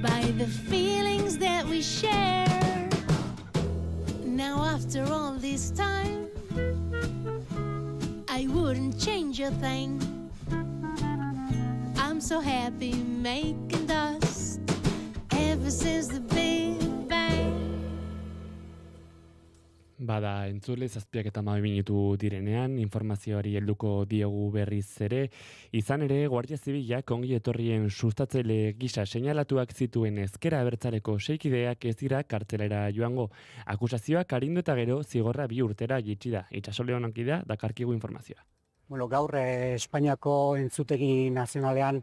by the feelings that we share. Now after all this time, I wouldn't change a thing. I'm so happy making dust ever since the Big Bang. Bada, entzule, 7:12 minutu direnean, informazioari helduko diegu berriz ere, izan ere, Guardia Zibilak ongi etorrien sustatzaile gisa seinalatuak zituen ezkera abertzaleko 6 kideak ez dira kartzelera joango. Akusazioak arindu eta gero zigorra 2 urtera jaitsi da. Itsasole Onankidea dakarkigu informazioa. Bueno, gaur Espainiako entzutegi nazionalean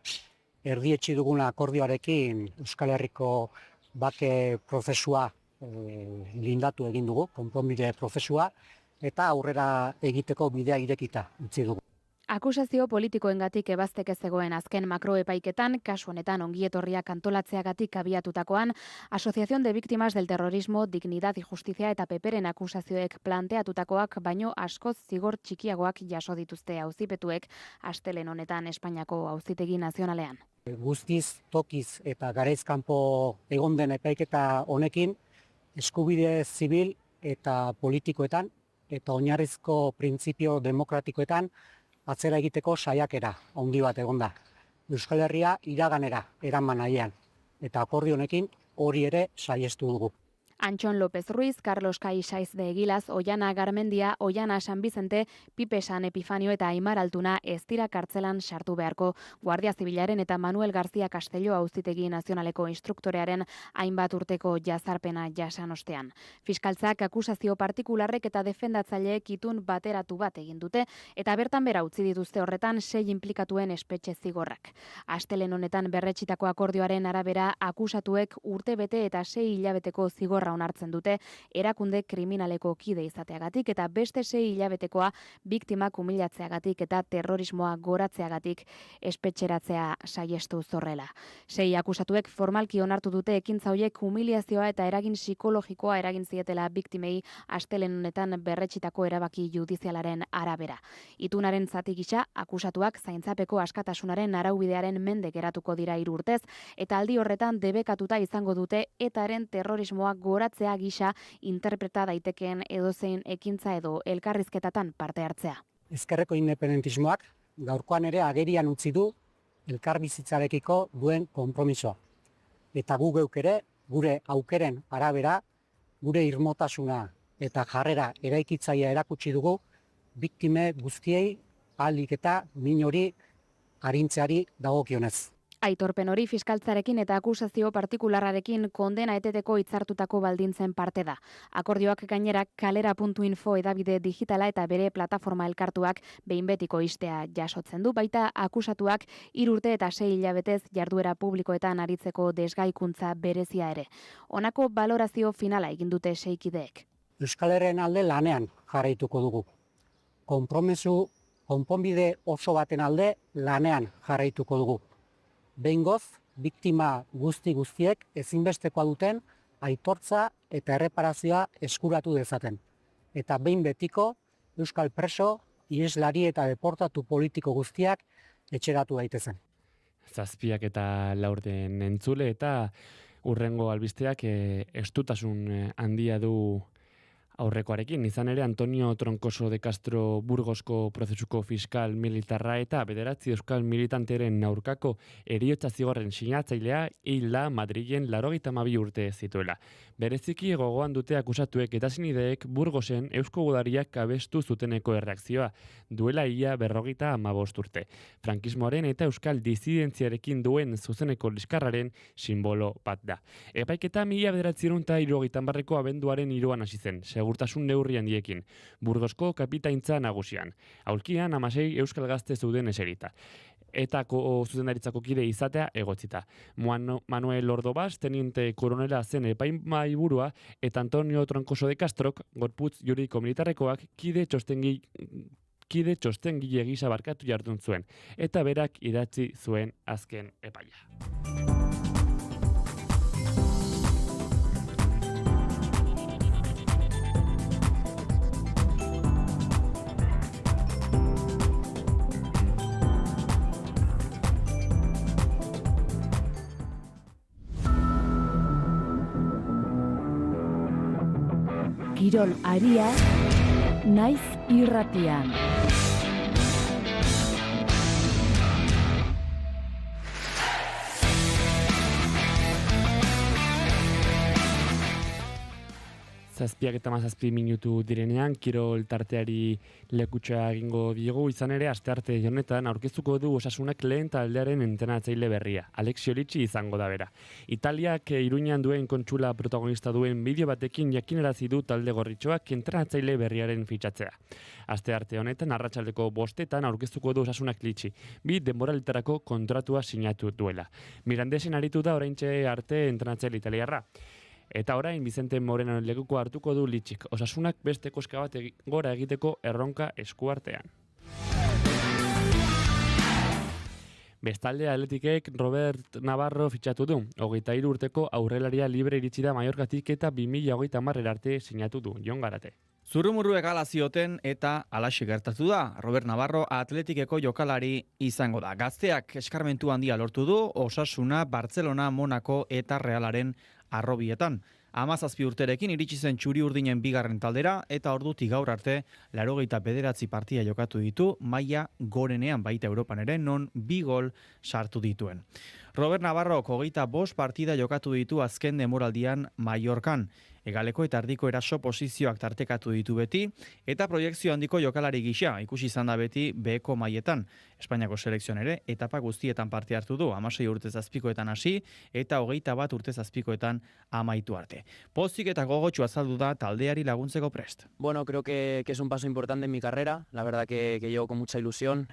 erdietsi dugun akordioarekin Euskal Herriko bake prozesua lindatu egin dugu, konponbide prozesua, eta aurrera egiteko bidea irekita utzi dugu. Akusazio politikoengatik ebazteke zegoen azken makroepaiketan, kasu honetan ongietorriak antolatzeagatik abiatutakoan, Asociación de Víctimas del Terrorismo, Dignidad y Justicia eta Peperen akusazioek planteatutakoak baino askoz zigor txikiagoak jaso dituzte auzipetuek astelen honetan Espainiako Auzitegi Nazionalean. Guztiz, tokiz eta garaizkanpo egon den epaiketa honekin, eskubide zibil eta politikoetan eta oinarrizko printzipio demokratikoetan atzera egiteko saiakera handi bat egon da. Euskal Herria iraganera eraman nahian eta akordio honekin hori ere saihestu dugu. Antxon López Ruiz, Carlos Kai Saiz de Egilaz, Oiana Garmendia, Oiana San Bizente, Pipe San Epifanio eta Aimar Altuna ez dira kartzelan sartu beharko. Guardia Zibilaren eta Manuel García Castelló Auzitegi Nazionaleko instruktorearen hainbat urteko jazarpena jasan ostean. Fiskaltzak akusazio partikularrek eta defendatzaileek itun bateratu bat egin dute eta bertan bera utzi dituzte horretan 6 inplikatuen espetxe zigorrak. Astelen honetan berretsitako akordioaren arabera akusatuek urtebete eta 6 hilabeteko zigorra onartzen dute erakunde kriminaleko kide izateagatik eta beste 6 hilabetekoa biktimak humilatzeagatik eta terrorismoa goratzeagatik espetxeratzea saiestu zorrela. 6 akusatuek formalki onartu dute ekintza horiek humiliazioa eta eragin psikologikoa eragin zietela biktimei astelen honetan berretsitako erabaki judizialaren arabera. Itunaren zati gisa akusatuak zaintzapeko askatasunaren araubidearen mende geratuko dira 3 urtez eta aldi horretan debekatuta izango dute etaren terrorismoa goratzea gisa interpreta daitekeen edozein ekintza edo elkarrizketatan parte hartzea. Ezkerreko independentismoak gaurkoan ere agerian utzi du elkarbizitzarekiko duen konpromisoa. Eta gu geuk ere, gure aukeren arabera, gure irmotasuna eta jarrera eraikitzailea erakutsi dugu biktime guztiei ahalik eta min hori arintzeari dagokionez. Aitorpen hori fiskaltzarekin eta akusazio partikularrarekin kondena eteteko hitzartutako baldintzen parte da. Akordioak gainera kalera.info edabide digitala eta bere plataforma elkartuak behin betiko istea jasotzen du, baita akusatuak 3 urte eta 6 hilabetez jarduera publikoetan aritzeko desgaikuntza berezia ere. Honako balorazio finala egin dute 6 kideek. Euskal Herriaren alde lanean jarraituko dugu. Konponbide oso baten alde lanean jarraituko dugu. Behingoz, biktima guztiek ezinbestekoa duten aitortza eta erreparazioa eskuratu dezaten. Eta behin betiko, euskal preso, iheslari eta deportatu politiko guztiak etxeratu daitezen. 7 eta 4 entzule eta urrengo albisteak estutasun handia du aurrekoarekin. Izan ere, Antonio Troncoso de Castro Burgosko prozesuko fiskal militarra eta 9 euskal militanteren aurkako heriotza zigorren sinatzailea hilda Madrilen 82 urte zituela. Bereziki gogoan dute akusatuek eta senideek Burgosen Eusko Gudariak abestu zuteneko erreakzioa, duela ia 55 urte. Frankismoaren eta euskal disidentziarekin duen zuzeneko liskarraren simbolo bat da. Epaiketa 1970ko abenduaren 3 hasi zen, segurtasun neurri handiekin, Burgosko kapitaintza nagusian. Aulkian 16 euskal gazte zeuden eserita. Etako zuzendaritzako kide izatea egotzita. Manuel Ordobas, teniente koronela zen epaimahaiburua, eta Antonio Troncoso de Castrok, gorputz juridiko militarrekoak, kide txostengile gisa barkatu jardun zuen, eta berak idatzi zuen azken epaia. kirol aria, naiz irratian. Zazpiak eta 17 minutu direnean, kirol tarteari lekutxa egingo diegu, izan ere, astearte honetan aurkeztuko du Osasunak lehen taldearen entrenatzaile berria. Alexio Litsi izango da bera. Italiak Iruñan duen kontsula protagonista duen bideo batekin jakinarazi du talde gorritxoak entrenatzaile berriaren fitxatzea. Astearte honetan, arratsaldeko 5 aurkeztuko du Osasunak Litsi, bi denboraletarako kontratua sinatu duela. Mirandesen aritu da oraintxe arte entrenatzaile italiarra. Eta orain, Vicente Moreno lekuko hartuko du Litxik. Osasunak beste koska bat gora egiteko erronka eskuartean. Bestalde Atletikek Robert Navarro fitxatu du. 23 urteko aurrelaria libre iritsi da Mallorcatik eta 2030 arte sinatu du. Jon Garate. Zurrumurruek hala zioten eta halaxe gertatu da. Robert Navarro Atletikeko jokalari izango da. Gazteak eskarmentu handia lortu du, Osasuna, Barcelona, Monaco eta Realaren arrobietan. 17 urterekin iritsi zen txuri urdinen bigarren taldera eta ordutik gaur arte 89 partida jokatu ditu, maila gorenean baita Europan ere, non 2 gol sartu dituen. Robert Navarro 25 partida jokatu ditu azken denboraldian Mallorcan. Hegaleko eta erdiko eraso posizioak tartekatu ditu beti, eta proiekzio handiko jokalari gisa, ikusi izan da beti beheko mailetan. Espainiako selekzioan ere, etapa guztietan parte hartu du, 16 urte zazpikoetan hasi, eta 21 urte zazpikoetan amaitu arte. Pozik eta gogotxu azaldu da taldeari laguntzeko prest. Bueno, creo que es un paso importante en mi carrera, la verdad que llego con mucha ilusión,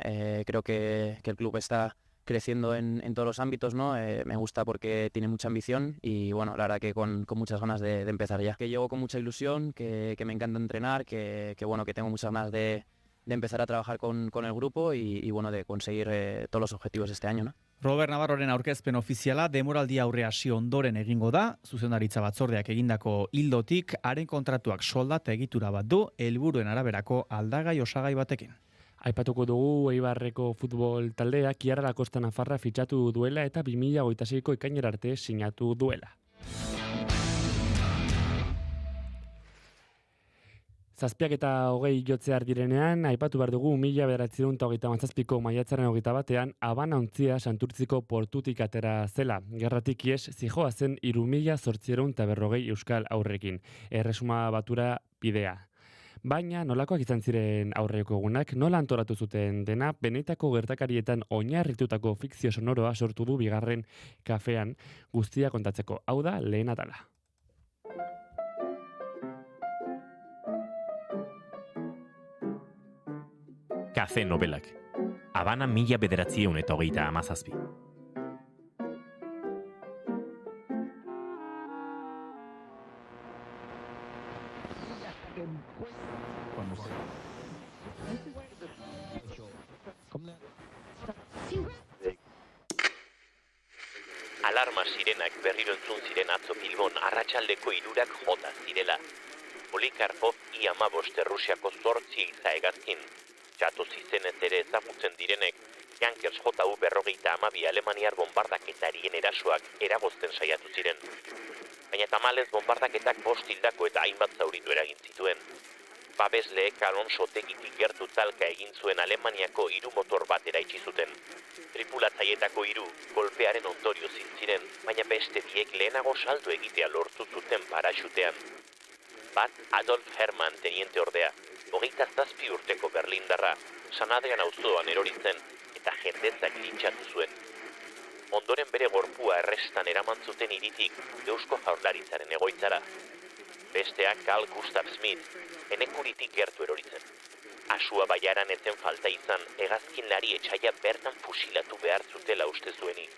creo que el club está creciendo en todos los ámbitos, ¿no? Me gusta porque tiene mucha ambición y bueno, la verdad que con muchas ganas de empezar ya. Que llego con mucha ilusión, que me encanta entrenar, que bueno, que tengo muchas ganas de empezar a trabajar con el grupo y bueno, de conseguir todos los objetivos este año, ¿no? Robert Navarroren aurkezpen ofiziala demoraldi aurre hasi ondoren egingo da, zuzendaritza batzordeak egindako ildotik, haren kontratuak soldata egitura bat du, helburuen araberako aldagai osagai batekin. Aipatuko dugu Eibarreko futbol taldea Kiara Lakosta Nafarra fitxatu duela eta 2026ko ekainera arte sinatu duela. Zazpiak eta 20 jotzear direnean, aipatu behar dugu 1937ko maiatzaren 21 Habana ontzia Santurtziko portutik atera zela. Gerratik ies zijoa zen 3840 euskal aurrekin. Erresuma batura bidea. Baina nolakoak izan ziren aurreko egunak, nola antolatu zuten dena, benetako gertakarietan oinarritutako fikzio sonoroa sortu du bigarren kafean guztia kontatzeko. Hau da lehen atala. Kafe nobelak. Habana 1927. Alarma sirenak berriro entzun ziren atzo Bilbon arratsaldeko 3 jota zirela. Polikarpov I-15 Errusiako 8 giza hegazkin. Txatoz izenez ere ezagutzen direnek, Jankers JU-42 Alemaniar bombardaketarien erasoak eragozten saiatu ziren. Baina tamalez bombardaketak 5 hildako eta hainbat zauritu eragin zituen. Babesleek Alonso tegitik gertu talka egin zuen Alemaniako 3 motor bat eraitsi zuten. Tripulatzaietako 3 golpearen ondorio ziren, baina beste 2 lehenago salto egitea lortu zuten paraxutean. Bat Adolf Hermann teniente ordea, 27 urteko berlindarra, San Adrian auzoan eroritzen eta jendetzak lintxatu zuen. Ondoren bere gorpua errestan eraman zuten hiritik Eusko Jaurlaritzaren egoitzara. Besteak Carl Gustav Schmidt, enekuritik gertu eroritzen. Asua baiaran etzen falta izan, hegazkinlari etxaia bertan fusilatu behar zutela uste zuenik.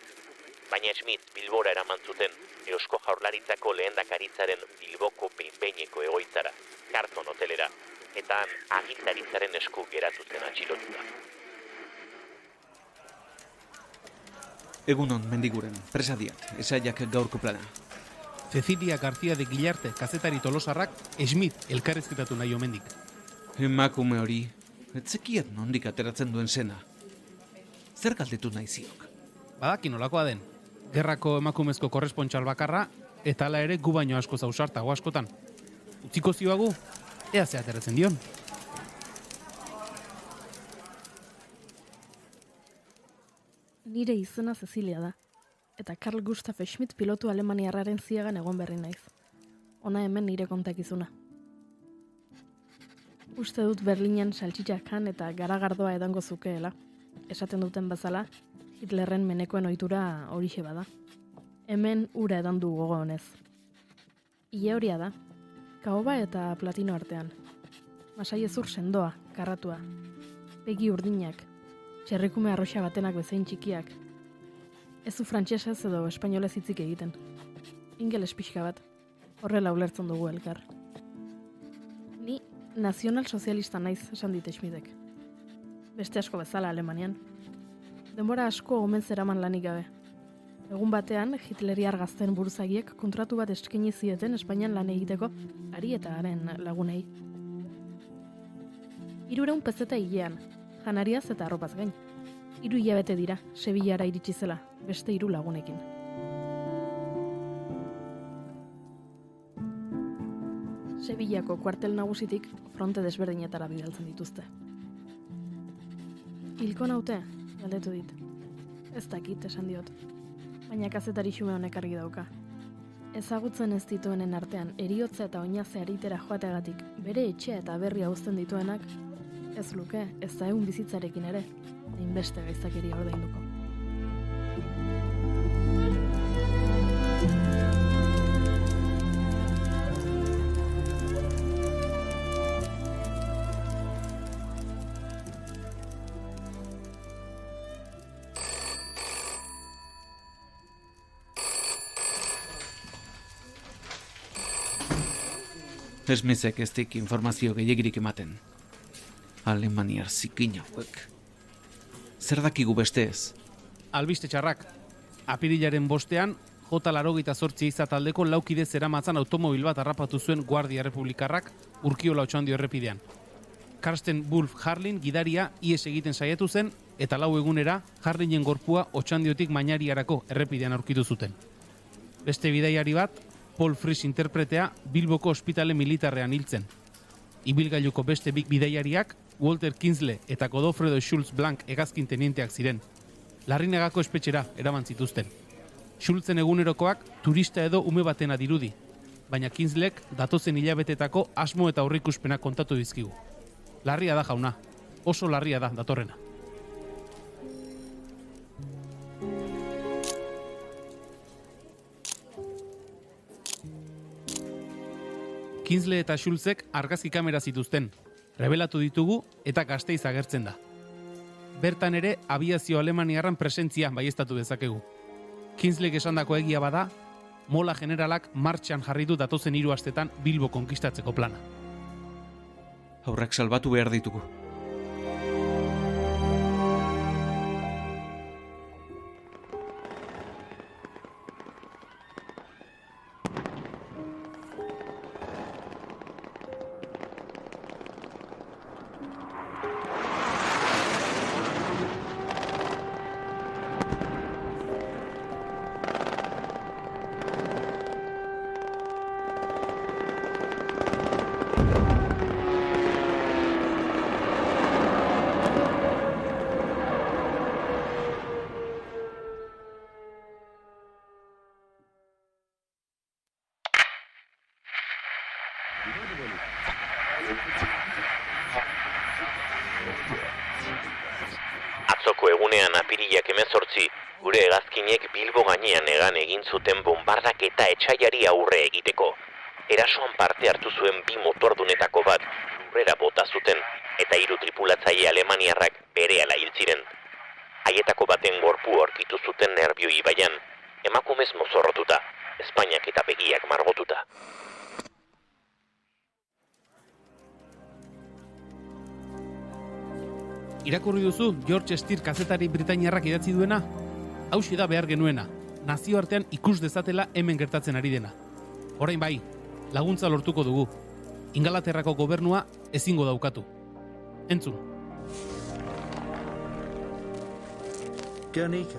Baina Schmidt Bilbora eraman zuten, Eusko Jaurlaritzako lehendakaritzaren Bilboko behin-behineko egoitzara, Karton hotelera, eta han agintaritzaren esku geratu zen atxilotuta. Egunon, mendiguren, presadiat, esaiak gaurko plana. Cecilia García de Guillarte, kazetari tolosarrak, Schmidt elkarrezketatu nahi omendik. Emakume hori, etzekiat nondik ateratzen duen zena. Zer galdetu nahi ziok? Badaki nolakoa den, gerrako emakumezko korrespontxal bakarra, eta hala ere gu baino asko zausartago askotan. Utziko zioagu, ea ze ateratzen dion. Nire izena Cecilia da, eta Carl Gustav Schmidt pilotu alemaniarraren ziegan egon berri naiz. Ona hemen nire kontakizuna. Uste dut Berlinen saltxitxak jan eta garagardoa edango zukeela. Esaten duten bezala, Hitlerren menekoen ohitura horixe bada. Hemen ura edan du gogo honez. Ile horia da, kaoba eta platino artean. Masai ezur sendoa, karratua. Begi urdinak, txerrikume arroxa batenak bezain txikiak. Ez du frantsesez edo espainolez hitzik egiten. Ingeles pixka bat, horrela ulertzen dugu elkar. Ni nazional-sozialista naiz, esan dit Schmidtek. Beste asko bezala Alemanian. Denbora asko omen zeraman lanik gabe. Egun batean, hitleriar gazten buruzagiek kontratu bat eskaini zieten Espainian lan egiteko ari eta haren lagunei. 300 pezeta hilean, janariaz eta arropaz gain. 3 hilabete dira, Sevillara iritsi zela, beste 3 lagunekin. Sevillako kuartel nagusitik fronte desberdinetara bidaltzen dituzte. Hilko naute, galdetu dit. Ez dakit, esan diot. Baina kazetari xume honek argi dauka. Ezagutzen ez dituenen artean eriotza eta oinaze aritera joateagatik bere etxea eta berria uzten dituenak, ez luke, ez da egun bizitzarekin ere, hainbeste gaiztakeria ordainduko. Esmezek ez dik informazio gehiagirik ematen. Alemaniar zikin hauek. Zer dakigu beste ez? Albiste txarrak. Apirilaren 5ean, J88 izataldeko laukide zeramatzan automobil bat harrapatu zuen Guardia Republikarrak Urkiola Otxandio errepidean. Karsten Wolf Harlin gidaria ihes egiten saiatu zen eta 4 egunera Harlinen gorpua Otxandiotik Mainariarako errepidean aurkitu zuten. Beste bidaiari bat, Paul Frisch interpretea Bilboko ospitale militarrean hiltzen. Ibilgailuko beste bidaiariak Walter Kinsley eta Godofredo Schulz Blank hegazkin tenienteak ziren. Larrinagako espetxera eraman zituzten. Schulzen egunerokoak turista edo ume batena dirudi, baina Kinsleyk datozen hilabetetako asmo eta aurreikuspena kontatu dizkigu. Larria da jauna, oso larria da datorrena. Kinsley eta Schulzek argazki kamera zituzten, rebelatu ditugu eta Gasteiz agertzen da. Bertan ere abiazio alemaniarran presentzia baieztatu dezakegu. Kinsleyk esandako egia bada, Mola generalak martxan jarri du datozen 3 astetan Bilbo konkistatzeko plana. Aurrak salbatu behar ditugu. Atzoko egunean apirilak 18, gure hegazkinek Bilbo gainean egan egin zuten bombardak eta etsaiari aurre egiteko. Erasoan parte hartu zuen 2 motordunetako bat lurrera bota zuten eta 3 tripulatzaile alemaniarrak berehala hil ziren. Haietako baten gorpu aurkitu zuten Nerbio ibaian, emakumez mozorrotuta, ezpainak eta begiak margotuta. Irakurri duzu George Steer kazetari britainiarrak idatzi duena? Hauxe da behar genuena, nazioartean ikus dezatela hemen gertatzen ari dena. Orain bai, laguntza lortuko dugu. Ingalaterrako gobernua ezingo daukatu. Entzun. Guernica,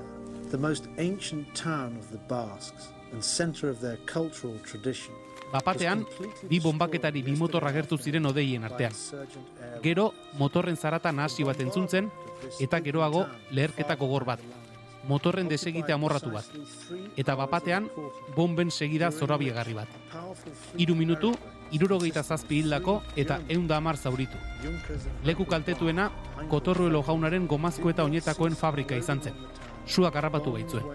the most ancient town of the Basques and center of their cultural tradition, Bapatean, bi bombaketari bi motor agertu ziren odeien artean. Gero, motorren zarata nahasi bat entzuntzen, eta geroago leherketa gogor bat. Motorren desegite amorratu bat. Eta bapatean, bomben segida zorabiegarri bat. 3 minutu, 67 hildako eta 110 zauritu. Leku kaltetuena, Kotorruelo jaunaren gomazko eta oinetakoen fabrika izan zen. Suak harrapatu baitzuen.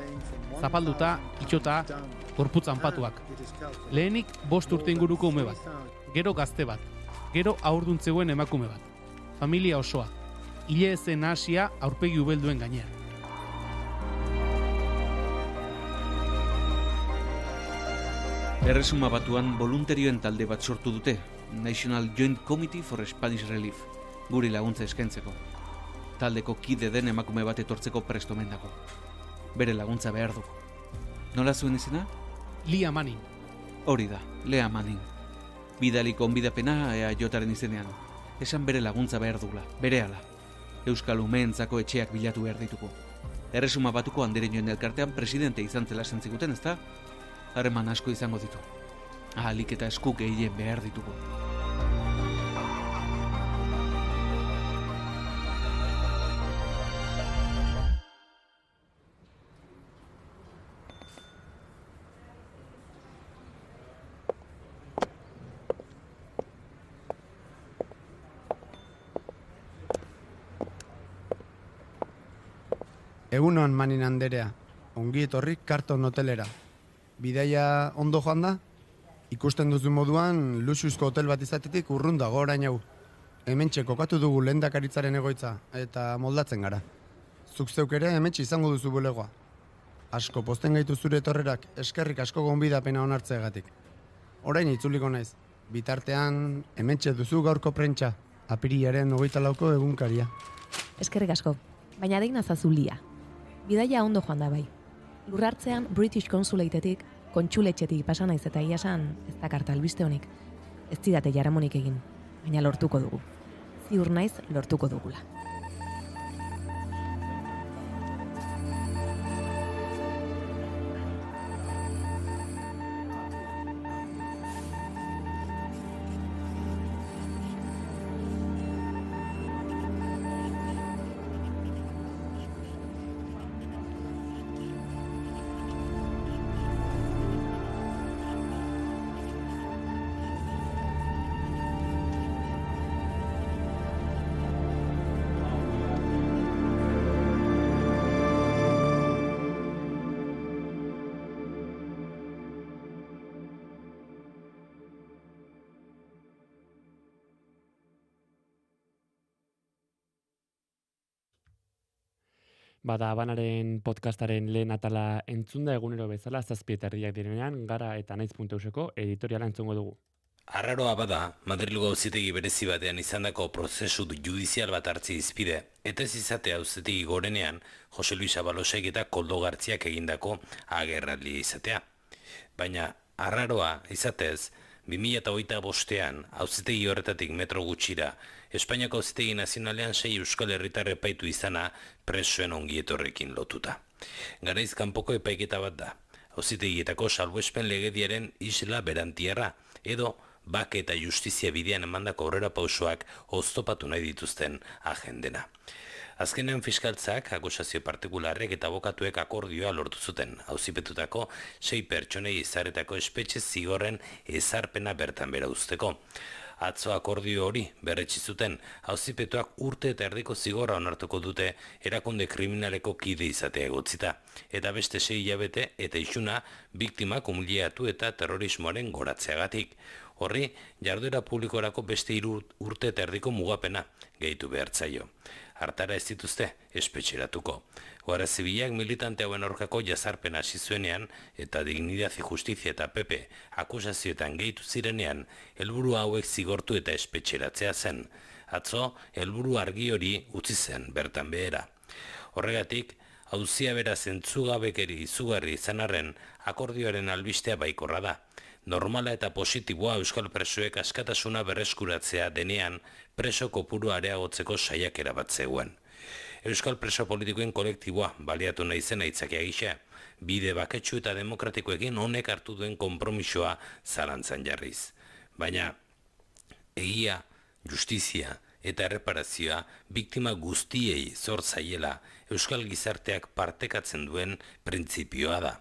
Zapalduta, itxota, gorputz anpatuak. Lehenik 5 urte inguruko ume bat, gero gazte bat, gero haurdun emakume bat. Familia osoa, hile ezen nahasia aurpegi ubelduen gainean. Erresuma Batuan voluntarioen talde bat sortu dute, National Joint Committee for Spanish Relief, guri laguntza eskaintzeko. Taldeko kide den emakume bat etortzeko prest omen dago. Bere laguntza behar du. Nola zuen izena? Lea Manning. Hori da, Lea Manning. Bidaliko onbidapena EAJaren izenean. Esan bere laguntza behar dugula, berehala. Euskal umeentzako etxeak bilatu behar dituko. Erresuma Batuko andereñoen elkartean presidente izan zela zentzikuten, ezta? Harreman asko izango ditu. Ahalik eta esku gehien behar ditugu. Egunon Manin anderea, ongi etorri karton hotelera. Bidaia ondo joan da? Ikusten duzu moduan, luxuzko hotel bat izatetik urrun dago orain hau. Hementxe kokatu dugu lehendakaritzaren egoitza, eta moldatzen gara. Zuk zeuk ere hementxe izango duzu bulegoa. Asko pozten gaitu zure etorrerak, eskerrik asko gonbidapena onartzeagatik. Orain itzuliko naiz, bitartean hementxe duzu gaurko prentsa, apirilaren 24ko egunkaria. Eskerrik asko, baina deina zazulia. Bidaia ondo joan da bai. Lurrartzean British Consulatetik, kontsuletxetik pasa naiz eta iasan ez dakart albiste honik. Ez didate jaramonik egin, baina lortuko dugu. Ziur naiz lortuko dugula. Bada, Habanaren podcastaren lehen atala entzunda egunero bezala 7:30 direnean, gara eta naiz.euseko editoriala entzungo dugu. Arraroa bada, Madrilgo auzitegi berezi batean izandako prozesu judizial bat hartzi izpide, eta ez izate auzitegi gorenean Jose Luis Abalosek eta Koldo Gartziak egindako agerraldia izatea. Baina, arraroa izatez, 2025an auzitegi horretatik metro gutxira, Espainiako auzitegi nazionalean 6 euskal herritar epaitu izana presoen ongietorrekin lotuta. Garaiz kanpoko epaiketa bat da, auzitegietako salbuespen legediaren isla berantiarra, edo bake eta justizia bidean emandako aurrera pausoak oztopatu nahi dituzten agendena. Azkenean fiskaltzak, akusazio partikularrek eta abokatuek akordioa lortu zuten, auzipetutako 6 pertsonei ezaretako espetxe zigorren ezarpena bertan bera uzteko. Atzo akordio hori berretsi zuten, auzipetuak urte eta erdiko zigorra onartuko dute erakunde kriminaleko kide izatea egotzita, eta beste 6 hilabete eta isuna biktimak umiliatu eta terrorismoaren goratzeagatik. Horri, jarduera publikorako beste 3 urte eta erdiko mugapena gehitu behartzaio. Hartara ez dituzte espetxeratuko. Guardia Zibilak militante hauen aurkako jazarpena hasi zuenean eta Dignidad y Justizia eta PP akusazioetan gehitu zirenean helburu hauek zigortu eta espetxeratzea zen. Atzo, helburu argi hori utzi zen bertan behera. Horregatik, auzia bera zentzugabekeri izugarri izan arren akordioaren albistea baikorra da. Normala eta positiboa euskal presoek askatasuna berreskuratzea denean preso kopuru areagotzeko saiakera bat zegoen. Euskal preso politikoen kolektiboa baliatu nahi zen aitzakia gisa, bide baketsu eta demokratikoekin honek hartu duen konpromisoa zalantzan jarriz. Baina, egia, justizia eta erreparazioa biktima guztiei zor zaiela euskal gizarteak partekatzen duen printzipioa da.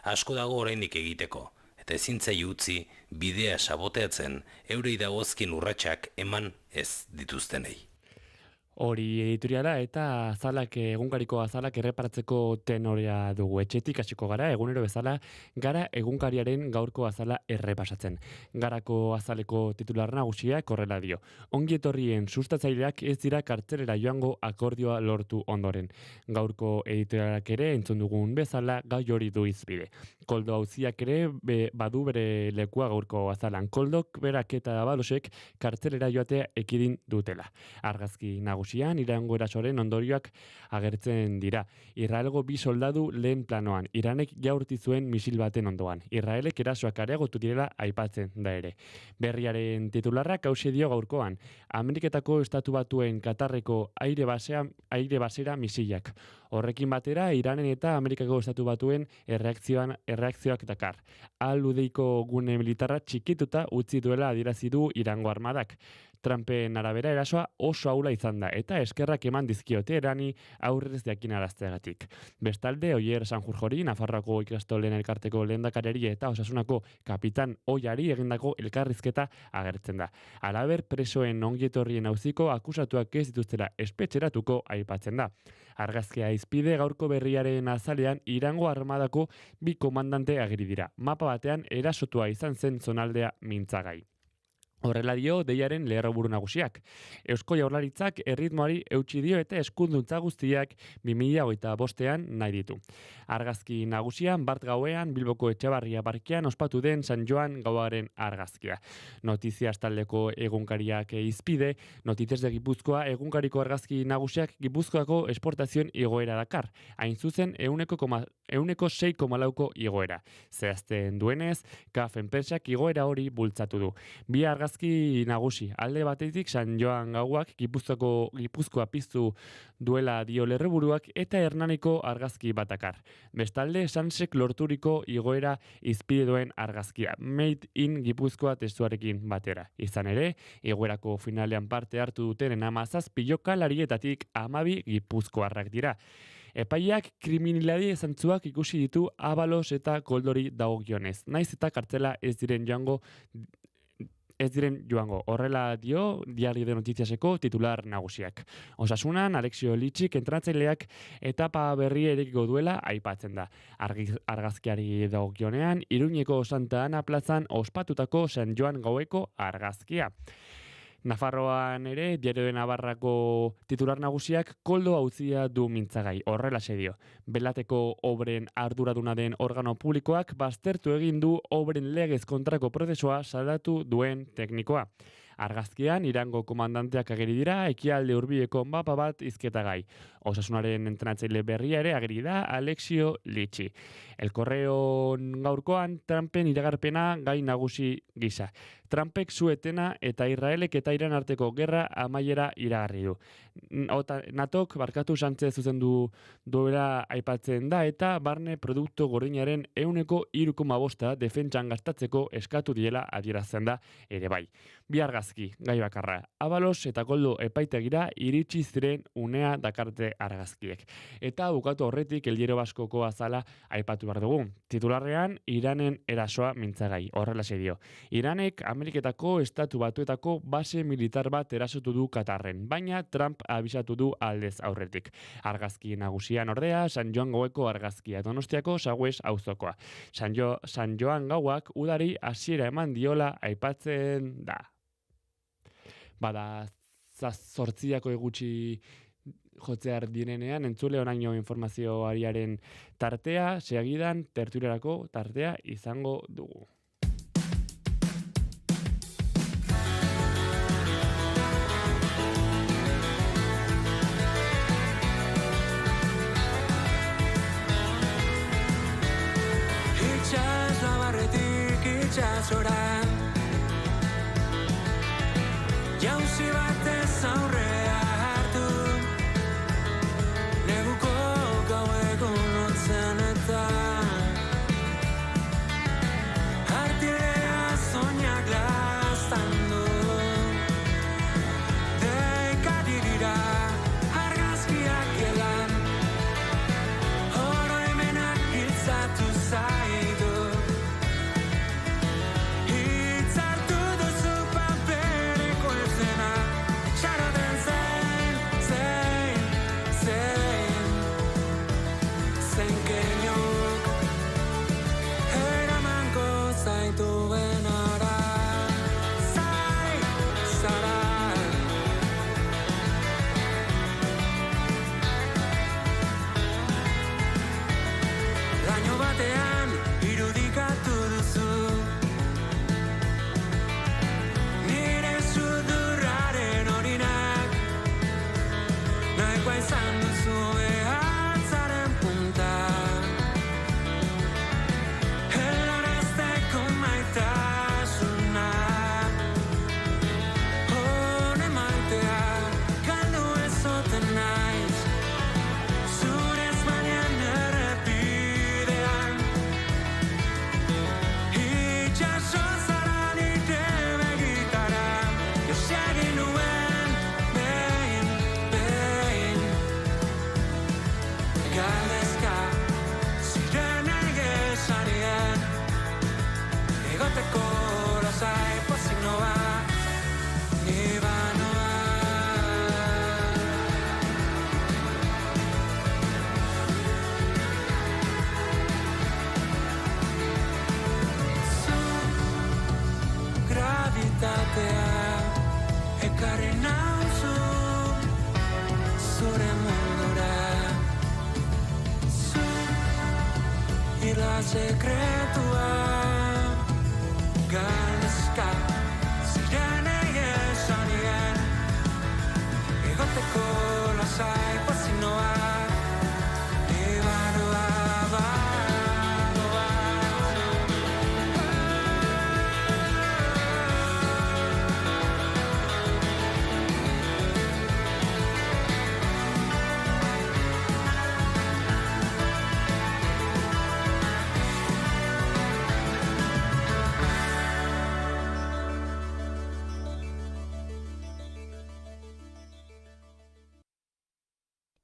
Asko dago oraindik egiteko, eta ezin zaio utzi bidea saboteatzen eurei dagozkin urratsak eman ez dituztenei. Hori editoriala eta azalak, egunkariko azalak erreparatzeko tenorea dugu. Etxetik hasiko gara, egunero bezala, gara egunkariaren gaurko azala errepasatzen. Garako azaleko titular nagusiak horrela dio. Ongi etorrien sustatzaileak ez dira kartzelera joango akordioa lortu ondoren. Gaurko editorialak ere entzun dugun bezala gai hori du izpide. Koldo auziak ere badu bere lekua gaurko azalan. Koldok berak eta Abalosek kartzelera joatea ekidin dutela. Argazki nagusian Irango erasoaren ondorioak agertzen dira. Israelgo 2 soldadu lehen planoan, Iranek jaurti zuen misil baten ondoan. Israelek erasoak areagotu direla aipatzen da ere. Berriaren titularrak hauxe dio gaurkoan. Ameriketako Estatu Batuen Katarreko aire basera misilak. Horrekin batera, Iranen eta Amerikako Estatu Batuen erreakzioak dakar. Aludeiko gune militarra txikituta utzi duela adierazi du Irango armadak. Trumpen arabera erasoa oso ahula izan da, eta eskerrak eman dizkiote erani aurrez jakinarazteagatik. Bestalde, Oier Sanjurjori, Nafarroako ikastolen elkarteko lehendakari eta Osasunako kapitan Oiari egindako elkarrizketa agertzen da. Halaber, presoen ongietorrien auziko akusatuak ez dituztela espetxeratuko aipatzen da. Argazkia izpide gaurko berriaren azalean Irango armadako 2 komandante ageri dira. Mapa batean erasotua izan zen zonaldea mintzagai. Horrela dio deiaren lerroburu nagusiak. Eusko Jaurlaritzak erritmoari eutsi dio eta eskunduntza guztiak 2025ean nahi ditu. Argazki nagusian bart gauean Bilboko Etxebarria parkean ospatu den San Joan gauaren argazkia. Notizias taldeko egunkariak izpide, Noticias de Gipuzkoa egunkariko argazki nagusiak Gipuzkoako esportazioen igoera dakar. Hain zuzen 6,4ko igoera. Zehazten duenez, CAF enpresak igoera hori bultzatu du. Bi argazki nagusi, alde batetik San Joan gauak Gipuzkoa piztu duela dio lerroburuak eta Hernaniko argazki batakar. Bestalde, Sansek lorturiko igoera izpide duen argazkia, Made in Gipuzkoa testuarekin batera. Izan ere, igoerako finalean parte hartu duten 17 jokalarietatik 12 gipuzkoarrak dira. Epaiak kriminalidade zantzuak ikusi ditu Abalos eta Koldori dagokionez. Naiz eta kartzela ez diren joango. Horrela dio Diario de Noticiaseko titular nagusiak. Osasunan, Alexio Litxik entrenatzaileak etapa berri erekiko duela aipatzen da. Argazkiari dagokionean, Iruñeko Santa Ana plazan ospatutako San Joan gaueko argazkia. Nafarroan ere, Diario de Navarrako titular nagusiak Koldo auzia du mintzagai. Horrela dio. Belateko obren arduraduna den organo publikoak baztertu egin du obren legez kontrako prozesua salatu duen teknikoa. Argazkian, Irango komandanteak ageri dira, ekialde hurbileko mapa bat izketagai. Osasunaren entrenatzaile berria ere ageri da Alexio Litxi. El Correo gaurkoan Trumpen iragarpena gai nagusi gisa. Trumpek zuetena eta Israelek eta Iran arteko gerra amaiera iragarri du. NATOk barkatu Sánchez zuzendu duela aipatzen da eta barne produktu gordinaren 3,5% defentsan gastatzeko eskatu diela adierazten da ere bai. Bi argazki, gai bakarra. Abalos eta Koldo epaitegira iritsi ziren unea dakarte argazkiek. Eta bukatu horretik El Diario Baskoko azala aipatu behar dugu. Titularrean, Iranen erasoa mintzagai. Horrela dio. Iranek Ameriketako Estatu Batuetako base militar bat erasotu du Katarren, baina Trump abisatu du aldez aurretik. Argazki nagusian ordea, San Joan gaueko argazkia, Donostiako Sagües auzokoa. San Joan gauak udari hasiera eman diola aipatzen da. Bada, 8 egutsi jotzear direnean, entzule oraino informazioariaren tartea, segidan tertuliarako tartea izango dugu. Itxasua barretik itxasora, jauzi batez aurrea hartu, neguko gaueko lotzen eta kasualitatea ekarri nauzu zure mundura. Zu ila sekretua galdezka zirenei esanien egoteko lasai pozinoa Ibaroa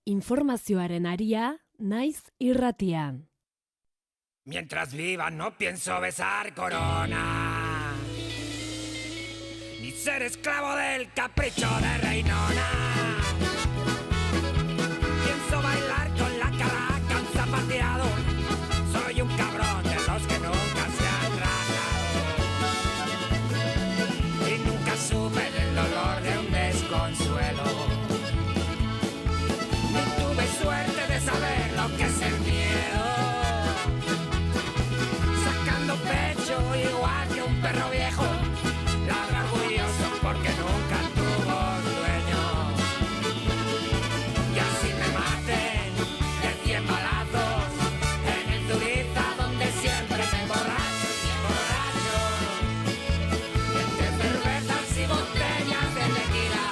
Informazioaren aria, naiz irratian. Mientras viva no pienso besar corona, ni ser esclavo del capricho de reinona. Pienso bailar con la calaca, un zapateado. Soy un cabrón de los que nunca se han rajado. Y nunca supe del dolor de un desconsuelo. Ni tuve suerte de saber lo que es el miedo. Sacando pecho igual que un perro viejo, ladra orgulloso porque nunca tuvo dueño. Y así me maten de 100 balazos en el Zuriza donde siempre me emborracho y emborracho. Entre cervezas y botellas de tequila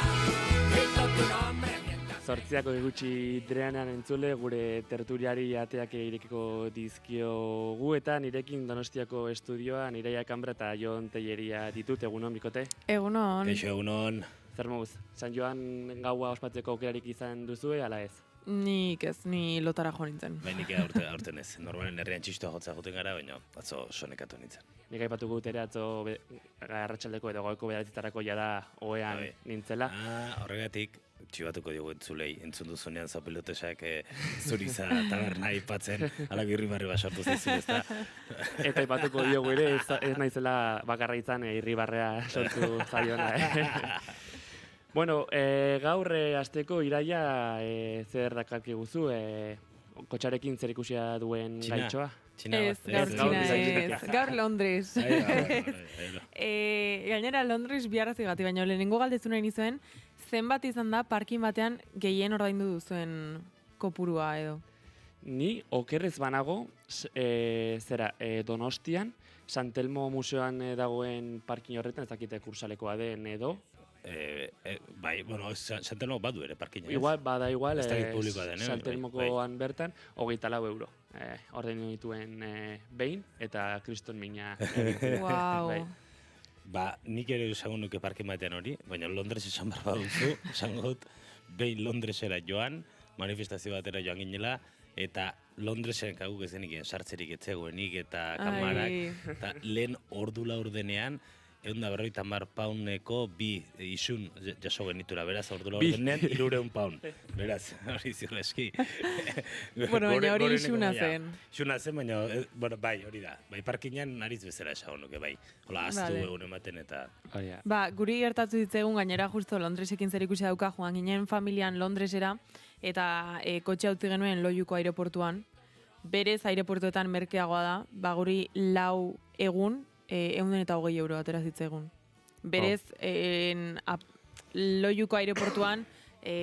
grito tu nombre. Zortziako gutxi dreanean entzule, gure tertuliari ateak irekiko dizkiogu eta nirekin Donostiako estudioa Nireia Kambra eta Jon Telleria ditut, egunon, bikote? Egunon. Kaixo, egunon. Zer moduz, San Joan gaua ospatzeko aukerarik izan duzue, ala ez? Nik ez, ni lotara jo nintzen. Bai, nik aurten ez. Normalen herrian txistua jotzea joten gara, baina atzo sonekatu nintzen. Nik aipatuko dut ere atzo arratsaldeko edo goiko bederatzitarako jada ohean nintzela. Horregatik, txibatuko diogu entzulei, entzun duzunean zapelotesak Zuriza taberna aipatzen, alako irribarri bat sortu zaizun, ezta? Eta aipatuko diogu ere, ez naizela bakarra izan irribarrea sortu zaiona. Bueno, gaur hasteko Iraia zer dakarki guzu, kotxarekin zer ikusia duen gaitxoa? Ez, gaur Txina ez, gaur Londres. Gainera Londres biarrazi gati, baina lehenengo galdezu nahi nizuen, zenbat izan da parkin batean gehien ordaindu duzuen kopurua edo? Ni okerrez banago, Donostian, San Telmo museoan dagoen parkin horretan, ez dakite kursalekoa den edo, bai, bueno, San Telmo badu ere parkina, ez? Igual, bada igual, ez dakit publikoa den, San Telmokoan bertan, 24 euro. Ordaindu dituen behin, eta kriston mina. Wow. Ba, nik ere esango nuke parkin batean hori, baina Londres esan behar baduzu, esango dut, behin Londresera joan, manifestazio batera joan ginela, eta Londresen kaguk ez denik sartzerik etzegoenik eta kamarak, eta lehen ordu laurdenean, 150 poundeko bi isun jaso genitura, beraz, ordu laurdenean 300 pound. Beraz, hori zileski. Bueno, baina hori isuna zen. Isuna zen, baina, bueno, bai, hori da. Bai, parkinan nariz bezala esago nuke, bai. Hola, aztu egun ematen eta... Ba, guri gertatu ditzegun gainera justo Londresekin zer ikusi dauka, joan ginen familian Londresera, eta kotxe utzi genuen Loiuko aireportuan. Berez aireportuetan merkeagoa da, ba, guri 4 egun, 120 euro atera zitzegun. Berez, Loiuko aireportuan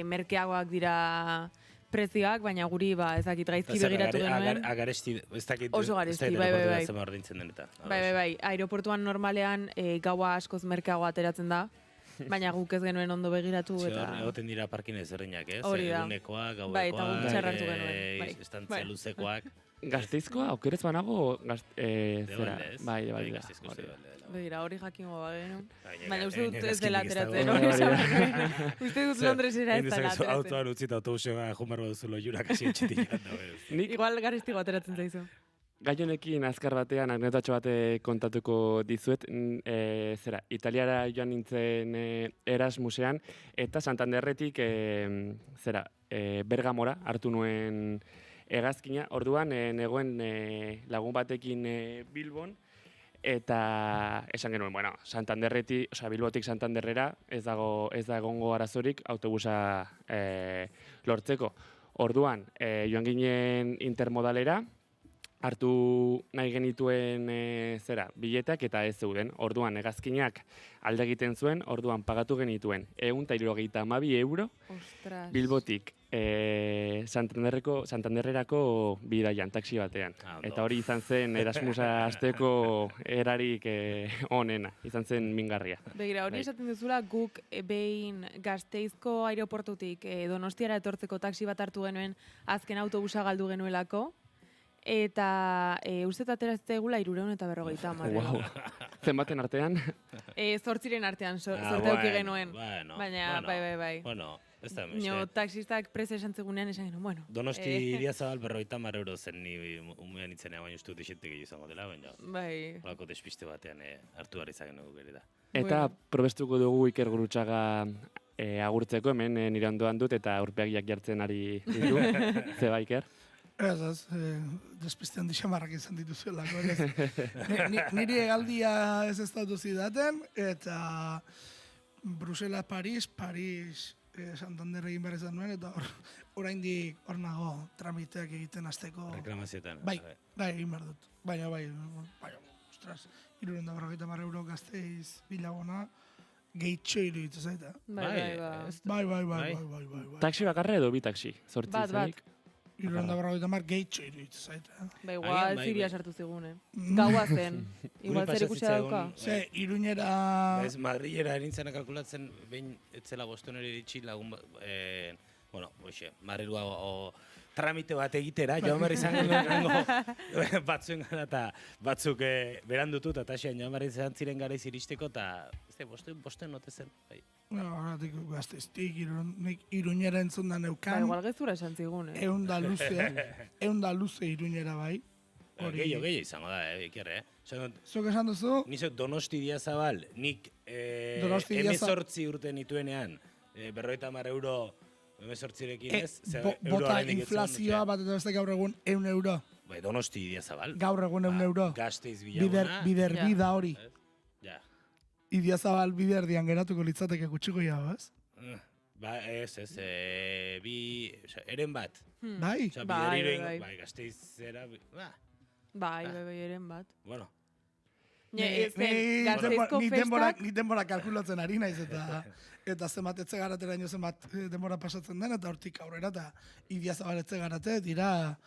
merkeagoak dira prezioak, baina guri ez dakit gaizki begiratu genuen. Agaresti, ez dakit... Oso garesti, bai. Bai, aireportuan normalean gaua askoz merkeagoa ateratzen da, baina guk ez genuen ondo begiratu. Egoten dira parkin ezberdinak, ez? Hori da. Egunekoak, gauekoak, bai, eta guk txarratu genuen. Estantzia luzekoak. Gasteizkoa, okerez banago, zera, bai, Begira, hori jakingo bagenu. Baina uste dut ez dela ateratzen, hori esan. Uste dut Londresera ez dela ateratzen. Autoan utzita autobusean jumarro duzu Loiura kasi etxetik. Igual garestigo ateratzen zaizu. Gaionekin azkar batean, anekdotatxo bate kontatuko dizuet, Italiara joan nintzen Erasmusean, eta Santanderretik, Bergamora hartu nuen hegazkina. Orduan, negoen lagun batekin Bilbon, eta esan genuen, bueno, Bilbotik Santanderrera ez da egongo arazorik autobusa lortzeko. Orduan, joan ginen intermodalera, hartu nahi genituen biletak eta ez zeuden. Orduan, hegazkinak alde egiten zuen, orduan pagatu genituen 172 euro Bilbotik Santanderrerako bidaian, taxi batean. Eta hori izan zen Erasmusa hasteko erarik onena, izan zen mingarria. Begira, hori esaten duzula, guk behin Gasteizko aireportutik Donostiara etortzeko taxi bat hartu genuen, azken autobusa galdu genuelako, eta uste atera egula 350. Wow. Zenbaten artean? 8 artean sorte auki genuen. Baina, bai. Bueno, ez da, taxistak presa esan zegunean esan genuen, bueno. Donosti Iriazabal 50 euro zen ni umean itzenea, baina uste dut izetik izango dela, baina holako despiste batean hartu behar izan genugu gero da. Eta probestuko dugu Iker Gurutxaga agurtzeko, hemen nire ondoan dut eta aurpegiak jartzen ari ditu. Zeba, Iker? Ez, despiste handi xamarrak izan dituzuelako. Niri egaldia ez datu zidaten, eta Brusela, Paris, Santander egin behar izan nuen, eta oraindik hor nago tramiteak egiten azteko. Reklamazioetan. Bai, egin behar dut. Baina, ostras, 350 euro Gasteiz Bilagona, gehitxo iruditu zaita. Bai. Taxi bakarra edo bi taxi? Bat. 350 gehitxo iruditu zaita. Ba, igual ziria sartu zigun, Gaua zen. Igual zer ikusia dauka. Iruñera... Ez, Madrilera erintzena kalkulatzen, behin etzela bostonera iritsi lagun... Madrilua tramite bat egitera, joan behar izan batzuen gara eta batzuk berandutut, eta joan behar izan ziren gara iristeko, eta bosten note zen. Horatik Gasteiztik, Iruñera entzun da neukan. Igual gezura esan zigun, Eunda luze Iruñera bai. Gehiago izango da, Iker, Zuk esan duzu? Nizok Donosti Iriazabal, nik 18 urte nituenean, 50 euro 18rekin ez, bota inflazioa bat eta beste gaur egun 100 euro. Donosti Iriazabal. Gaur egun 100 euro. Gasteiz Bilaguna. Biderbida hori. Iriazabal biderdian geratuko litzateke gutxiko jau, ez? Ez, eren bat. Bai? Bai, Gasteizera, Bai, eren bat. Bueno. Ni denbora kalkulatzen ari naiz eta zenbat etxe garatera ino zenbat denbora pasatzen den eta hortik aurrera eta Iriazabal etxe garate dira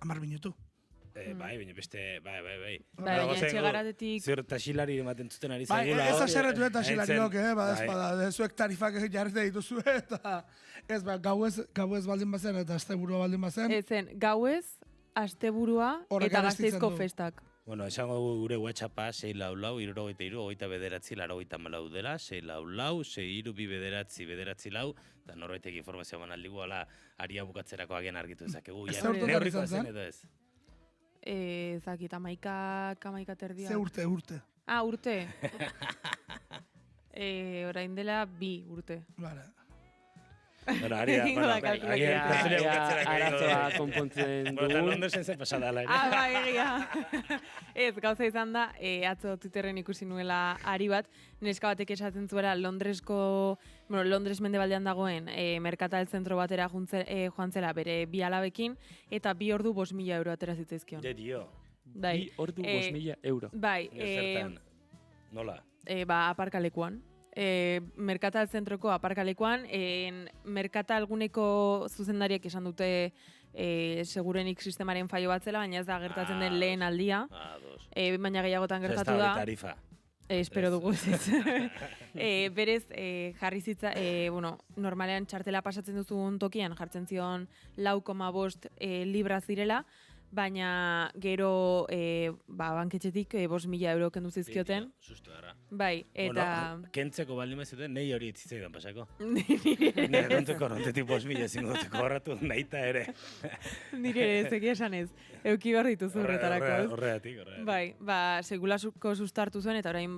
10 minutu. Bai, baina beste, bai. Baina etxe garatetik... Zer taxilari ematen zuten ari zaigula. Ez aserretu taxilariok, zuek tarifak jarrite dituzu eta ez gauez baldin bazen eta asteburua baldin bazen. Ezen, gauez, asteburua eta Gasteizko festak. Bueno, esango gure WhatsAppa 644-29-89-84 dela, 644-62-2-9-4 eta norbaitek informazioa eman aldigu ala aria bukatzerako agian argitu ezakegu. Neurrikoa zen edo ez? Zakit, 11 terdia. Ze urte? Urte. Orain dela 2 urte. Vale. Bueno, arazoa konpontzen dugu. Bueno, Londresen zen pasada ala ere. Bai, egia. Ez, gauza izan da, atzo Twitterren ikusi nuela ari bat, neska batek esaten zuela Londres mendebaldean dagoen merkatal zentro batera joan zela bere 2 alabekin, eta 2 ordu 5.000 euro atera zitzaizkion. De dio. 2 ordu 5.000 euro. Bai. Zertan, nola? Aparkalekuan. Merkatal zentroko aparkalekuan, merkatal guneko zuzendariek esan dute segurenik sistemaren fallo bat zela, baina ez da gertatzen den lehen aldia. Baina gehiagotan gertatu da. Tarifa. Espero dugu ez. Berez, jarri zitza, normalean txartela pasatzen duzun tokian, jartzen zion 4,5 libra zirela, baina gero banketxetik 5.000 euro kendu zizkioten. Susto gara. Bai, eta... Bueno, kentzeko baldin mazuten, nahi hori itzitzaidan pasako. Nire konteko rontetik 5.000 ezingo duteko horratu nahita ere. Nire ere, zeki esan ez. Euki behar dituzu horretarako. Horreatik. Bai, segulasuko sustartu zuen, eta orain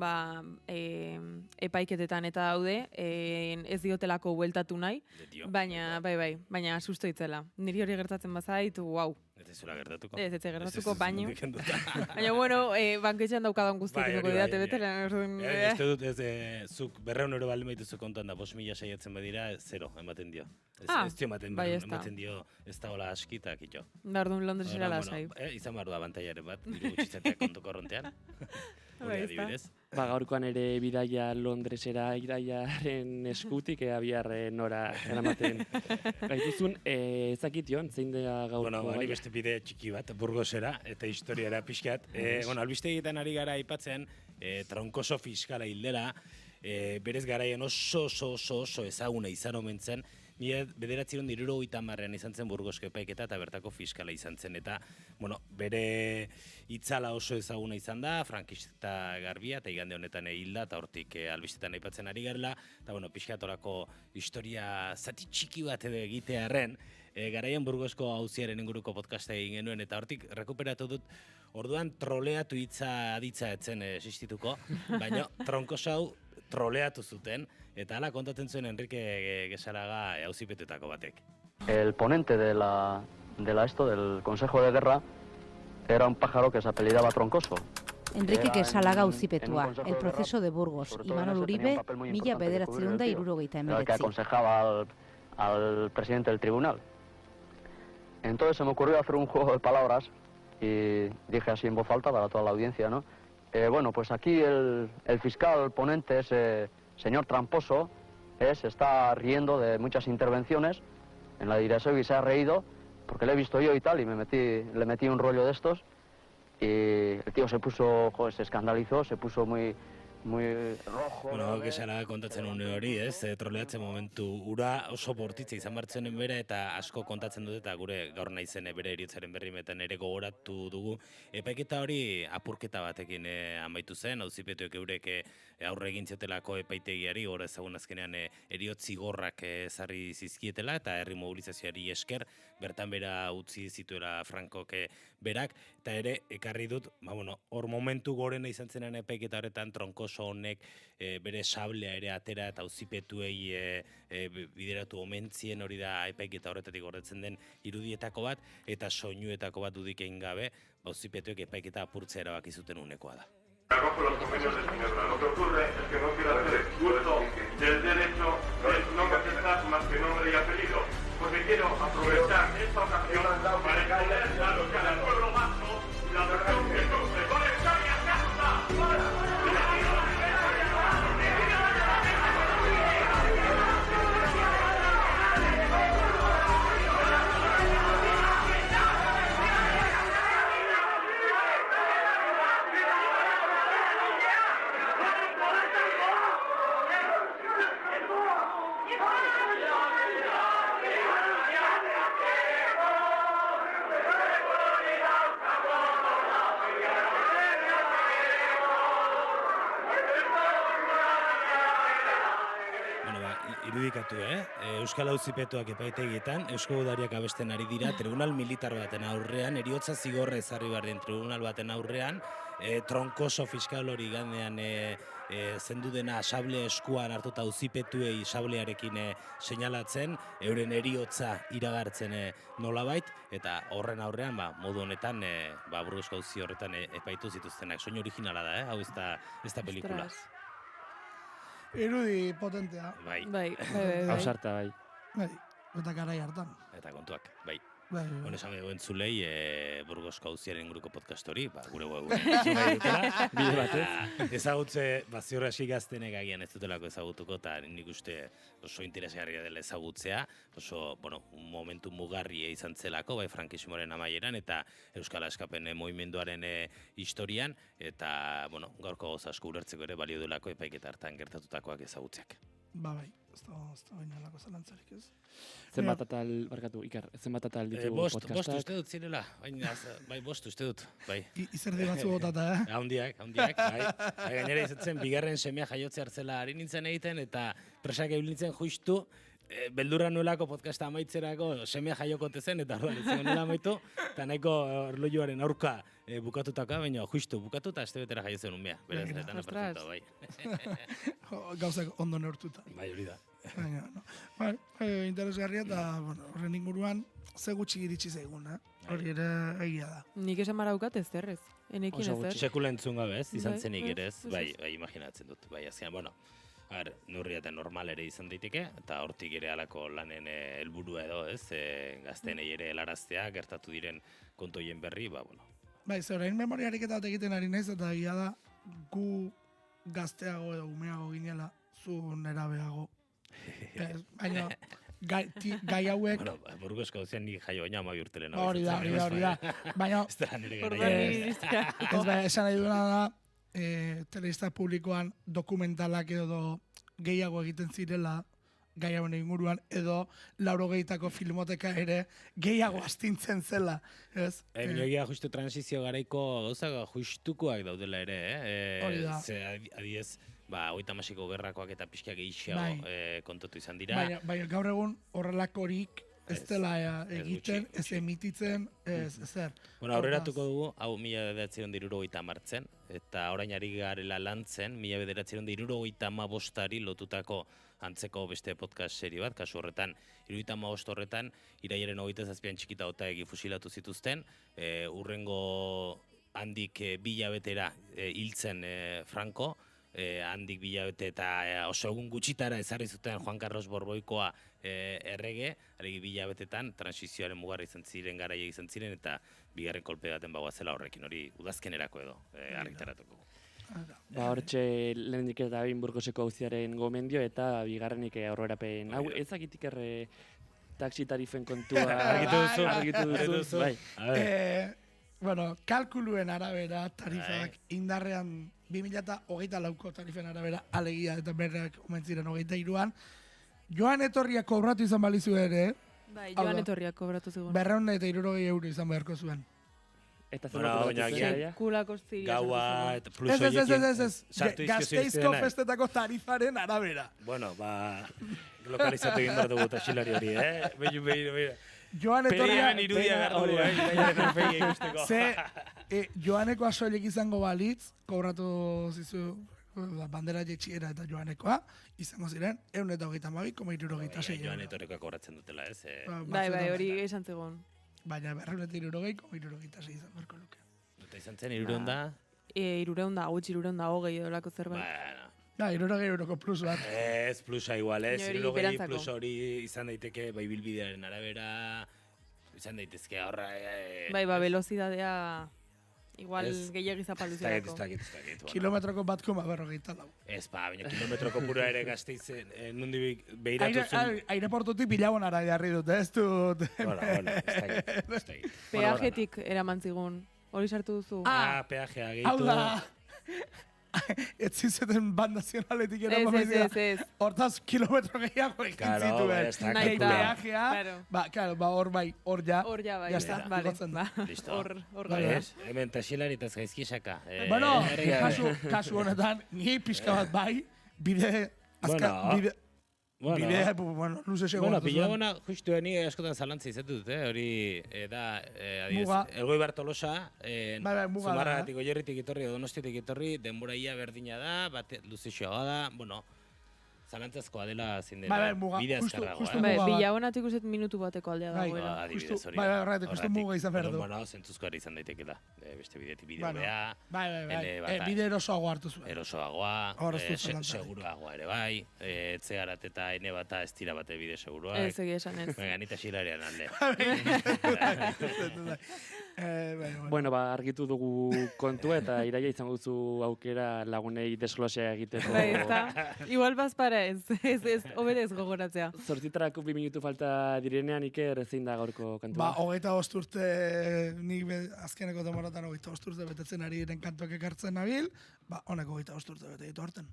epaiketetan eta daude, ez diotelako bueltatu nahi, baina, baina susto itzela. Niri hori gertatzen bazait, wow. Ez zula gertatuko. Ez gertatuko, baino. Baina, Baina, bueno, banketxean daukadan guztiak Bai, emeko hori bai, didate betela. Uste dut, zuk 200 euro baldin baituzu kontuan da 5.000 saiatzen badira, 0 ematen dio. Ez dio ematen dio, ez da hola askita, kitxo. Bardun Londresera lasai. Izan bardu abantaiaren bat, diru gutxitzatea kontu korrontean. Gaurkoan ere bidaia Londresera iraiaren eskutik, abiar nora eramaten gaituzun. Ezakition, zein da gaurko? Bueno, hori beste bide txiki bat, Burgosera, eta historiara pixkat. Albiste egiten ari gara aipatzen, Troncoso fiskala hildela, berez garaian oso ezaguna izan omen zen, 1970an izan zen Burgosko epaiketa eta bertako fiskala izan zen. Eta, bere itzala oso ezaguna izan da, frankista garbia, eta igande honetan hilda, eta hortik albistetan aipatzen ari garela, eta, pixkatorako historia zati txiki bat edo egitearren, garaian Burgosko auziaren inguruko podcasta egin genuen, eta hortik rekuperatu dut, orduan troleatu hitza aditza etzen existituko, baina Troncoso hau troleatu zuten, eta hala kontatzen zuen Enrique Gesaraga auzipetetako batek. El ponente del Consejo de Guerra era un pájaro que se apellidaba Troncoso. Enrique Gesalaga auzipetua, el proceso de Burgos, Imanol Uribe, 1979. Que aconsejaba al presidente del tribunal. Entonces se me ocurrió hacer un juego de palabras y dije así en voz alta para toda la audiencia, ¿no? Pues aquí el fiscal ponente, ese señor tramposo, se está riendo de muchas intervenciones en la dirección y se ha reído porque le he visto yo y tal y le metí un rollo de estos y el tío se puso, se escandalizó, se puso muy rojo. Gesara kontatzen une hori, troleatzen momentu ura oso bortitza izan bartzenen bera eta asko kontatzen dut eta gure gaur naizen bere eriotzaren berrimetan ere gogoratu dugu. Epaiketa hori apurketa batekin amaitu zen, auzipetuek eurek aurre egin ziotelako epaitegiari, gora ezagun azkenean eriotz zigorrak ezarri zizkietela eta herri mobilizazioari esker, bertan bera utzi zituela Frankok berak, eta ere ekarri dut, hor momentu gorena izan zenean epaiketa horretan Troncoso honek bere sablea ere atera eta auzipetuei bideratu omentzien, hori da epaiketa horretatik gordetzen den irudietako bat, eta soinuetako bat dudik egin gabe, auzipetuek epaiketa apurtzea erabaki zuten unekoa da. Bajo los convenios de Ginebra. Lo que ocurre es que no quiero hacer uso del derecho de no contestar más que nombre y apellido, porque quiero aprovechar esta ocasión para exponer al pueblo vasco la versión que sufre con España casta. Irudikatu, Euskal Auzipetuak epaitegietan, Eusko Udariak abesten ari dira, tribunal militar baten aurrean, eriotza zigorre ezarri behar den tribunal baten aurrean, Troncoso fiskal hori gandean zendu dena sable eskuan hartuta auzipetuei sablearekin seinalatzen, euren eriotza iragartzen nolabait, eta horren aurrean, modu honetan, Burgosko auzi horretan epaitu zituztenak. Soinu originala da, hau ez da pelikula. Irudi potentea. Bai. Hausarta, bai. Eta garai hartan. Eta kontuak, bai. Hone esan behu entzulei, Burgosko auziaren inguruko podcast hori, gure bide batez. Ezagutze, ziur hasi gaztenek agian ez dutelako ezagutuko, eta nik uste oso interesgarria dela ezagutzea, oso, un momentu mugarria izan zelako, bai frankismoaren amaieran, eta Euskal Askapen movimenduaren historian, eta, gaurko goza asko ulertzeko ere balio duelako epaiketa hartan gertatutakoak ezagutzeak. Bai, ez da baina lako zelantzarik ez. Zenbat atal ditu podcastak? Bost uste dut zirela, bai, bost uste dut, bai. Izerdi batzu botata, Haundiak, bai. Gainera izatzen, bigarren semea jaiotze hartzela ari nintzen egiten, eta presak egin nintzen justu, beldurra nuelako podcasta amaitzerako semea jaioko zen, eta ez nuela amaitu, eta nahiko erlojuaren aurka bukatutaka, baina justu bukatuta, este betera jaiotzen unbea. Beraz, eta perfecto, bai. Gauzak ondo neurtuta. Bai, hori da. Baina, no. Interesgarria eta, bueno, horren inguruan, ze gutxi iritsi zaigun, hori ere egia da. Nik esan maraukat ez derrez. Enekin ez der. Sekula entzun gabe, ez? Izan Bai, zenik bai, ere ez? ez, Bai, ez. bai, imaginatzen dut. Bai, azkenan, bueno, neurria eta normal ere izan daiteke, eta hortik ere halako lanen helburua edo, ez? Gaztenei ere helaraztea, gertatu diren kontoien berri, ba, bueno. Bai, ze orain memoriarik eta egiten ari naiz, eta egia da, gu gazteago edo umeago ginela, zu nerabeago. Baina, gai hauek... Bueno, Burgosko zean nik jaio baina 12 urte lehen. Hori da. Baina, ez da nire gara. Esan nahi duena da, telebista publikoan dokumentalak edo gehiago egiten zirela, gai hauen inguruan, edo 80ko filmoteka ere gehiago astintzen zela, ez? Egia justu transizio garaiko gauzak justukoak daudela ere, Hori da. Ze adibidez, 36ko gerrakoak eta pixka gehiago Bai. kontatu izan dira. Baina gaur egun horrelakorik ez dela egiten, ez emititzen, ez zer. Bueno, aurreratuko dugu, hau 1970 eta orain ari garela lantzen, 1975 lotutako antzeko beste podcast serie bat, kasu horretan, 75 horretan, iraiaren 27an txikita otaegi fusilatu zituzten, urrengo handik 2 hilabetera hiltzen Franco, handik 2 hilabete eta oso egun gutxitara ezarri zuten Juan Carlos Borboikoa errege, aregi 2 hilabetetan transizioaren mugarri izan ziren, garaia izan ziren, eta bigarren kolpe baten bagoazela horrekin, hori udazkenerako edo argitaratuko. Hortxe lehendik eta behin Burgoseko auziaren gomendio eta bigarrenik aurrerapen. Hau, ezakitik taxi tarifen kontua argitu duzu. Bai. Bueno, kalkuluen arabera tarifak indarrean 2024ko tarifen arabera alegia eta berrak omen ziren 23an. Joan etorriak kobratu izan balizu ere. Bai, joan etorriak kobratu zegoen. 260 euro izan beharko zuen. Eta zer kulako ziria. Gaua eta plus Ez. Gasteizko festetako tarifaren arabera. Bueno, lokalizatu egin behar dugu taxilari hori, Beira. Joan etorriak... irudia gardu, Joaneko asoilek izango balitz, kobratu zizu bandera jetxiera eta Joanekoa, izango ziren, 122,76 euro. Joan etorrekoa kobratzen dutela, ez? Bai, hori esan zegoen. Baina 260,76 izan berko luke. Eta izan zen, 300? 300, gutxi 320 edolako zerbait. Da, 300 euroko plus bat. Ez, plusa igual, ez. 300 plus hori izan daiteke, bai bilbidearen arabera, izan daitezke horra... Bai, velozidadea... Igual gehiagiz apalduziarako. Ez dakit. Kilometroko 1,40 lau. Ez, baina kilometroko pura ere Gasteizen, nundi behiratu zuen. Aireportutik Bilabonara jarri dut, ez dut. Bueno, ez dakit. Peajetik eraman zigun, hori sartu duzu. Peajea gehitu. Hau da, ez zizeten bandazionaletik eraman baizia. Ez. Hortaz, kilometro gehiago egin zituen. Nahi peajea, hor bai, hor ja. Hor ja bai, Listo. Hor Hemen taxilari eta zaizkisaka. Bueno, kasu honetan, ni pixka bat bai, bide, luze sego. Bueno, Bilabona, justu ni askotan zalantza izatu dut, hori da, Elgoi Bartolosa, Zumarragatik, Oierritik etorri, Donostiatik etorri, denbora ia berdina da, luzexoa da, bueno, zalantzazkoa dela zein dela, bide azkarragoa. Bilabonatik uset minutu bateko aldea dagoela. Adibidez hori. Bai, justu muga izan behar du. Bueno, zentzuzkoari izan daitekela, beste bidetik bideo beha. Bai, bide erosoagoa hartu zuen. Erosoagoa, seguruagoa ere bai, etzegarat eta ene bata ez tira bate bide seguruak. Ez egia esan ez. Ganita xilarian alde. Bueno, argitu dugu kontua eta iraia izango duzu aukera lagunei desglosea egiteko. Bai, eta igual bazpara ez, hoberez gogoratzea. 8 minutu falta direnean Iker zein da gaurko kantua? 25 urte, nik azkeneko demoratan 25 urte betetzen ari diren kantuak ekartzen nabil, honeko 25 urte bete ditu horten.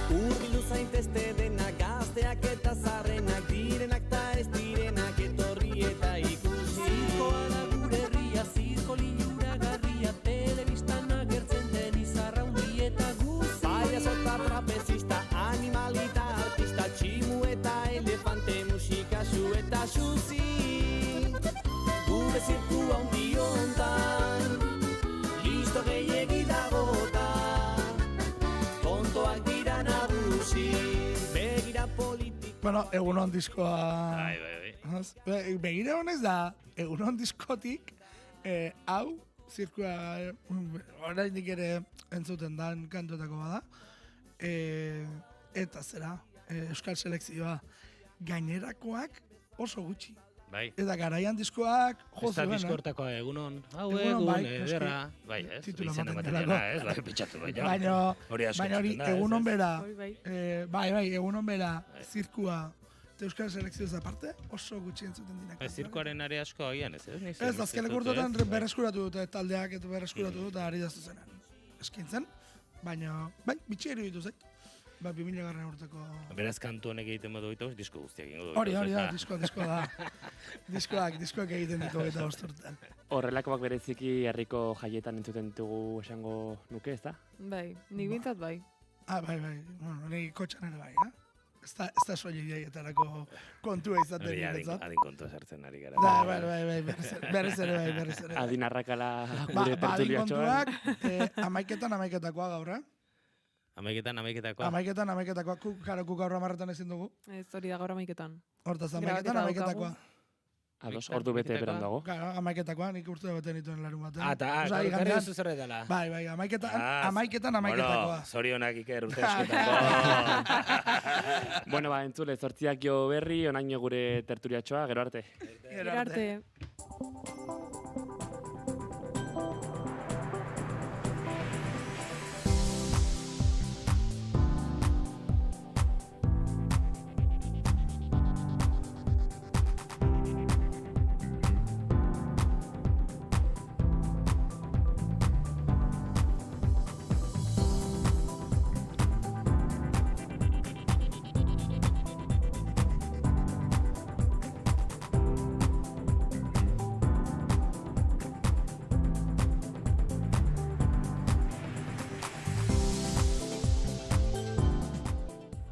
Urbildu zaitezte dena gazteak eta zarrenak direnak ta ez direnak etorri eta ikusi. Zirkoa da gure herria, zirko liluragarria, telebistan agertzen den izarra hundi eta guzi. Payaso eta trapezista, animalita artista, tximu eta elefante, musika, su eta xuzi. Gure zirkua hundi Bueno, egunon diskoa... Bai. Begire honez da, egunon diskotik, hau, zirkua, orainik ere entzuten dan kantuetako bada, eta zera, Euskal Selekzioa gainerakoak oso gutxi. Bai. Eta garaian diskoak jo Ez da zuen, diskortakoa egunon, hau Egunon, bai, ederra. Bai, ez, titula izena ematen ematen delako. dena, ez, bai, pentsatu, baina. Hori asko Baina hori, entzuten da, ez, egunon ez? bera, Bai. egunon bera, zirkua, eta Euskal Selekzioz aparte, oso gutxi entzuten dinak. Zirkoaren are asko agian, ez? Ez, azkeneko urtetan berreskuratu dute taldeak eta berreskuratu dute ari da zuzenan. Eskintzen, baina, bai, bitxi iruditu zait. Ba, 2000 urteko... Beraz kantu honek egiten badu ditu, disko guztiak egingo du. Hori da, diskoa da. Diskoak egiten ditu eta bosturtean. Horrelakoak bereziki herriko jaietan entzuten ditugu esango nuke, ez da? Bai, nik bintzat bai. Bai. Bueno, nahi kotxan ere bai, Ez da soili jaietarako kontua izaten Hori nintzat. adin kontua sartzen ari gara. Bai, berriz ere. Adin arrakala gure tertuliatxoan. Adin kontuak, amaiketakoa gaur, Amaiketan, kuk gaur amarretan ezin dugu. Ez hori da gaur amaiketan. Hortaz, amaiketakoa. Ados, ordu bete beran dago. Claro, amaiketakoa, nik urte bete nituen larun batean. Gari duzu zer edala. Bai, amaiketan. Bueno, zorionak Iker urte eskutako. Bueno, entzule, 8 jo berri, onaino gure tertuliatxoa, gero arte. Gero arte.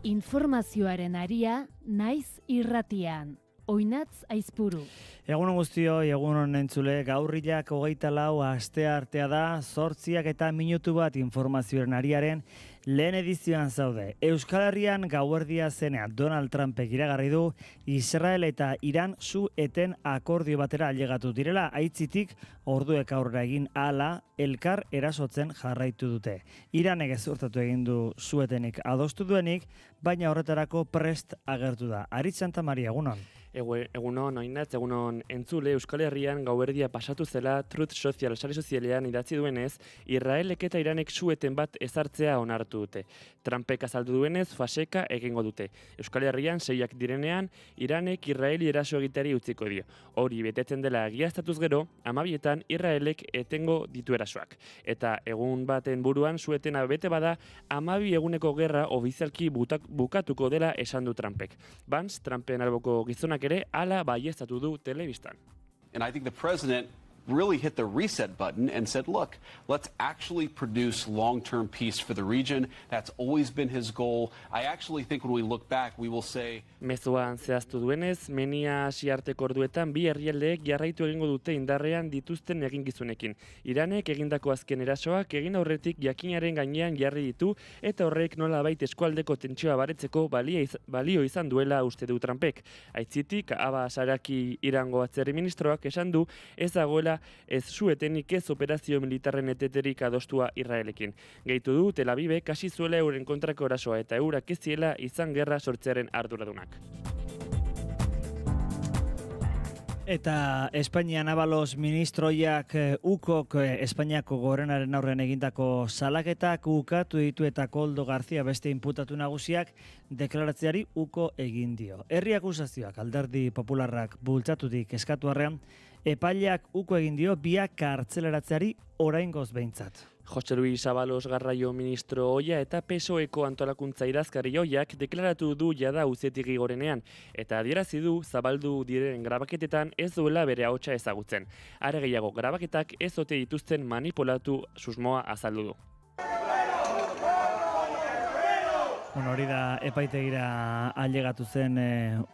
Informazioaren aria naiz irratian. Oinatz Aizpuru. Egunon guztioi, egunon entzule, gaurrilak 24 astea artea da, 8:01 informazioaren ariaren lehen edizioan zaude. Euskal Herrian gauerdia zenean Donald Trumpek iragarri du Israel eta Iran su-eten akordio batera ailegatu direla, aitzitik orduek aurrera egin hala elkar erasotzen jarraitu dute. Iranek gezurtatu egin du su-etenik adostu duenik, baina horretarako prest agertu da. Aritz Santa Maria, egunon. Egunon, oinatz, egunon entzule, Euskal Herrian gauerdia pasatu zela Truth Social sare sozialean idatzi duenez, Israelek eta Iranek su-eten bat ezartzea onartu dute. Trumpek azaldu duenez, faseka egingo dute. Euskal Herrian 6ak direnean, Iranek Israeli eraso egiteari utziko dio. Hori betetzen dela egiaztatuz gero, 12etan Israelek etengo ditu erasoak. Eta egun baten buruan su-etena bete bada, 12 eguneko gerra ofizialki bukatuko dela esan du Trumpek. Vance, Trumpen alboko gizonak ere hala baieztatu du telebistan. And I think the president really hit the reset button and said, look, let's actually produce long-term peace for the region. That's always been his goal. I actually think when we look back, we will say... Mezuan zehaztu duenez, Menia Asiarteko orduetan bi herrialdeek jarraitu egingo dute indarrean dituzten eginkizunekin. Iranek egindako azken erasoak egin aurretik jakinaren gainean jarri ditu eta horrek nolabait eskualdeko tentsioa baretzeko balio izan duela uste du Trumpek. Aitzitik, Aba Saraki Irango atzerri ministroak esan du ez dagoela ez su-etenik ez operazio militarren eteterik adostua Israelekin. Gehitu du Tel Avivek hasi zuela euren kontrako erasoa eta eurak ez ziela izan gerra sortzearen arduradunak. Eta Espainian Abalos ministroiak ukok Espainiako gorenaren aurrean egindako salaketak ukatu ditu eta Koldo Garzia beste inputatu nagusiak deklaratzeari uko egin dio. Herri akusazioak Alderdi Popularrak bultzatutik eskatu arrean, epaileak uko egin dio biak kartzeleratzeari oraingoz behintzat. Jose Luis Abalos Garraio ministro oia eta PSOEko antolakuntza idazkari oiak deklaratu du jada uzetigi gorenean, eta adierazi du zabaldu diren grabaketetan ez duela bere ahotsa ezagutzen. Are gehiago, grabaketak ez ote dituzten manipulatu susmoa azaldu du. Bueno, hori da epaitegira ailegatu zen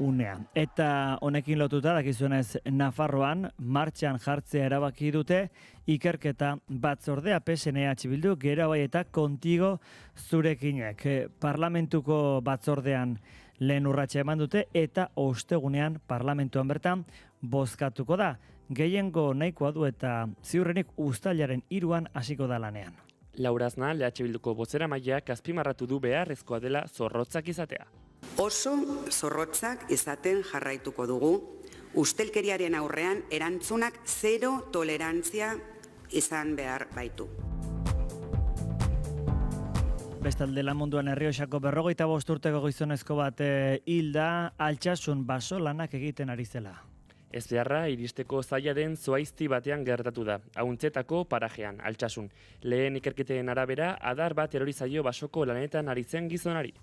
unea. Eta honekin lotuta, dakizuenez Nafarroan, martxan jartzea erabaki dute, ikerketa batzordea PSNH Bildu, gero bai eta kontigo zurekinek. Parlamentuko batzordean lehen urratsa eman dute eta ostegunean parlamentuan bertan bozkatuko da. Gehiengo nahikoa du eta ziurrenik uztailaren 3an hasiko da lanean. Laura Aznar, EH Bilduko bozeramaileak azpimarratu du beharrezkoa dela zorrotzak izatea. Oso zorrotzak izaten jarraituko dugu, ustelkeriaren aurrean erantzunak 0 tolerantzia izan behar baitu. Bestalde lan munduan Errioxako 45 urteko gizonezko bat hilda Altsasun baso lanak egiten ari zela. Ez beharra iristeko zaila den zuaizti batean gertatu da, Auntzetako parajean, Altsasun. Lehen ikerketen arabera, adar bat erori zaio basoko lanetan ari zen gizonari.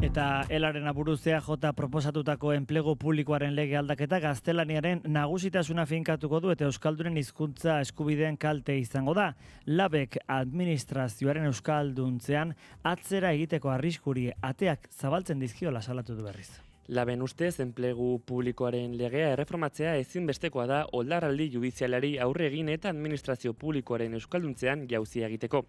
Eta elaren aburuzea jota proposatutako enplegu publikoaren lege aldaketa gaztelaniaren nagusitasuna finkatuko du eta euskaldunen hizkuntza eskubideen kalte izango da. Labek administrazioaren euskalduntzean atzera egiteko arriskuri ateak zabaltzen dizkiola salatu du berriz. Laben ustez, enplegu publikoaren legea erreformatzea ezinbestekoa da oldarraldi judizialari aurre egin eta administrazio publikoaren euskalduntzean jauzia egiteko.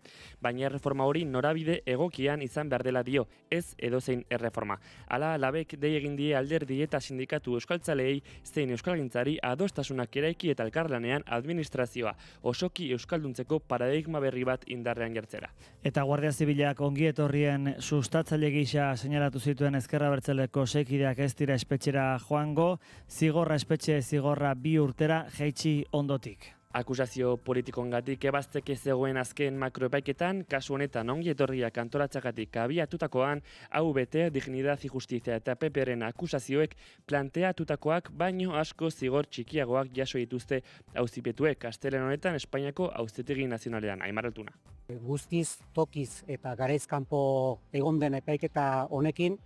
Baina erreforma hori norabide egokian izan behar dela dio, ez edozein erreforma. Hala, Labek dei egin die alderdi eta sindikatu euskaltzaleei zein euskalgintzari adostasunak eraiki eta elkarlanean administrazioa osoki euskalduntzeko paradigma berri bat indarrean jartzera. Eta Guardia Zibilak ongi etorrien sustatzaile gisa seinalatu zituen Ezker Abertzaleko seikideak ez dira espetxera joango, zigorra 2 urtera jaitsi ondotik. Akusazio politikongatik ebazteke zegoen azken makroepaiketan, kasu honetan ongi etorriak antolatzagatik abiatutakoan, AVT, Dignidad y Justizia eta PPren akusazioek planteatutakoak baino asko zigor txikiagoak jaso dituzte auzipetuek astelehen honetan Espainiako Auzitegi Nazionalean. Aimar Altuna. Guztiz, tokiz eta garaizkanpo egon den epaiketa honekin,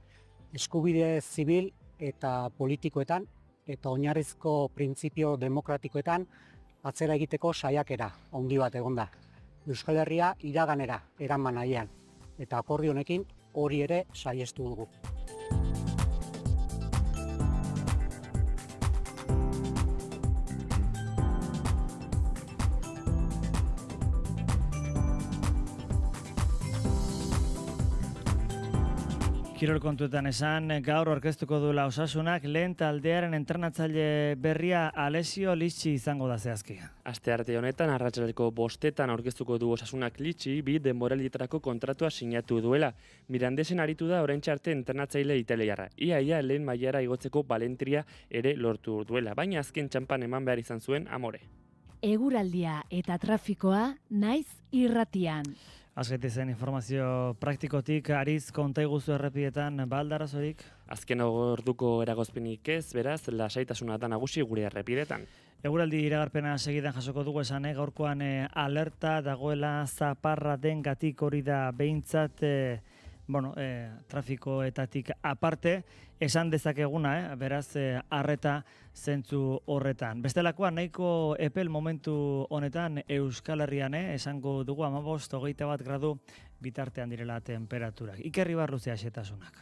eskubide zibil eta politikoetan eta oinarrizko printzipio demokratikoetan atzera egiteko saiakera handi bat egonda. Euskal Herria iraganera eraman nahian eta akordio honekin hori ere saihestu dugu. Kirol kontuetan esan, gaur orkestuko duela Osasunak, lehen taldearen entrenatzaile berria Alessio Litxi izango da zehazki. Astearte honetan, arratsaldeko 5etan aurkeztuko du Osasunak Litxi, 2 denboraldietarako kontratua sinatu duela. Mirandesen aritu da oraintxe arte entrenatzaile italiarra. Ia lehen mailara igotzeko balentria ere lortu duela, baina azken txanpan eman behar izan zuen amore. Eguraldia eta trafikoa naiz irratian. Azgaitezen informazio praktikotik, Ariz, konta iguzu errepietan, baldarazorik? Azken orduko eragozpenik ez, beraz, lasaitasuna da nagusi gure errepidetan. Eguraldi iragarpena segidan jasoko dugu esan, gaurkoan alerta dagoela zaparra dengatik hori da behintzat, trafikoetatik aparte, esan dezakeguna, beraz, arreta zentzu horretan. Bestelakoa, nahiko epel momentu honetan Euskal Herrian, esango dugu 25-21 gradu bitartean direla temperaturak. Ikerri barruzea xetasunak.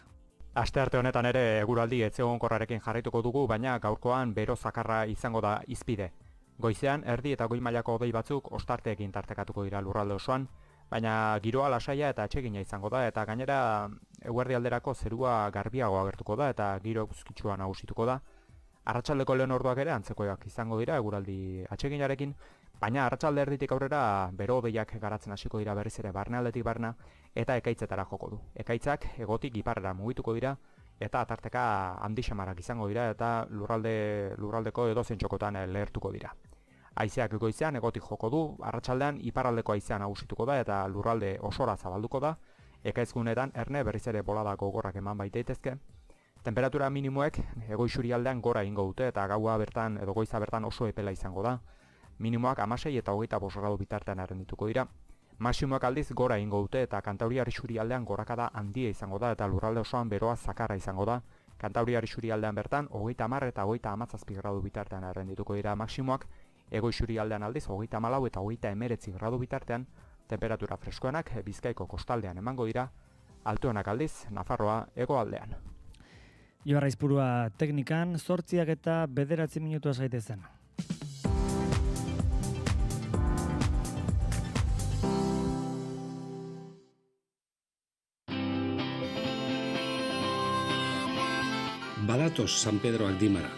Astearte honetan ere eguraldi etzegonkorrarekin jarraituko dugu, baina gaurkoan bero zakarra izango da izpide. Goizean, erdi eta goi mailako hodei batzuk ostarteekin tartekatuko dira lurralde osoan, baina giroa lasaia eta atsegina izango da, eta gainera eguerdi alderako zerua garbiago agertuko da eta giro eguzkitsua nagusituko da. Arratsaldeko lehen orduak ere antzekoak izango dira eguraldi atseginarekin, baina arratsalde erditik aurrera bero hodeiak garatzen hasiko dira berriz ere barnealdetik barna eta ekaitzetara joko du. Ekaitzak hegotik iparrera mugituko dira eta atarteka handi xamarrak izango dira eta lurraldeko edozein txokotan lehertuko dira. Haizeak goizean egotik joko du, arratsaldean iparraldeko haizea nagusituko da eta lurralde osora zabalduko da. Ekaizgunetan erne berriz ere bolada gogorrak eman baitaitezke. Temperatura minimoek hego-isurialdean gora egingo dute eta gaua bertan edo goiza bertan oso epela izango da. Minimoak 16 eta 25 gradu bitartean errendituko dira. Maximoak aldiz gora egingo dute eta Kantauriar isurialdean gorakada handia izango da eta lurralde osoan beroa zakarra izango da. Kantauriar isurialdean bertan 30 eta 37 gradu bitartean errendituko dira maximoak. Ego isurialdean aldiz 34 eta 39 gradu bitartean temperatura freskoenak Bizkaiko kostaldean emango dira, altuenak aldiz Nafarroa hegoaldean. Joarra Izpurua teknikan, 8 eta 9 minutua zaitezen. badatoz San Pedro Aldimara.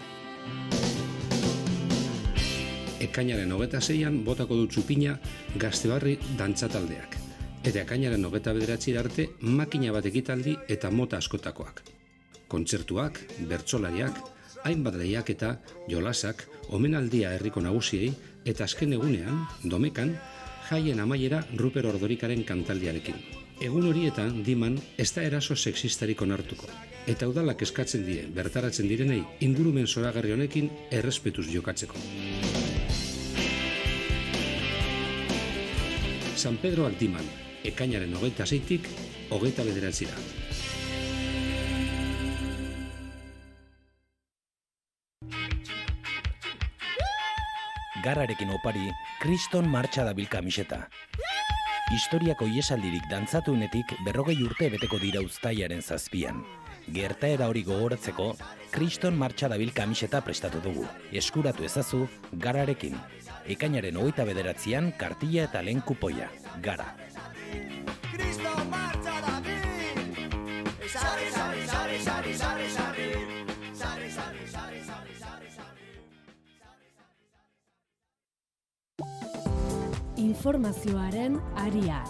Ekainaren 26an botako du txupina Gaztebarri dantzataldeak. Eta ekainaren 29 arte makina bat ekitaldi eta mota askotakoak. Kontzertuak, bertsolariak, hainbat lehiaketa, jolasak, omenaldia herriko nagusiei eta azken egunean, Domekan, jaien amaiera Ruper Ordorikaren kantaldiarekin. Egun horietan, Diman, ez da eraso sexistarik onartuko. Eta udalak eskatzen die, bertaratzen direnei, ingurumen zoragarri honekin errespetuz jokatzeko. San Pedroak Diman, ekainaren 26tik 29. Garrarekin opari, Kriston martxa dabil kamiseta. Historiako iesaldirik dantzatuenetik 40 urte beteko dira uztailaren 7an. Gertaera hori gogoratzeko, Kriston martxa dabil kamiseta prestatu dugu. Eskuratu ezazu, Garrarekin. Ekainaren 29an kartilla eta lehen kupoia. Gara. Informazioaren aria.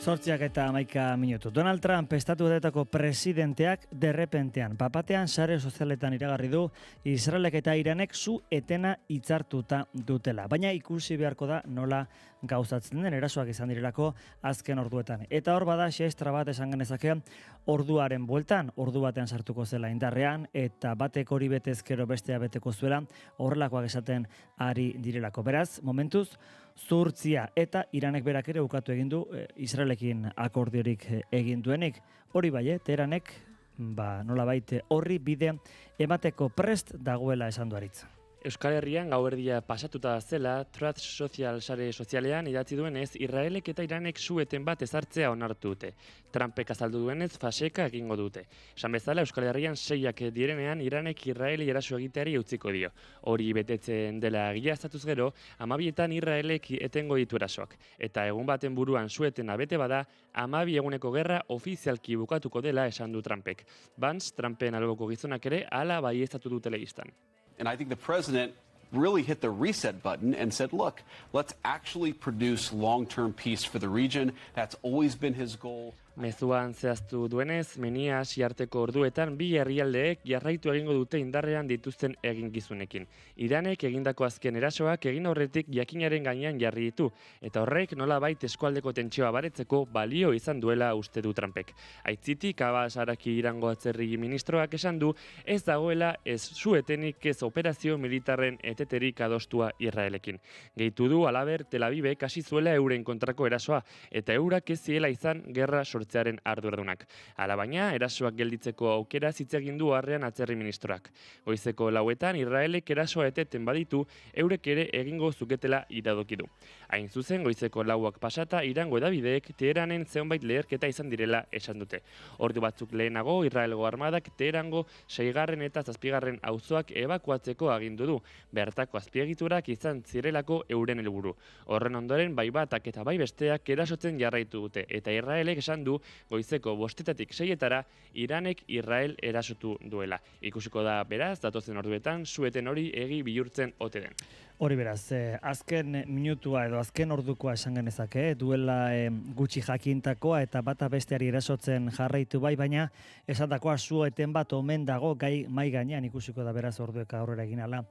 Zortziak eta 11 minutu. Donald Trump, Estatu Batuetako presidenteak derrepentean, papatean sare sozialetan iragarri du Israelek eta Iranek su etena hitzartuta dutela. Baina ikusi beharko da nola gauzatzen den erasoak izan direlako azken orduetan. Eta hor bada xestra bat esan genezake orduaren bueltan, ordu batean sartuko zela indarrean, eta batek hori betezkero bestea beteko zuela horrelakoak esaten ari direlako. Beraz, momentuz, zuhurtzia eta Iranek berak ere ukatu egin du Israelekin akordiorik egin duenik. Hori bai, Teheranek nolabait horri bide emateko prest dagoela esan du Aritz. Euskal Herrian gauerdia pasatuta zela, Truth Social sare sozialean idatzi duenez, Israelek eta Iranek su-eten bat ezartzea onartu dute. Trumpek azaldu duenez, faseka egingo dute. Esan bezala, Euskal Herrian 6ak direnean, Iranek Israeli eraso egiteari utziko dio. Hori betetzen dela egiaztatuz gero, 12etan Israelek etengo ditu erasoak. Eta egun baten buruan su-etena bete bada, 12 eguneko gerra ofizialki bukatuko dela esan du Trumpek. Vance, Trumpen alboko gizonak ere, hala baieztatu du telebistan. And I think the president really hit the reset button and said, look, let's actually produce long-term peace for the region. That's always been his goal. Mezuan zehaztu duenez, Menia Asiarteko orduetan bi herrialdeek jarraitu egingo dute indarrean dituzten eginkizunekin. Iranek egindako azken erasoak egin aurretik jakinaren gainean jarri ditu, eta horrek nolabait eskualdeko tentsioa baretzeko balio izan duela uste du Trumpek. Aitzitik, Abbas Araki Irango atzerri ministroak esan du, ez dagoela ez su-etenik ez operazio militarren eteterik adostua Israelekin. Gehitu du, halaber, Tel Avivek hasi zuela euren kontrako erasoa, eta eurak ez ziela izan gerra sortzearen arduradunak. Hala baina, erasoak gelditzeko aukera hitz egin du harrean atzerri ministroak. Goizeko 4etan Israelek erasoa eteten baditu, eurek ere egingo zuketela iradoki du. Hain zuzen, goizeko 4ak pasata, Irango edabideek Teheranen zenbait leherketa izan direla esan dute. Ordu batzuk lehenago, Israelgo armadak Teherango 6. eta 7. auzoak ebakuatzeko agindu du. Bertako azpiegiturak izan zirelako euren helburu. Horren ondoren, bai batak eta bai besteak erasotzen jarraitu dute, eta Israelek esan du goizeko 5etatik 6etara Iranek Israel erasotu duela. Ikusiko da beraz, datozen orduetan, su-eten hori egi bihurtzen ote den. Hori beraz, azken minutua edo azken ordukoa esan genezake, duela gutxi jakintakoa eta bata besteari erasotzen jarraitu bai, baina esandakoa su-eten bat omen dago mai gainean ikusiko da beraz ordueka aurrera egin ala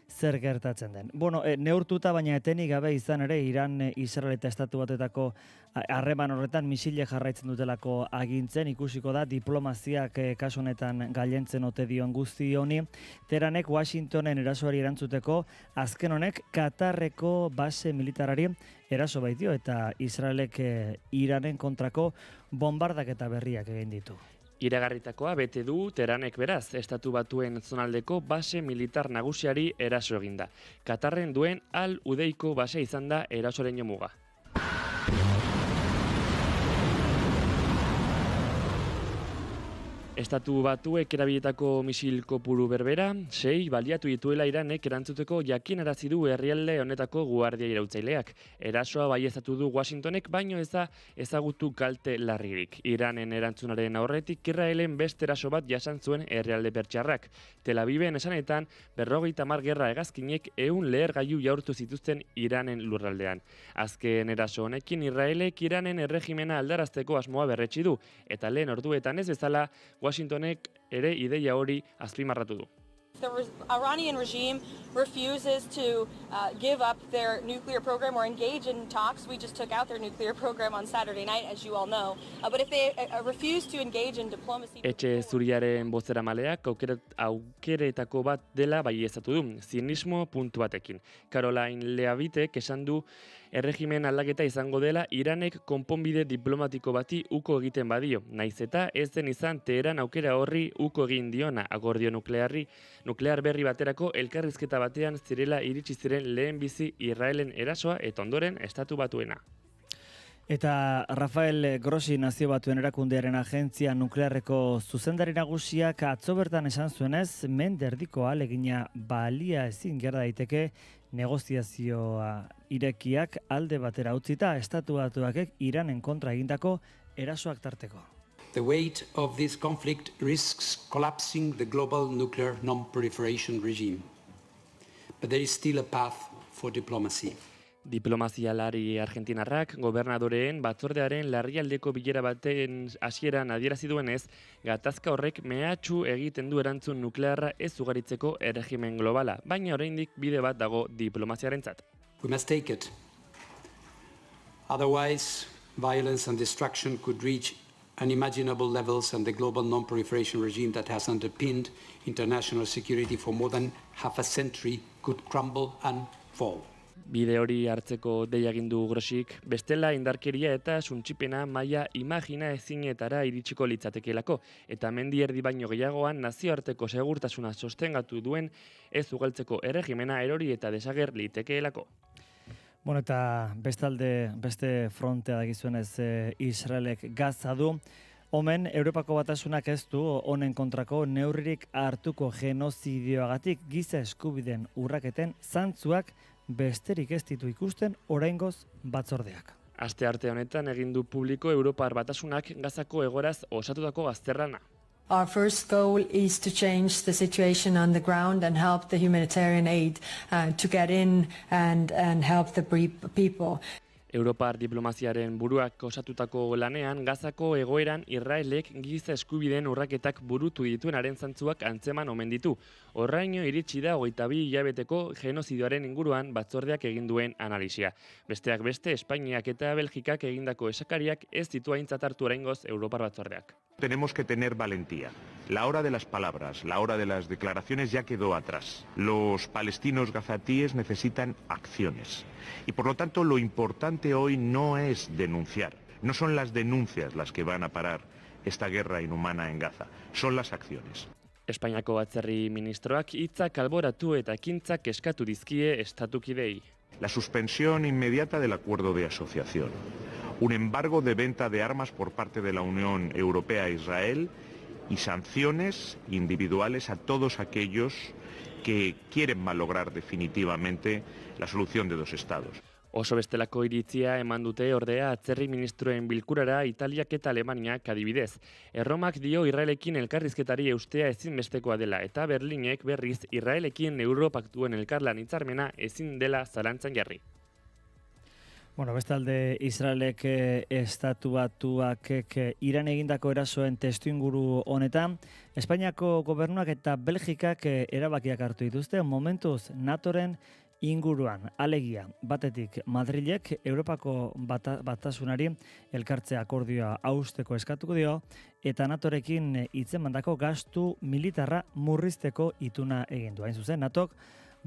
zer gertatzen den. Bueno, neurtuta baina etenik gabe izan ere, Iran, Israel eta Estatu Batuetako harreman horretan misile jarraitzen dutelako agintzen, ikusiko da diplomaziak kasu honetan gailentzen ote dion guzti honi. Teheranek Washingtonen erasoari erantzuteko, azken honek Katarreko base militarari eraso baitio eta Israelek Iranen kontrako bombardaketa berriak egin ditu. Iragarritakoa bete du Teheranek beraz, Estatu Batuen zonaldeko base militar nagusiari eraso eginda. Katarren duen Al-Udeiko base izan da erasoren muga. Estatu Batuek erabilitako misil kopuru berbera, 6 baliatu dituela Iranek erantzuteko jakinarazi du herrialde honetako guardia irautzaileak. Erasoa baieztatu du Washingtonek, baino ez da ezagutu kalte larririk. Iranen erantzunaren aurretik Israelen beste eraso bat jasan zuen herrialde pertsiarrak. Tel Aviven esanetan 50 gerra hegazkinek 100 lehergailu jaurtu zituzten Iranen lurraldean. Azken eraso honekin Israelek Iranen erregimena aldarazteko asmoa berretsi du, eta lehen orduetan ez bezala Washingtonek ere ideia hori azpimarratu du. The Iranian regime refuses to give up their nuclear program or engage in talks. We just took out their nuclear program on Saturday night, as you all know. But if they refuse to engage in diplomacy... Etxe Zuriaren bozeramaleak aukeretako bat dela baieztatu du, zinismo puntu batekin. Caroline Leavitek esan du erregimen aldaketa izango dela Iranek konponbide diplomatiko bati uko egiten badio. Naiz eta ez den izan Teheran aukera horri uko egin diona akordio nuklear berri baterako elkarrizketa batean zirela iritsi ziren lehenbizi Israelen erasoa eta ondoren Estatu Batuena. Eta Rafael Grossi Nazio Batuen Erakundearen agentzia nuklearreko zuzendari nagusiak atzo bertan esan zuenez, mende erdiko ahalegina balia ezin gerda daiteke negoziazioa irekiak alde batera utzita Estatu Batuakek Iranen kontra egindako erasoak tarteko. The weight of this conflict risks collapsing the global nuclear non-proliferation regime. But there is still a path for diplomacy. Diplomazialari argentinarrak gobernadoreen batzordearen larrialdeko bilera baten hasieran adierazi duenez, gatazka horrek mehatxu egiten du erantzun nuklearra ez ugaritzeko erregimen globala, baina oraindik bide bat dago diplomaziarentzat. We must take it. Otherwise, violence and destruction could reach unimaginable levels, and the global non-proliferation regime that has underpinned international security for more than half a century could crumble and fall. Bide hori hartzeko deia egin du Grossik, bestela indarkeria eta suntsipena maila imagina ezinetara iritsiko litzatekeelako, eta mendi erdi baino gehiagoan nazioarteko segurtasuna sostengatu duen ez ugaltzeko erregimena erori eta desager litekeelako. Bueno, eta beste frontea dakizuenez Israelek Gaza du. Omen, Europako Batasunak ez du honen kontrako neurririk hartuko genozidioagatik giza eskubideen urraketen zantzuak besterik ez ditu ikusten oraingoz batzordeak. Astearte honetan egin du publiko Europar Batasunak Gazako egoraz osatutako azterlana. Our first goal is to change the situation on the ground and help the humanitarian aid to get in and help the people. Europar diplomaziaren buruak osatutako lanean, Gazako egoeran Israelek giza eskubideen urraketak burutu dituenaren zantzuak antzeman omen ditu. Horraino iritsi da 22 hilabeteko genozidioaren inguruan batzordeak egin duen analisia. Besteak beste, Espainiak eta Belgikak egindako esakariak ez ditu aintzat hartu oraingoz Europar batzordeak. Tenemos que tener valentía. La hora de las palabras, la hora de las declaraciones ya quedó atrás. Los palestinos gazatíes necesitan acciones. Y por lo tanto lo importante hoy no es denunciar. No son las denuncias las que van a parar esta guerra inhumana en Gaza. Son las acciones. Espainiako atzerri ministroak hitzak alboratu eta ekintzak eskatu dizkie estatukidei. La suspensión inmediata del acuerdo de asociación. Un embargo de venta de armas por parte de la Unión Europea a Israel y sanciones individuales a todos aquellos que quieren malograr definitivamente la solución de dos estados. Oso bestelako iritzia eman dute ordea atzerri ministroen bilkurara Italiak eta Alemaniak adibidez. Erromak dio Israelekin elkarrizketari eustea ezinbestekoa dela eta Berlinek berriz Israelekin Europaktuen elkarlan hitzarmena ezin dela zalantzan jarri. Bueno, bestalde Israelek Estatu Batuak Iran egindako erasoen testuinguru honetan, Espainiako gobernuak eta Belgikak erabakiak hartu dituzte momentuz NATOren inguruan. Alegia, batetik Madrilek Europako batasunari elkartzea akordioa hausteko eskatuko dio, eta NATOrekin hitzemandako gastu militarra murrizteko ituna egin du. Hain zuzen, NATOk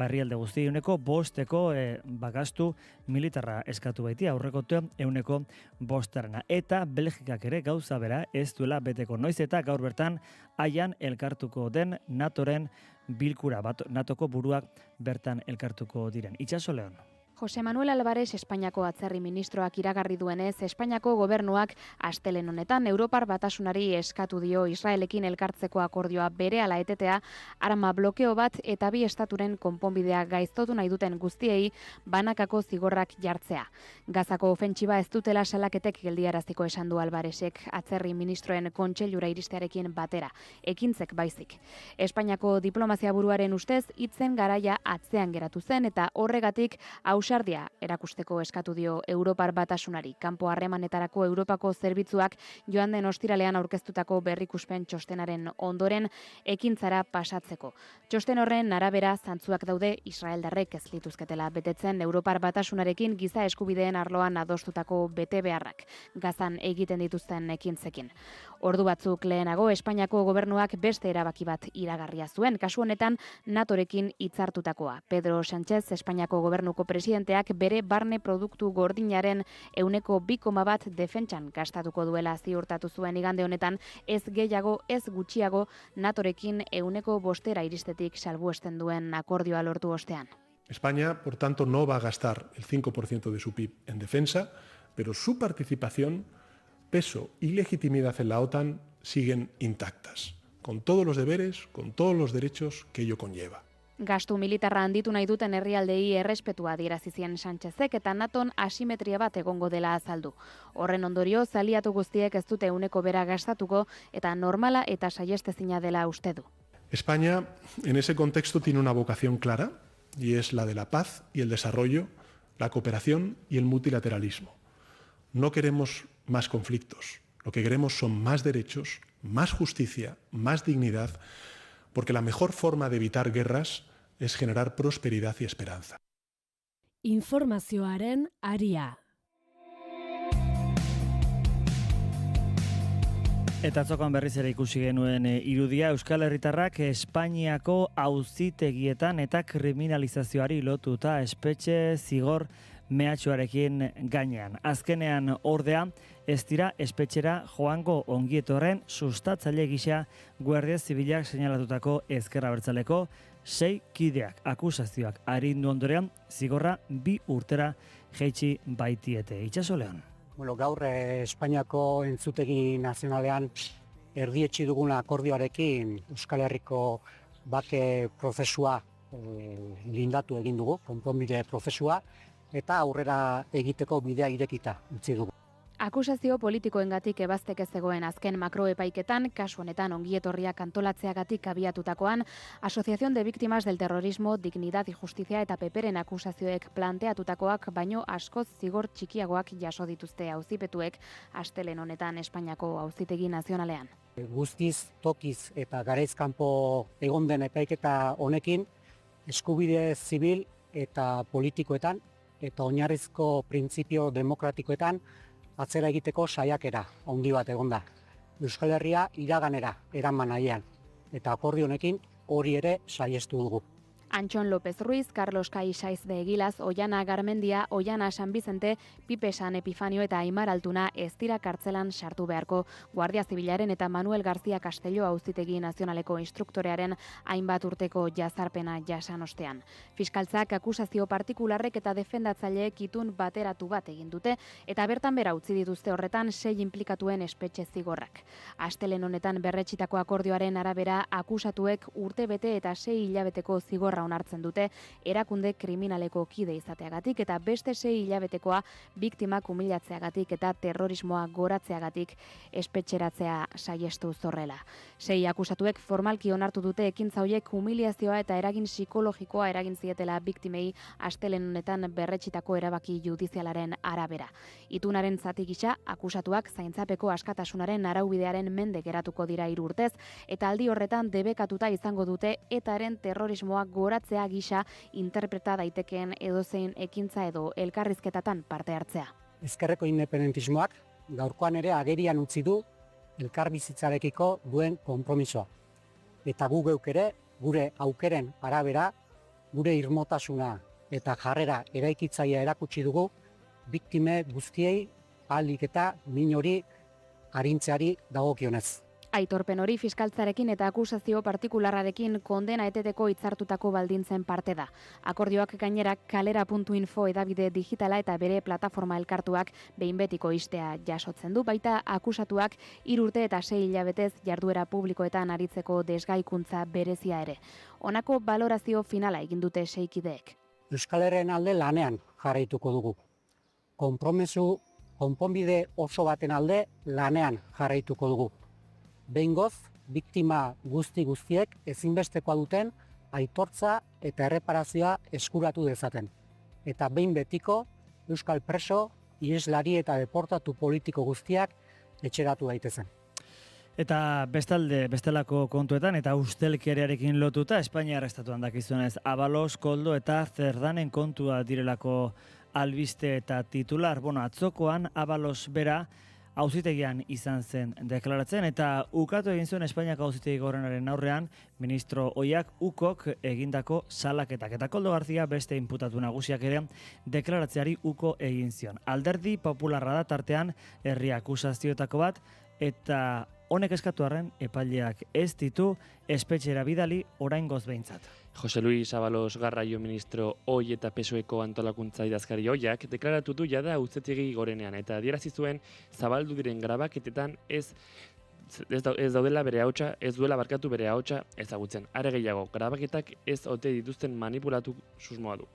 barrialde guzti 5% bagastu militarra eskatu baiti, aurrekotua 5%. Eta Belgikak ere gauza bera ez duela beteko, noiz eta gaur bertan haian elkartuko den NATOren bilkura, NATOko buruak bertan elkartuko diren. Itxaso Leon. Jose Manuel Alvarez Espainiako atzerri ministroak iragarri duenez, Espainiako gobernuak astelen honetan Europar Batasunari eskatu dio Israelekin elkartzeko akordioa berehala etetea, arma blokeo bat eta bi estaturen konponbidea gaiztotu nahi duten guztiei banakako zigorrak jartzea. Gazako ofentsiba ez dutela salaketek geldiaraziko esan du Alvarezek atzerri ministroen kontseilura iristearekin batera, ekintzek baizik. Espainiako diplomazia buruaren ustez hitzen garaia atzean geratu zen eta horregatik ausardia erakusteko eskatu dio Europar Batasunari. Kanpo harremanetarako Europako zerbitzuak joan den ostiralean aurkeztutako berrikuspen txostenaren ondoren ekintzara pasatzeko. Txosten horren arabera zantzuak daude Israeldarrek ez lituzketela betetzen Europar Batasunarekin giza eskubideen arloan adostutako bete beharrak, Gazan egiten dituzten ekintzekin. Ordu batzuk lehenago Espainiako gobernuak beste erabaki bat iragarria zuen, kasu honetan NATOrekin hitzartutakoa. Pedro Sánchez Espainiako gobernuko presidenteak bere barne produktu gordinaren 2,1% defentsan gastatuko duela ziurtatu zuen igande honetan, ez gehiago, ez gutxiago NATOrekin 5% iristetik salbuesten duen akordioa lortu ostean. España, por tanto, no va a gastar el 5% de su PIB en defensa, pero su participación, peso y legitimidad en la OTAN siguen intactas, con todos los deberes, con todos los derechos que ello conlleva. Gastu militarra handitu nahi duten herrialdei errespetua adierazi zien Sánchezek eta NATOn asimetria bat egongo dela azaldu. Horren ondorioz, aliatu guztiek ez dute 1% gastatuko eta normala eta saihestezina dela uste du. España, en ese contexto, tiene una vocación clara, y es la de la paz y el desarrollo, la cooperación y el multilateralismo. No queremos más conflictos, lo que queremos son más derechos, más justicia, más dignidad, porque la mejor forma de evitar guerras es generar prosperidad y esperanza. Informazioaren aria. Eta atzokoan berriz ere ikusi genuen irudia, Euskal Herritarrak Espainiako auzitegietan eta kriminalizazioari lotuta espetxe zigor mehatxuarekin gainean. Azkenean ordea, ez dira espetxera joango ongietorren sustatzaile gisa Guardia Zibilak seinalatutako Ezker Abertzaleko 6 kideak akusazioak arindu ondorean zigorra 2 urtera jaitsi baitiete. Itxaso Leon. Bueno, gaur Espainiako entzutegi nazionalean erdietsi dugun akordioarekin Euskal Herriko bake prozesua lindatu egin dugu, konponbide prozesua, eta aurrera egiteko bidea irekita utzi dugu. Akusazio politikoengatik ebaztek ez zegoen azken makroepaiketan, kasu honetan ongietorriak antolatzeagatik abiatutakoan, Asociación de Víctimas del Terrorismo, Dignidad y Justicia eta Peperen akusazioek planteatutakoak baino askoz zigor txikiagoak jaso dituzte auzipetuek astelen honetan Espainiako Auzitegi Nazionalean. Guztiz, tokiz eta garaizkanpo egon den epaiketa honekin, eskubide zibil eta politikoetan eta oinarrizko printzipio demokratikoetan atzera egiteko saiakera handi bat egonda. Euskal Herria iraganera eraman nahian eta akordio honekin hori ere saiestu dugu. Antxon López Ruiz, Carlos Kai Saiz de Egilaz, Oiana Garmendia, Oiana San Bizente, Pipe San Epifanio eta Aimar Altuna ez dira kartzelan sartu beharko. Guardia Zibilaren eta Manuel García Castelló Auzitegi Nazionaleko instruktorearen hainbat urteko jazarpena jasan ostean. Fiskaltzak akusazio partikularrek eta defendatzaileek itun bateratu bat egin dute eta bertan bera utzi dituzte horretan 6 inplikatuen espetxe zigorrak. Astelen honetan berretxitako akordioaren arabera akusatuek urtebete eta 6 hilabeteko zigorra onartzen dute erakunde kriminaleko kide izateagatik eta beste 6 hilabetekoa biktimak humilatzeagatik eta terrorismoa goratzeagatik espetxeratzea saiestu zorrela. 6 akusatuek formalki onartu dute ekintza horiek humiliazioa eta eragin psikologikoa eragin zietela biktimei astelen honetan berretxitako erabaki judizialaren arabera. Itunaren zati gisa akusatuak zaintzapeko askatasunaren araubidearen mende geratuko dira 3 urtez eta aldi horretan debekatuta izango dute etaren terrorismoa goratzea gisa interpreta daitekeen edozein ekintza edo elkarrizketatan parte hartzea. Ezkerreko independentismoak gaurkoan ere agerian utzi du elkarbizitzarekiko duen konpromisoa. Eta gu geuk ere, gure aukeren arabera, gure irmotasuna eta jarrera eraikitzailea erakutsi dugu, biktime guztiei ahalik eta min hori arintzeari dagokionez. Aitorpen hori fiskaltzarekin eta akusazio partikularrarekin kondena eteteko hitzartutako baldintzen parte da. Akordioak gainera kalera.info edabide digitala eta bere plataforma elkartuak behin betiko istea jasotzen du, baita akusatuak 3 urte eta 6 hilabetez jarduera publikoetan aritzeko desgaikuntza berezia ere. Honako balorazio finala egin dute 6 kideek. Euskal Herriaren alde lanean jarraituko dugu. Konponbide oso baten alde lanean jarraituko dugu. Behingoz, biktima guztiek ezinbestekoa duten aitortza eta erreparazioa eskuratu dezaten. Eta behin betiko, euskal preso, iheslari eta deportatu politiko guztiak etxeratu daitezen. Eta bestelako kontuetan eta ustelkeriarekin lotuta Espainiar estatuan dakizunez Abalos, Koldo eta Zerdanen kontua direlako albiste eta titular. Atzokoan Abalos bera auzitegian izan zen deklaratzen eta ukatu egin zuen Espainiako auzitegi gorenaren aurrean ministro ohiak ukok egindako salaketak. Eta Koldo Garzia beste inputatu nagusiak ere deklaratzeari uko egin zion. Alderdi popularra da tartean herri akusazioetako bat eta honek eskatu arren epaileak ez ditu espetxera bidali oraingoz behintzat. Jose Luis Abalos Garraio ministro ohi eta PSOEko antolakuntza idazkari ohiak deklaratu du jada auzitegi gorenean eta adierazi zuen zabaldu diren grabaketetan ez duela bere ahotsa ezagutzen. Are gehiago, grabaketak ez ote dituzten manipulatu susmoa du.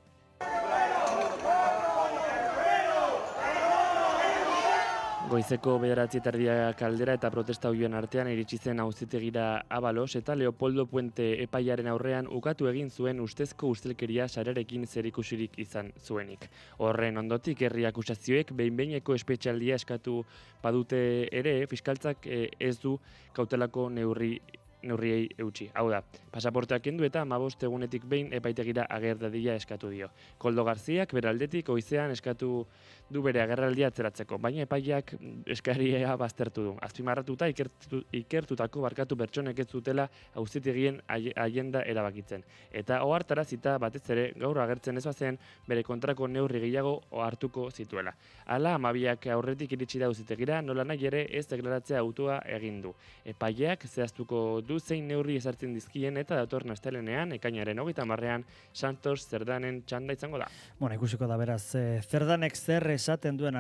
Goizeko 9:30 kaldera eta protesta oihuen artean iritsi zen auzitegira Abalos eta Leopoldo Puente epaiaren aurrean ukatu egin zuen ustezko ustelkeria sarerekin zerikusirik izan zuenik. Horren ondotik herri akusazioek behin-behineko espetxealdia eskatu badute ere, fiskaltzak ez du kautelako neurriei eutsi. Hau da, pasaporteak kendu eta 15 egunetik behin epaitegira ager dadila eskatu dio. Koldo Garziak beraldetik goizean eskatu du bere agerraldia atzeratzeko, baina epaileak eskaria baztertu du. Azpimarratuta ikertutako pertsonek ez zutela auzitegien agenda erabakitzen. Eta ohartarazita batez ere gaur agertzen ez bazen bere kontrako neurri gehiago hartuko zituela. Hala, 12ak aurretik iritsi da auzitegira, nola nahi ere ez deklaratzea autoa egin du. Epaileak zehaztuko du zein neurri ezartzen dizkien eta datorren astelehenean ekainaren 30ean Santos Zerdanen txanda izango da. Ikusiko da beraz, Zerdanek zer esaten duen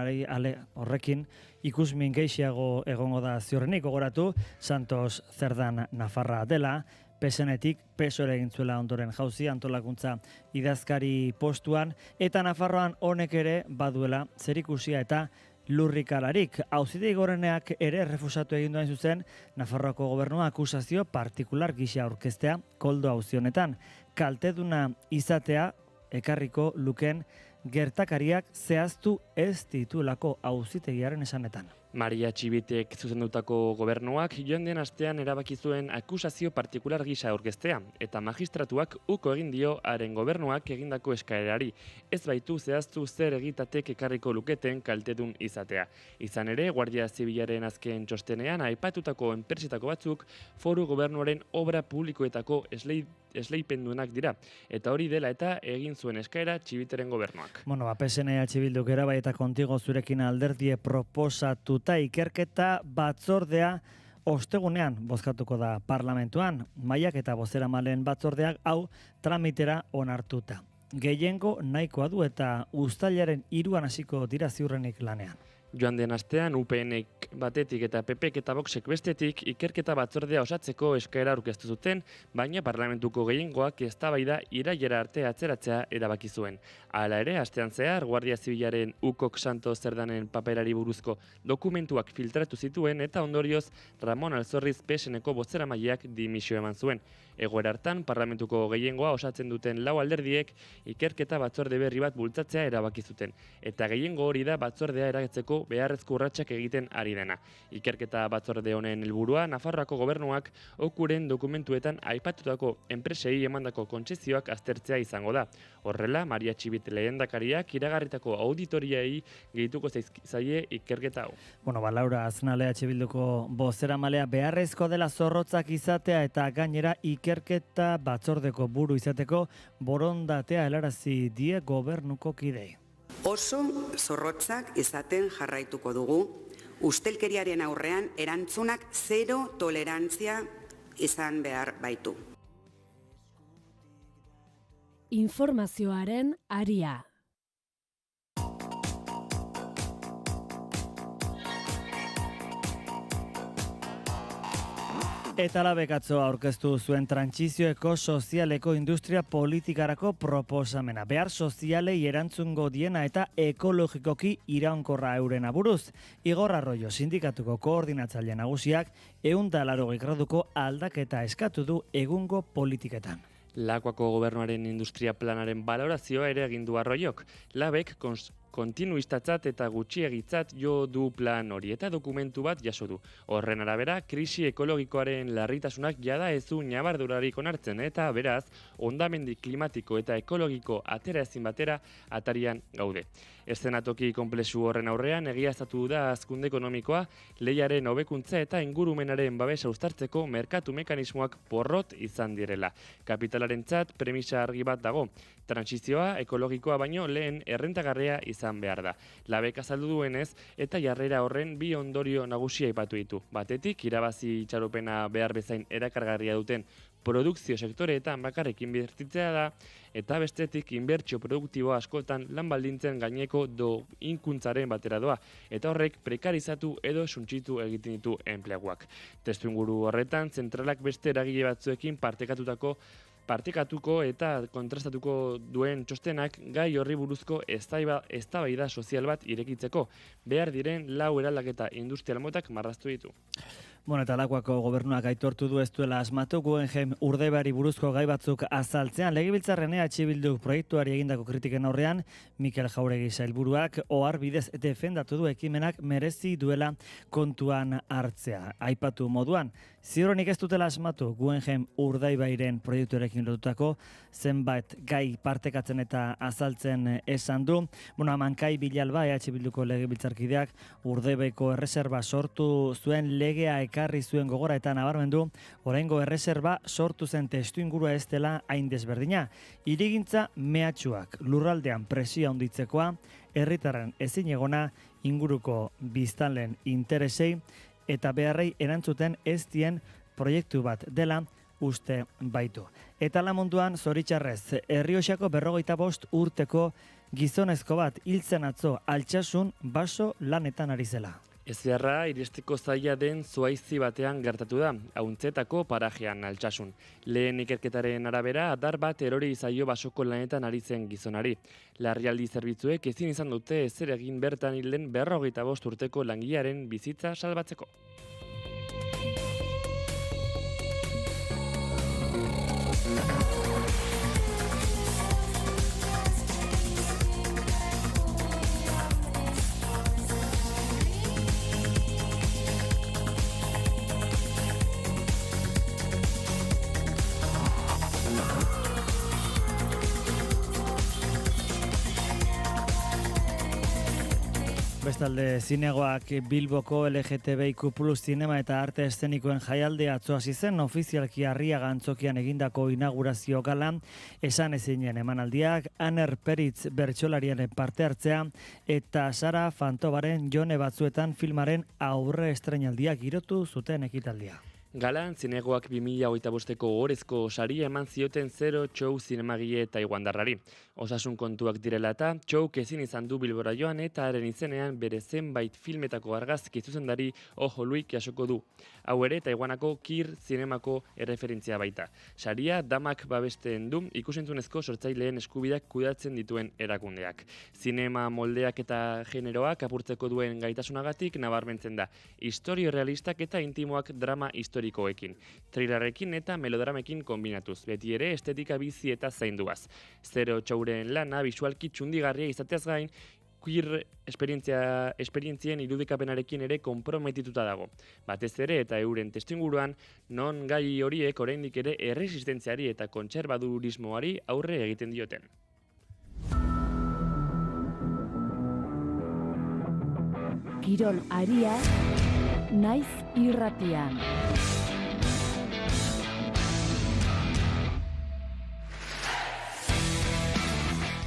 horrekin ikusmin gehiago egongo da ziurrenik. Gogoratu, Santos Zerdan Nafarra dela, PSN-etik PSOE egin zuela ondoren jauzi antolakuntza idazkari postuan, eta Nafarroan honek ere baduela zerikusia eta lurrikararik. Auzitegi goreneak ere refusatu egin duen zuzen Nafarroako gobernua akusazio partikular gisa aurkeztea Koldo auzi honetan. Kalteduna izatea ekarriko luken gertakariak zehaztu ez dituelako auzitegiaren esanetan. Maria Txibitek zuzendutako gobernuak joan den astean erabaki zuen akusazio partikular gisa aurkeztea eta magistratuak uko egin dio haren gobernuak egindako eskaerari. Ez baitu zehaztu zer egitatek ekarriko luketen kaltedun izatea. Izan ere, Guardia Zibilaren azken txostenean aipatutako enpresetako batzuk foru gobernuaren obra publikoetako esleipendunak dira. Eta hori dela eta egin zuen eskaera Txibiteren gobernuak. PSN Bilduk erabai eta kontigo zurekin alderdie proposatuta ikerketa batzordea ostegunean bozkatuko da parlamentuan. Mahaiak eta bozeramaileen batzordeak hau tramitera onartuta. Gehiengo nahikoa du eta uztailaren 3 hasiko dira ziurrenik lanean. Joan den astean UPNek batetik eta PPek eta Voxek bestetik ikerketa batzordea osatzeko eskaera aurkeztu zuten, baina parlamentuko gehiengoak eztabaida irailera arte atzeratzea erabaki zuen. Hala ere, astean zehar, Guardia Zibilaren ukok Santos Zerdanen paperari buruzko dokumentuak filtratu zituen eta ondorioz Ramon Alzorriz PSNeko bozeramaileak dimisio eman zuen. Egoera hartan, parlamentuko gehiengoa osatzen duten 4 alderdiek ikerketa batzorde berri bat bultzatzea erabaki zuten. Eta gehiengo hori da batzordea eratzeko beharrezko urratsak egiten ari dena. Ikerketa batzorde honen helburua Nafarroako gobernuak okuren dokumentuetan aipatutako enpresei emandako kontzezioak aztertzea izango da. Horrela, Maria Txibit lehendakariak iragarritako auditoriai gehituko zaie ikerketa hau. Laura Aznalea Bilduko bozeramalea beharrezko dela zorrotzak izatea eta gainera ikerketa batzordeko buru izateko borondatea helarazi die gobernuko kidei. Oso zorrotzak izaten jarraituko dugu, ustelkeriaren aurrean erantzunak zero tolerantzia izan behar baitu. Informazioaren aria. Eta labekatzo aurkeztu zuen trantsizioeko sozialeko industria politikarako proposamena. Behar sozialei erantzungo diena eta ekologikoki iraunkorra euren aburuz. Igor Arroyo sindikatuko koordinatzaile nagusiak 180 graduko aldaketa eskatu du egungo politiketan. Lakuako gobernuaren industria planaren balorazioa ere egin du Arroyok. Labek kontinuistatzat eta gutxiegitzat jo du plan hori eta dokumentu bat jaso du. Horren arabera, krisi ekologikoaren larritasunak jada ez du ñabardurarik onartzen eta beraz, hondamendi klimatiko eta ekologiko atera ezin batera atarian gaude. Eszenatoki konplexu horren aurrean egiaztatu da hazkunde ekonomikoa, lehiaren hobekuntza eta ingurumenaren babesa uztartzeko merkatu mekanismoak porrot izan direla. Kapitalarentzat premisa argi bat dago. Trantsizioa ekologikoa baino lehen errentagarria izan behar da. Labek azaldu duenez eta jarrera horren bi ondorio nagusia aipatu ditu. Batetik, irabazi itxaropena behar bezain erakargarria duten produkzio sektoreetan bakarrik inbertitzea da, eta bestetik inbertsio produktibo askotan lan baldintzen gaineko inkuntzaren batera doa, eta horrek prekarizatu edo suntsitu egiten ditu enpleguak. Testuinguru horretan, zentralak beste eragile batzuekin partekatuko eta kontrastatuko duen txostenak gai horri buruzko eztabaida sozial bat irekitzeko, behar diren 4 eraldaketa industrial motak marraztu ditu. Eta Lakuako gobernuak aitortu du ez duela asmatu Guggenheim Urdaibairi buruzko gai batzuk azaltzean. Legebiltzarren EH Bildu proiektuari egindako kritiken aurrean, Mikel Jauregi sailburuak ohar bidez defendatu du ekimenak merezi duela kontuan hartzea. Aipatu moduan, ziurrenik ez dutela asmatu Guggenheim Urdaibairen proiektuarekin lotutako zenbait gai partekatzen eta azaltzen esan du. Mankai Bilalba EH Bilduko legebiltzarkideak Urdaibaiko erreserba sortu zuen legea ekarri zuen gogora eta nabarmendu, oraingo erreserba sortu zen testuingurua ez dela hain desberdina. Hirigintza mehatxuak, lurraldean presioa handitzekoa, herritarren ezinegona, inguruko biztanleen interesei eta beharrei erantzuten ez dien proiektu bat dela uste baitu. Eta lamunduan, zoritxarrez, Errioxako 45 urteko gizonezko bat hiltzen atzo Altsasun baso lanetan ari zela. Ezbeharra iristeko zaila den zuaizi batean gertatu da, Auntzetako parajean Altsasun. Lehen ikerketaren arabera, adar bat erori zaio basoko lanetan ari zen gizonari. Larrialdi zerbitzuek ezin izan dute ezer egin bertan hilden 45 urteko langilearen bizitza salbatzeko. Bestalde, zinegoak Bilboko LGTBIQ+ zinema eta arte eszenikoen jaialdea atzo hasi zen, ofizialki Arriaga antzokian egindako inaugurazio galan, esan ezinen emanaldiak, Aner Peritz bertsolariaren parte hartzea, eta Sara Fantobaren Jone batzuetan filmaren aurre estreinaldiak girotu zuten ekitaldia. Galan, zinegoak 2025ko ohorezko saria eman zioten 0 Txou zinemagile taiwandarrari. Osasun kontuak direla eta Txouk ezin izan du Bilbora joan eta haren izenean bere zenbait filmetako argazki zuzendari Ojo Luik jasoko du. Hau ere, Taiwanako Kir zinemako erreferentzia baita. Saria damak babesten du ikusentzunezko sortzaileen eskubideak kudatzen dituen erakundeak. Zinema moldeak eta generoak apurtzeko duen gaitasunagatik nabarmentzen da. Historio realistak eta intimoak drama historikoekin. Thrillerrekin eta melodramekin kombinatuz. Beti ere estetika bizi eta zainduaz. 0 Txouren lana bisualki txundigarria izateaz gain, queer esperientzien irudikapenarekin ere konprometituta dago. Batez ere eta euren testuinguruan, non gai horiek oraindik ere erresistentziari eta kontserbadurismoari aurre egiten dioten. Kirol aria, naiz irratian.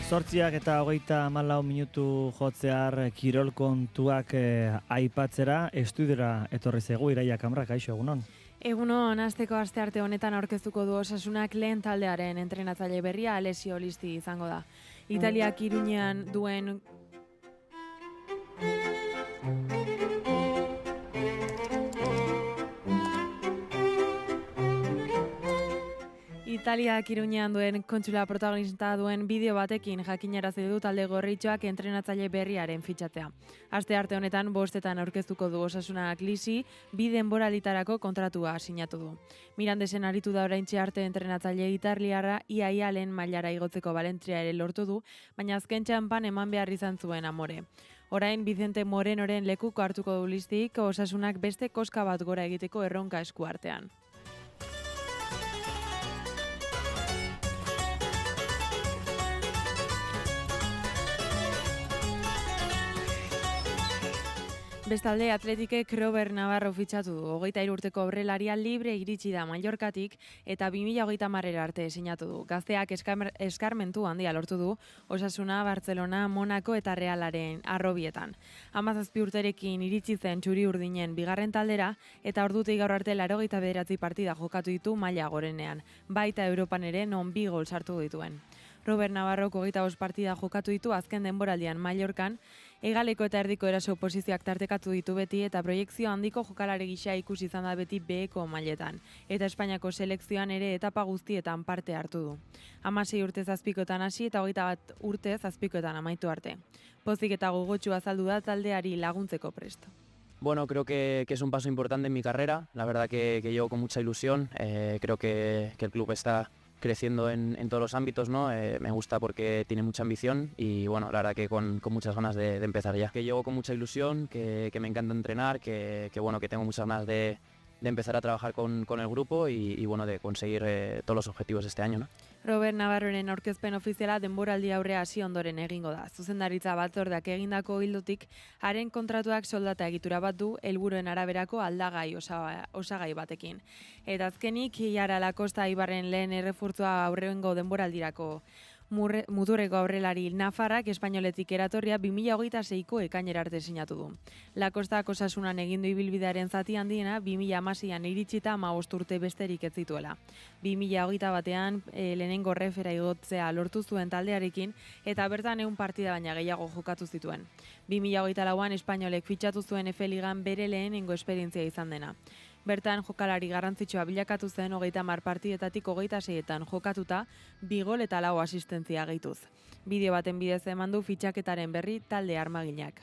8:34 minutu jotzear kirol kontuak aipatzera, estudiora etorri zaigu Iraia Kamra, kaixo, egunon. Egunon, asteko astearte honetan aurkeztuko du Osasunak lehen taldearen entrenatzaile berria Alessio Listi izango da. Italiak Iruñean duen Italiak Iruñean duen kontsula protagonista duen bideo batekin jakinarazi du talde gorritxoak entrenatzaile berriaren fitxatzea. Aste arte honetan 5etan aurkeztuko du Osasunak Lisi, 2 denboralitarako kontratua sinatu du. Mirandesen aritu da oraintxe arte entrenatzaile italiarra ia lehen mailara igotzeko balentria ere lortu du, baina azken txanpan eman behar izan zuen amore. Orain Vicente Morenoren lekuko hartuko du Listik, Osasunak beste koska bat gora egiteko erronka esku artean. Bestalde, Atletikek Robert Navarro fitxatu du. 23 urteko aurrelaria libre iritsi da Mallorcatik eta 2030 arte sinatu du. Gazteak eskarmentu handia lortu du Osasuna, Barcelona, Monaco eta Realaren arrobietan. 17 urterekin iritsi zen txuri urdinen bigarren taldera eta ordutik gaur arte 89 partida jokatu ditu maila gorenean. Baita Europan ere non 2 gol sartu dituen. Robert Navarro 25 partida jokatu ditu azken denboraldian Mallorcan, hegaleko eta erdiko eraso posizioak tartekatu ditu beti eta proiekzio handiko jokalari gisa ikusi izan da beti beheko mailetan. Eta Espainiako selekzioan ere etapa guztietan parte hartu du. 16 urtez azpikoetan hasi eta 21 urtez azpikoetan amaitu arte. Pozik eta gogotsu azaldu da taldeari laguntzeko prest. Bueno, creo que es un paso importante en mi carrera. La verdad que llevo con mucha ilusión. Creo que el club está creciendo en todos los ámbitos, ¿no? Me gusta porque tiene mucha ambición y bueno, la verdad que con muchas ganas de empezar ya. Que llevo con mucha ilusión, que me encanta entrenar, que bueno, que tengo muchas ganas de empezar a trabajar con el grupo y bueno, de conseguir todos los objetivos este año, ¿no? Robert Navarroren aurkezpen ofiziala denboraldi aurrea hasi ondoren egingo da. Zuzendaritza batzordeak egindako ildotik, haren kontratuak soldata egitura bat du helburuen araberako aldagai osagai batekin. Eta azkenik, Iara Lakosta Ibarren lehen errefurtzua aurrengo denboraldirako muturreko aurrelari Nafarrak espainoletik eratorria 2026ko ekainera arte sinatu du. Lakostak Osasunan egindu ibilbidearen zati handiena 2016an iritsita 15 urte besterik ez zituela. 2021ean lehenengo refera igotzea lortu zuen taldearekin eta bertan 100 partida baina gehiago jokatu zituen. 2024an espainolek fitxatu zuen F Ligan bere lehenengo esperientzia izan dena. Bertan jokalari garrantzitsua bilakatu zen 30 partidetatik 26etan jokatuta 2 gol eta 4 asistentzia gehituz. Bideo baten bidez eman du fitxaketaren berri talde armaginak.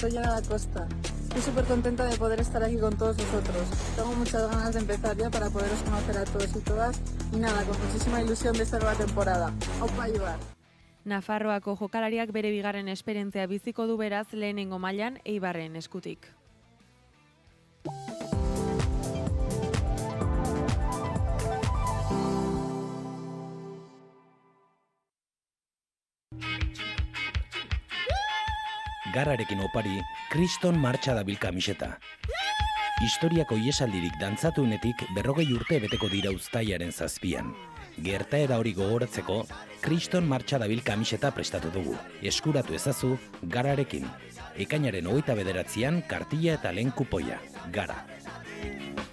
Soy Ana Costa. Estoy súper contenta de poder estar aquí con todos vosotros. Tengo muchas ganas de empezar ya para poderos conocer a todos y todas. Y nada, con muchísima ilusión de esta nueva temporada. Aupa Ibar. Nafarroako jokalariak bere bigarren esperientzia biziko du beraz lehenengo mailan Eibarren eskutik. Garrarekin opari, Kriston martxa dabil kamiseta. Historiako iesaldirik dantzatunetik 40 urte beteko dira uztailaren 7. Gertaera hori gogoratzeko, Kriston martxa dabil kamiseta prestatu dugu. Eskuratu ezazu, Garrarekin. Ekainaren 29an kartilla eta lehen kupoia. Gara.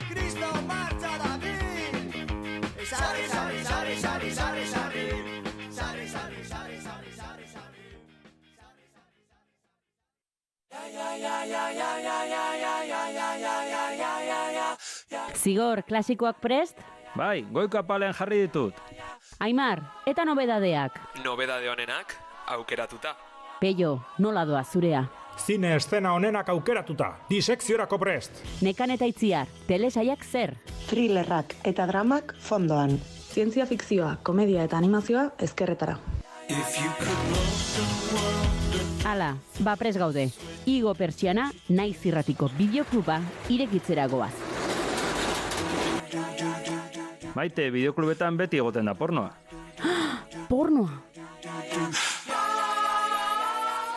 Kriston martxa dabil! Sarri, sarri, sarri, sarri, sarri, sarri. Sarri, sarri, sarri, sarri, sarri, sarri. Zigor, klasikoak prest? Bai, goiko apalean jarri ditut. Aimar, eta nobedadeak? Nobedade honenak, aukeratuta. Peio, nola doa zurea? Zine eszena honenak aukeratuta, disekziorako prest. Nekan eta Itziar, telesaiak zer? Thrillerrak eta dramak fondoan. Zientzia fikzioa, komedia eta animazioa ezkerretara. Hala, ba prest gaude. Igo Pertsiana, Naiz Irratiko bideokluba irekitzera goaz. Maite, bideoklubetan beti egoten da pornoa. Pornoa?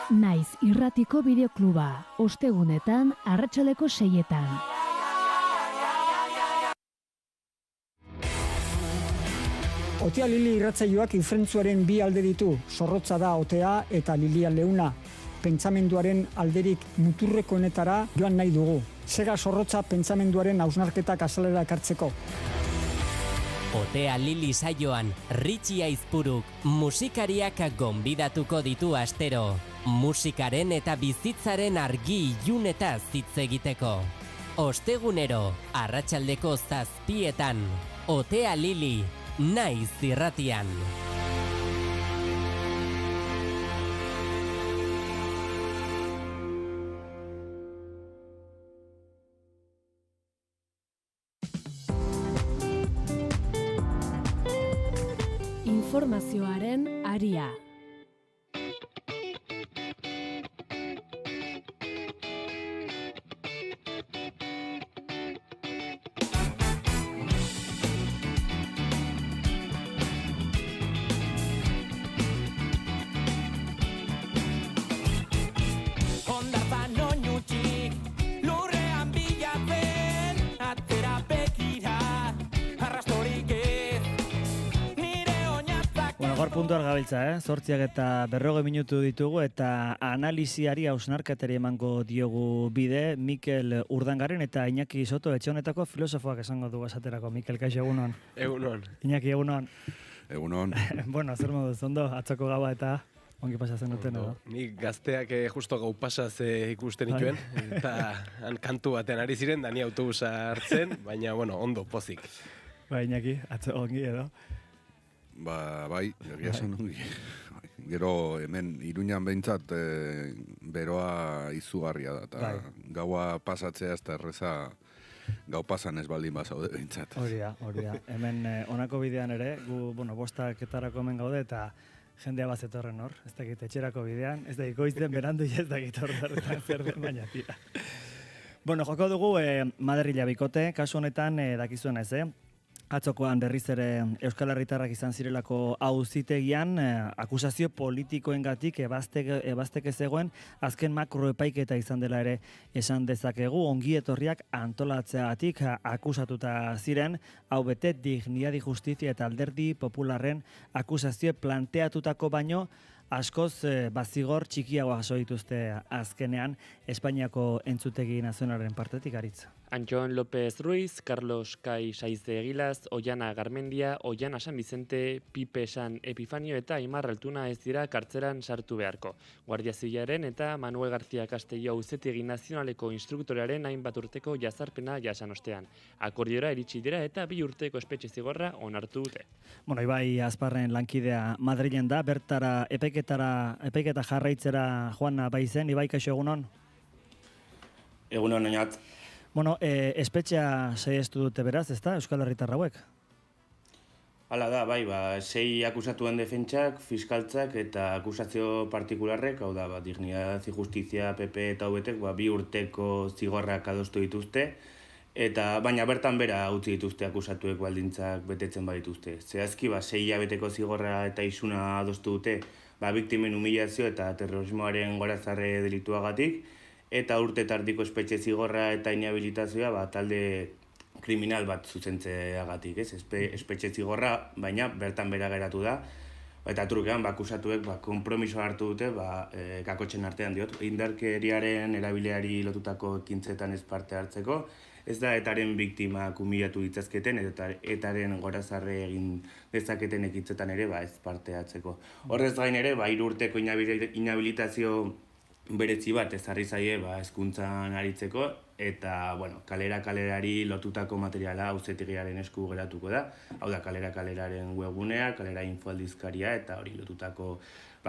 Naiz Irratiko bideokluba, ostegunetan arratsaleko 6etan. Otea Lili irratsaioak ifrentzuaren bi alde ditu, zorrotza da Otea eta Lilia Leuna. Pentsamenduaren alderik muturrekoenetara joan nahi dugu. Sega zorrotza pentsamenduaren hausnarketak azalera ekartzeko. Otea Lili saioan, Ritxi Aizpuruk musikariak gonbidatuko ditu astero. Musikaren eta bizitzaren argi ilunetaz hitz egiteko. Ostegunero, arratsaldeko 7:00, Otea Lili, Naiz Irratian. Informazioaren aria. Puntual gabiltza, 8:40 minutu ditugu eta analisiari hausnarketari emango diogu bide Mikel Urdangaren eta Iñaki Soto etxe honetako filosofoak esango dugu esaterako. Mikel, kaixo egunon. Egunon. Iñaki, egunon. Egunon. Bueno, zer moduz, ondo, atzoko gaua eta ongi pasatzen duten edo. Nik gazteak justo gau pasaz ikusten ituen, eta han kantu batean ari ziren, da ni autobusa hartzen, baina, bueno, ondo, pozik. Ba, Iñaki, atzo ongi edo. Bai, egia zen ongi. Gero hemen Iruñan behintzat beroa izugarria da, eta gaua pasatzea ez da erreza gau pasan ez baldin bazaude behintzat. Hori da. Hemen honako bidean ere, gu, bostaketarako hemen gaude, eta jendea bazetorren hor, ez dakit etxerako bidean, ez dakit goizten berandu, ez dakit horretan zer den baina tira. Bueno, joko dugu Madrila bikote, kasu honetan dakizuen ez, Atzokoan berriz ere Euskal Herritarrak izan zirelako auzitegian akusazio politikoengatik ebazteke zegoen azken makro epaiketa izan dela ere esan dezakegu. Ongi etorriak antolatzeagatik akusatuta ziren, hau bete Dignidad y Justizia eta Alderdi Popularren akusazio planteatutako baino askoz bazigor txikiagoa jaso dituzte azkenean Espainiako entzutegi nazionalaren partetik aritza. Antxon López Ruiz, Carlos Kai Saize Egilaz, Oiana Garmendia, Oiana San Vicente, Pipe San Epifanio eta Aimar Altuna ez dira kartzeran sartu beharko. Guardia Zibilaren eta Manuel García Castelló auzitegi nazionaleko instruktorearen hainbat urteko jazarpena jasan ostean. Akordiora iritsi dira eta 2 urteko espetxe zigorra onartu dute. Bueno, Ibai Azparren lankidea Madrilen da, bertara epaiketa jarraitzera joan baizen. Ibai, kaixo egunon? Egunon, oinat. Bueno, espetxea saiestu dute beraz, ezta, Euskal Herritar hauek? Hala da, bai, 6 akusatuen defentsak, fiskaltzak eta akusazio partikularrek, hau da, Dignidad y Justizia, PP eta UBTek, 2 urteko zigorrak adostu dituzte, eta baina bertan bera utzi dituzte akusatuek baldintzak betetzen badituzte. Zehazki, 6 hilabeteko zigorra eta isuna adostu dute, biktimen humilazio eta terrorismoaren gorazarre delituagatik, eta urte tardiko espetxe zigorra eta inhabilitazioa talde kriminal bat zuzentzeagatik, ez? Espetxe zigorra, baina bertan bera geratu da, eta trukean akusatuek konpromisoa hartu dute, kakotxen artean diot, indarkeriaren erabileari lotutako ekintzetan ez parte hartzeko, ez da etaren biktimak humilatu ditzazketen, eta etaren gorazarre egin dezaketen ekintzetan ere ez parte hartzeko. Horrez gain ere, 3 urteko inhabilitazio beretzi bat ezarri zaie hezkuntzan aritzeko eta kalera-kalerari lotutako materiala auzitegiaren esku geratuko da. Hau da, kalera-kaleraren webgunea, kalera infoaldizkaria eta hori lotutako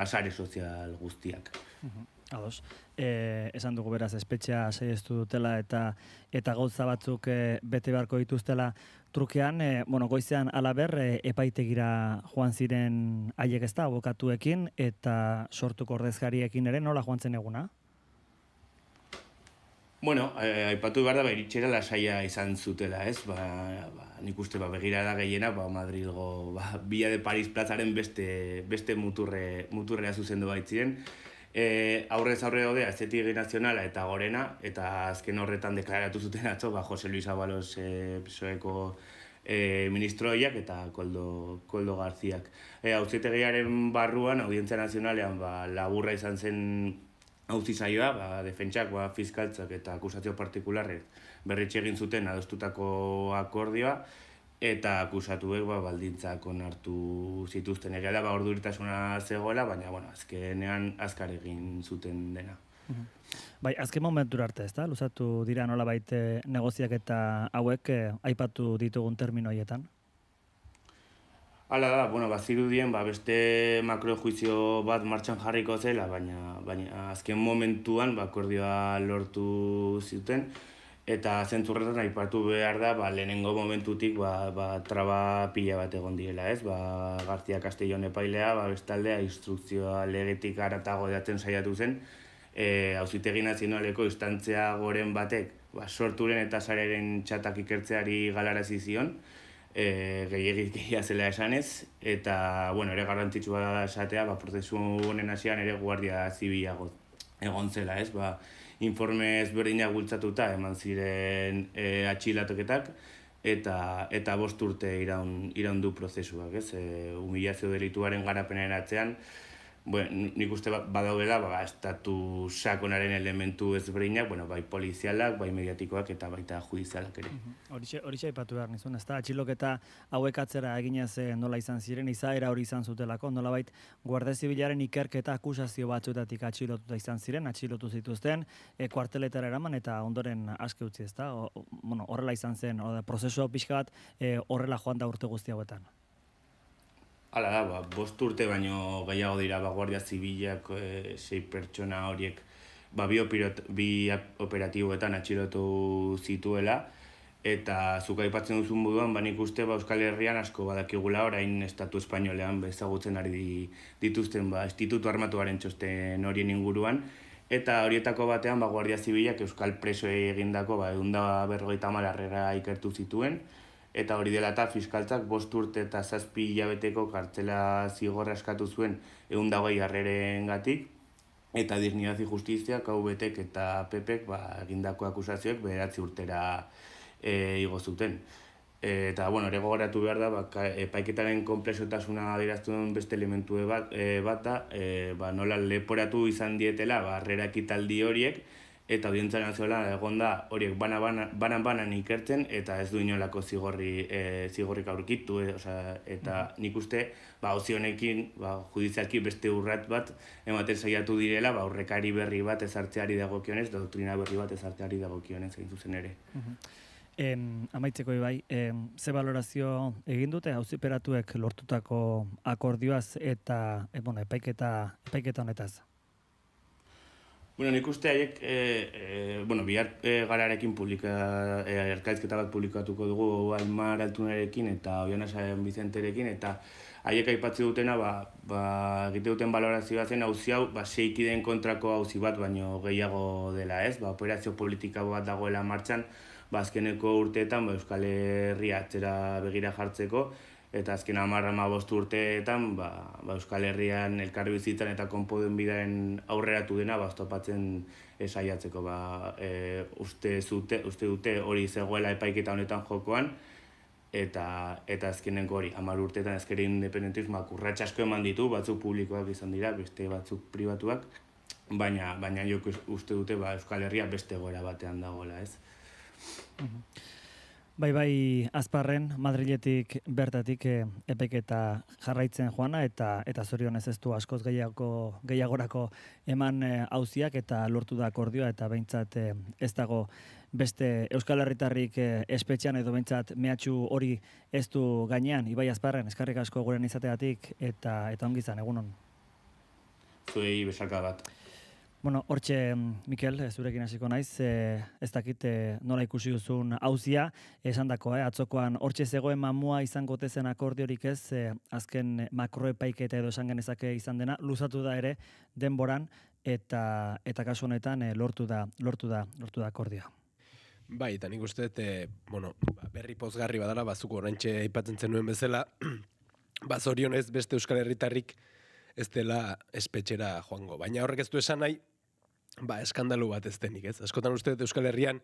sare sozial guztiak. Ados. Esan dugu beraz espetxea saiestu dutela eta gauza batzuk bete beharko dituztela trukean, goizean alaber epaitegira joan ziren haiek ezta abokatuekin eta sortuko ordezkariekin ere nola joan zen eguna? Aipatu behar da, iritxera lasaia izan zutela, ez? Nik uste begirada gehiena, Madrilgo Villa de Paris plazaren beste muturrea zuzendu baitziren. Aurrez aurre daude Auzitegi Nazionala eta Gorena, eta azken horretan deklaratu zuten atzo, Jose Luis Ábalos PSOEko ministroiak eta Koldo Garziak. Auzitegiaren barruan, Audientzia Nazionalean, laburra izan zen auzi saioa, defentsak, fiskaltzak eta akusazio partikularrek berritxe egin zuten adostutako akordioa, eta akusatuek baldintzak onartu zituzten. Egia da, orduritasuna zegoela, baina azkenean azkar egin zuten dena. Bai, azken momentura arte, ezta? Luzatu dira nolabait negoziak eta hauek aipatu ditugun termino haietan? Hala da, bazirudien beste makrojuizio bat martxan jarriko zela, baina azken momentuan akordioa lortu zuten, eta zentzurretan aipatu behar da, lehenengo momentutik traba pila bat egon direla, ez? Gartzia Castellón epailea, bestaldea, instrukzioa legetik aratago datzen saiatu zen, Auzitegi Nazionaleko instantzia goren batek sorturen eta sareren txatak ikertzeari galarazi zion, gehiagia zela esanez, eta ere garrantzitsua esatea, prozesu honen hasian ere Guardia Zibilago egon zela, ez? Informe ezberdinak bultzatuta eman ziren atxiloketak, eta 5 urte iraun du prozesuak, ez? Humilazio delituaren garapenaren atzean, nik uste badaudela estatu sakonaren elementu ezberdinak, bai polizialak, bai mediatikoak eta baita judizialak ere. Horixe aipatu behar nizun, ezta? Atxiloketa hauek atzera eginez nola izan ziren, izaera hori izan zutelako, nolabait Guardia Zibilaren ikerketa akusazio batzuetatik atxilotuta izan ziren, atxilotu zituzten, kuarteletara eraman eta ondoren aske utzi, ezta? Horrela izan zen, prozesu pixka bat horrela joan da urte guzti hauetan. Hala da, 5 urte baino gehiago dira Guardia Zibilak 6 pertsona horiek bi operatiboetan atxilotu zituela, eta zuk aipatzen duzun moduan, nik uste Euskal Herrian asko badakigula orain estatu espainolean ezagutzen ari dituzten Institutu Armatuaren txosten horien inguruan, eta horietako batean Guardia Zibilak Euskal presoei egindako 150 harrera ikertu zituen, eta hori dela eta fiskaltzak 5 urte eta 7 hilabeteko kartzela zigorra eskatu zuen 120 harrerengatik, eta Dignidad y Justizia, KVTek eta PPek egindako akusazioek 9 urtera igo zuten. Eta, ere gogoratu behar da, epaiketaren konplexutasuna adieraztuen beste elementu bat da, nola leporatu izan dietela harrera ekitaldi horiek, eta Audientzia Nazionala egon da horiek banan ikertzen, eta ez du inolako zigorrik aurkitu, eta nik uste, auzi honekin, judizialki beste urrat bat ematen saiatu direla, aurrekari berri bat ezartzeari dagokionez, doktrina berri bat ezartzeari dagokionez egin zuzen ere. Amaitzeko bai, ze balorazio egin dute auziperatuek lortutako akordioaz eta epaiketa honetaz? Nik uste haiek, bihar gararekin elkarrizketa bat publikatuko dugu Aimar Altunarekin eta Oiana San Vicenterekin, eta haiek aipatzi dutena, egite duten balorazioa zen auzi hau, 6 kideen kontrako auzi bat baino gehiago dela, ez? Operazio politika bat dagoela martxan, azkeneko urteetan Euskal Herria atzera begira jartzeko, eta azken 10-15 urteetan Euskal Herrian elkarbizitzan eta konpoden bidaren aurreratu dena oztopatzen saiatzeko. Uste dute hori zegoela epaiketa honetan jokoan, eta azkenenko hori 10 urteetan ezker independentismoak urrats asko eman ditu, batzuk publikoak izan dira, beste batzuk pribatuak, baina jok uste dute Euskal Herria beste egoera batean dagoela, ez? Bai, Azparren, Madriletik bertatik epaiketa jarraitzen joana eta zorionez ez du askoz gehiagorako eman auziak eta lortu da akordioa, eta behintzat ez dago beste Euskal Herritarrik espetxean edo behintzat mehatxu hori ez du gainean. Ibai Azparren, eskarrik asko guren izateatik eta ongi izan, egunon. Zuei besarka bat. Hortxe, Mikel, zurekin hasiko naiz, ez dakit nola ikusi duzun auzia, esan dako, atzokoan hortxe zegoen mamua izango tezen akordiorik ez, azken makroepaiketa edo esan genezake izan dena, luzatu da ere denboran, eta kasu honetan lortu da akordioa. Bai, eta nik uste, berri pozgarri badala, bazuko oraintxe aipatzen zenuen bezala, zorionez beste Euskal Herritarrik ez dela espetxera joango. Baina horrek ez du esan nahi, eskandalu bat ez denik, ez? Askotan uste Euskal Herrian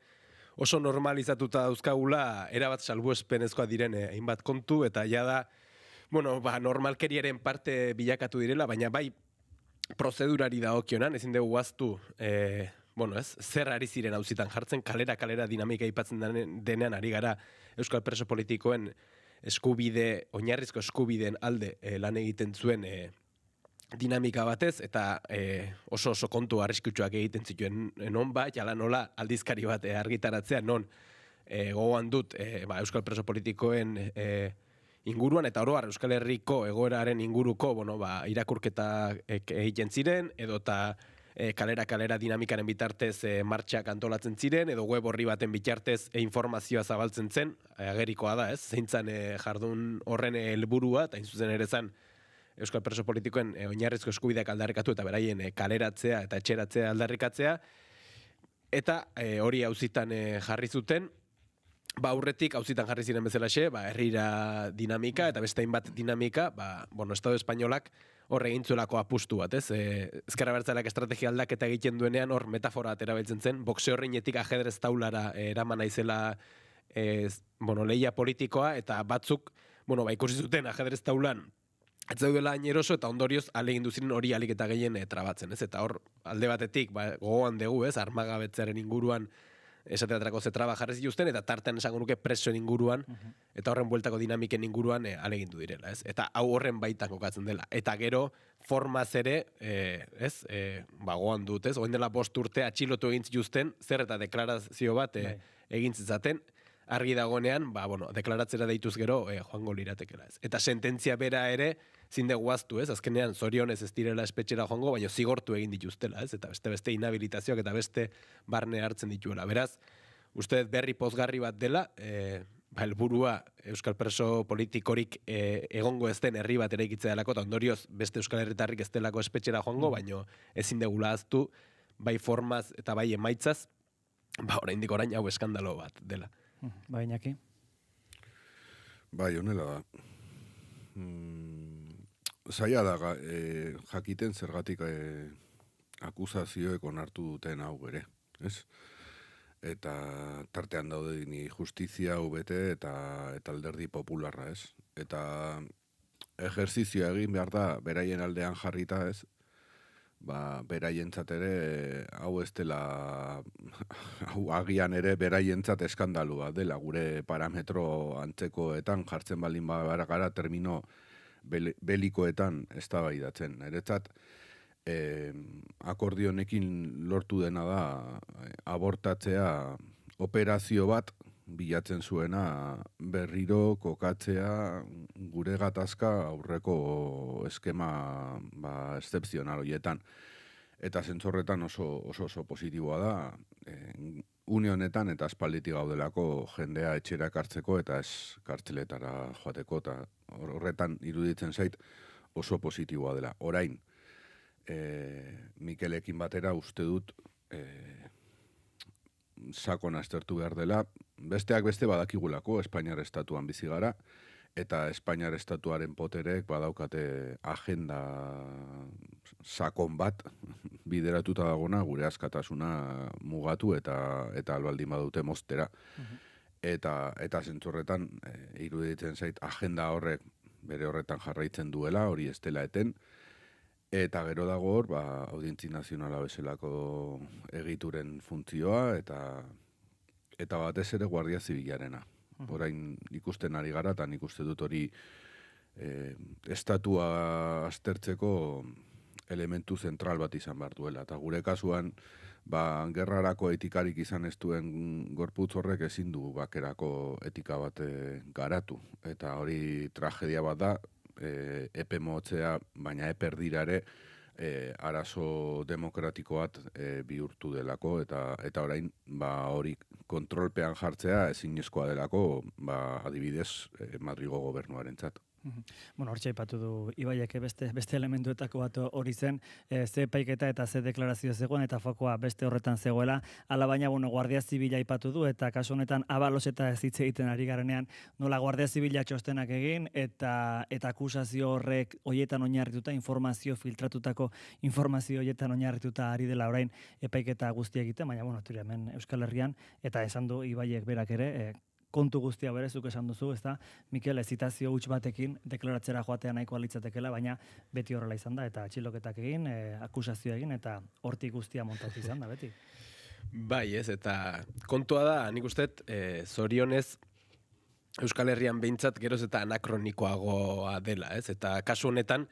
oso normalizatuta dauzkagula erabat salbuespenezkoa diren hainbat kontu, eta ja da, normalkeriaren parte bilakatu direla, baina bai prozedurari dagokionan, ezin dugu guaztu, zer ari ziren auzitan jartzen, kalera dinamika aipatzen denean ari gara Euskal Preso Politikoen eskubide, oinarrizko eskubideen alde lan egiten zuen dinamika batez, eta oso kontu arriskutsuak egiten zituen non jala nola aldizkari bat argitaratzea, non gogoan dut Euskal Preso Politikoen inguruan, eta oro har Euskal Herriko egoeraren inguruko irakurketa egiten ziren, edota kalera dinamikaren bitartez martxak antolatzen ziren, edo web horri baten bitartez informazioa zabaltzen zen, agerikoa da, zeintzan jardun horren helburua, eta zuzen ere zan Euskal Preso Politikoen oinarrizko eskubideak aldarrikatu eta beraien kaleratzea eta etxeratzea aldarrikatzea, eta hori auzitan jarri zuten, aurretik auzitan jarri ziren bezalaxe, herrira dinamika, eta beste hainbat dinamika, Estado Espainolak hor egin zuelako apustu bat, Ezker Abertzaleak estrategia aldaketa egiten duenean hor metafora bat erabiltzen zen, boxe horreinetik ajedrez taulara eraman naizela lehia politikoa, eta batzuk, ikusi zuten ajedrez taulan ez daudela hain eroso, eta ondorioz alegin duziren hori alik eta gehien trabatzen, eta hor alde batetik gogoan dugu, armagabetzearen inguruan esateatrako zetraba jarri zituzten, eta tartean esango nuke presoen inguruan, eta horren bueltako dinamiken inguruan alegindu direla, eta hau horren baitan kokatzen dela. Eta gero, formaz ere, gogoan dut, oin dela 5 urte atxilotu egin zituzten, zer eta deklarazio bat egin zitzaten, argi dagoenean, deklaratzera deituz gero joango liratekela. Eta sententzia bera ere, zinde guaztu, azkenean zorionez ez direla espetxera joango, baina zigortu egin dituztela, eta beste inhabilitazioak eta beste barne hartzen dituela. Beraz, uste berri pozgarri bat dela, helburua Euskal Preso Politikorik egongo ez den herri bat eraikitzea delako, eta ondorioz beste Euskal Herritarrik ez delako espetxera joango, baina ezin degula aztu, bai formaz eta bai emaitzaz, oraindik orain hau eskandalo bat dela. Bai, Iñaki? Bai, honela da. Zaila da, jakiten zergatik akusazioek onartu duten hau ere, ez? Eta tartean daude ni justizia, UBT eta alderdi popularra, ez? Eta ejerzizioa egin behar da, beraien aldean jarrita, ez? Beraientzat ere, hau ez dela, hau agian ere beraientzat eskandalua dela, gure parametro antzekoetan jartzen baldin gara termino belikoetan eztabaidatzen. Niretzat, akordionekin lortu dena da abortatzea operazio bat bilatzen zuena berriro kokatzea gure gatazka aurreko eskema excepzional horietan. Eta zentzorretan oso positiboa da, une honetan eta aspalditik gaudelako jendea etxera ekartzeko eta ez kartzeletara joateko, eta horretan iruditzen zait oso positiboa dela. Orain, Mikelekin batera uste dut sakon aztertu behar dela, besteak beste badakigulako Espainiar estatuan bizi gara, eta Espainiar estatuaren poterek badaukate agenda sakon bat bideratuta dagona gure askatasuna mugatu eta albaldin badute moztera. Eta zentzorretan iruditzen zait agenda horrek bere horretan jarraitzen duela, hori ez dela eten, eta gero dago hor, audientzi nazionala bezalako egituren funtzioa, eta batez ere Guardia Zibilarena. Orain ikusten ari gara, eta nik uste dut hori estatua aztertzeko elementu zentral bat izan behar duela. Eta gure kasuan, gerrarako etikarik izan ez duen gorputz horrek ezin du bakerako etika bat garatu. Eta hori tragedia bat da, epe motzea, baina eperdirare arazo demokratiko bat bihurtu delako, eta orain hori kontrolpean jartzea ezinezkoa delako adibidez Madrigo gobernuarentzat. Bueno, hortxe aipatu du Ibaiek beste elementuetako bat hori zen, ze epaiketa eta ze deklarazio zegoen eta fokoa beste horretan zegoela, ala baina, Guardia Zibila aipatu du eta kasu honetan abalos eta ez hitz egiten ari garenean, nola Guardia Zibila txostenak egin eta akusazio horrek hoietan oinarrituta, filtratutako informazio hoietan oinarrituta ari dela orain epaiketa guztia egiten, baina, hemen Euskal Herrian, eta esan du Ibaiek berak ere, kontu guztia berezuk esan duzu, ezta? Mikel, zitazio huts batekin deklaratzera joatea nahikoa litzatekeela, baina beti horrela izan da, eta atxiloketak egin, akusazioa egin, eta hortik guztia montatu izan da, beti. Bai, ez, eta kontua da, nik usteet, zorionez, Euskal Herrian behintzat geroz eta anakronikoagoa dela, ez? Eta kasu honetan,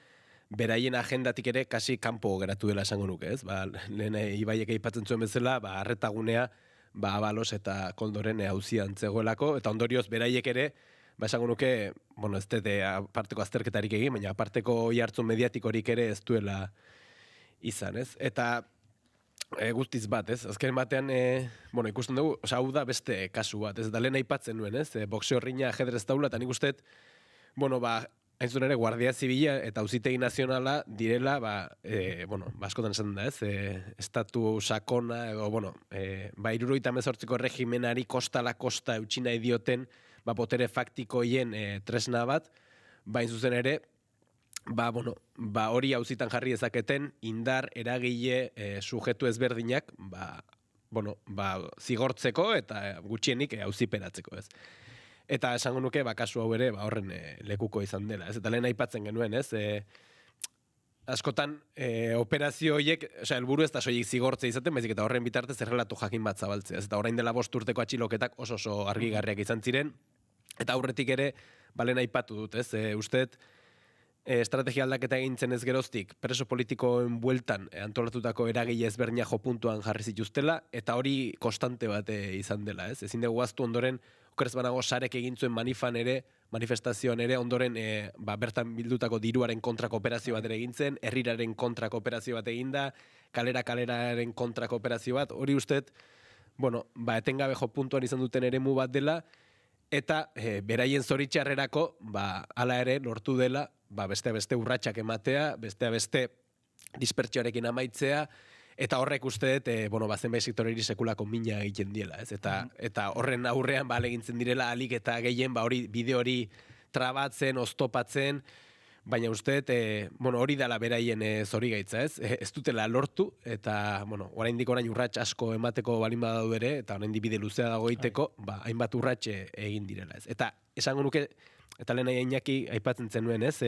beraien agendatik ere kasi kanpo geratu dela esango nuke, ez? Lehen Ibaiek aipatzen zuen bezala, arretagunea, abalos eta koldoren auzian zegoelako, eta ondorioz beraiek ere, esango nuke, ez dute aparteko azterketarik egin, baina aparteko jartzun mediatikorik ere ez duela izan, ez? Eta guztiz bat, ez? Azken batean, ikusten dugu, hau da beste kasu bat, ez? Da lehen aipatzen nuen, ez? Boxeo ringa, ajedrez taula, eta nik usteet, hain zuen ere, Guardia Zibila eta Auzitegi Nazionala direla, askotan esan da, ez? Estatu sakona, edo, 78ko regimenari kostala kosta eutxina idioten, botere faktikoien tresna bat, bain zuzen ere, hori auzitan jarri ezaketen, indar, eragile, sujetu ezberdinak, zigortzeko eta gutxienik auziperatzeko, ez? Eta esango nuke, kasu hau ere, horren lekuko izan dela, ez? Eta lehen aipatzen genuen, ez? Askotan, operazio horiek, helburu ez da soilik zigortze izaten, baizik eta horren bitartez errelatu jakin bat zabaltzea. Eta orain dela 5 urteko atxiloketak oso argigarriak izan ziren, eta aurretik ere, lehen aipatu dut, ez? Usteet, estrategia aldaketa egintzen ez geroztik, preso politikoen bueltan antolatutako eragile ezberdina jo puntuan jarri zituztela, eta hori konstante bat izan dela, ez? Ezin dugu aztu ondoren, okerez banago sarek egin zuen manifestazioan ere, ondoren bertan bildutako diruaren kontrako operazio bat ere egin zen, herriraren kontrako operazio bat eginda, kaleraren kontrako operazio bat, hori usteet, etengabe jo puntuan izan duten eremu bat dela, eta beraien zoritxarrerako, hala ere lortu dela, beste urratsak ematea, beste dispertsioarekin amaitzea, eta horrek usteet, zenbait sektoreri sekulako mina egiten diela, ez? Eta horren aurrean, egintzen direla alik eta gehien, bide hori trabatzen, oztopatzen, baina usteet, hori dela beraien zorigaitza, ez? Ez dutela lortu, eta, oraindik orain urrats asko emateko balin badaude ere, eta oraindik bide luzea dago egiteko, hainbat urratxe egin direla, ez? Eta esango nuke, eta lehen Iñaki aipatzen zenuen, ez?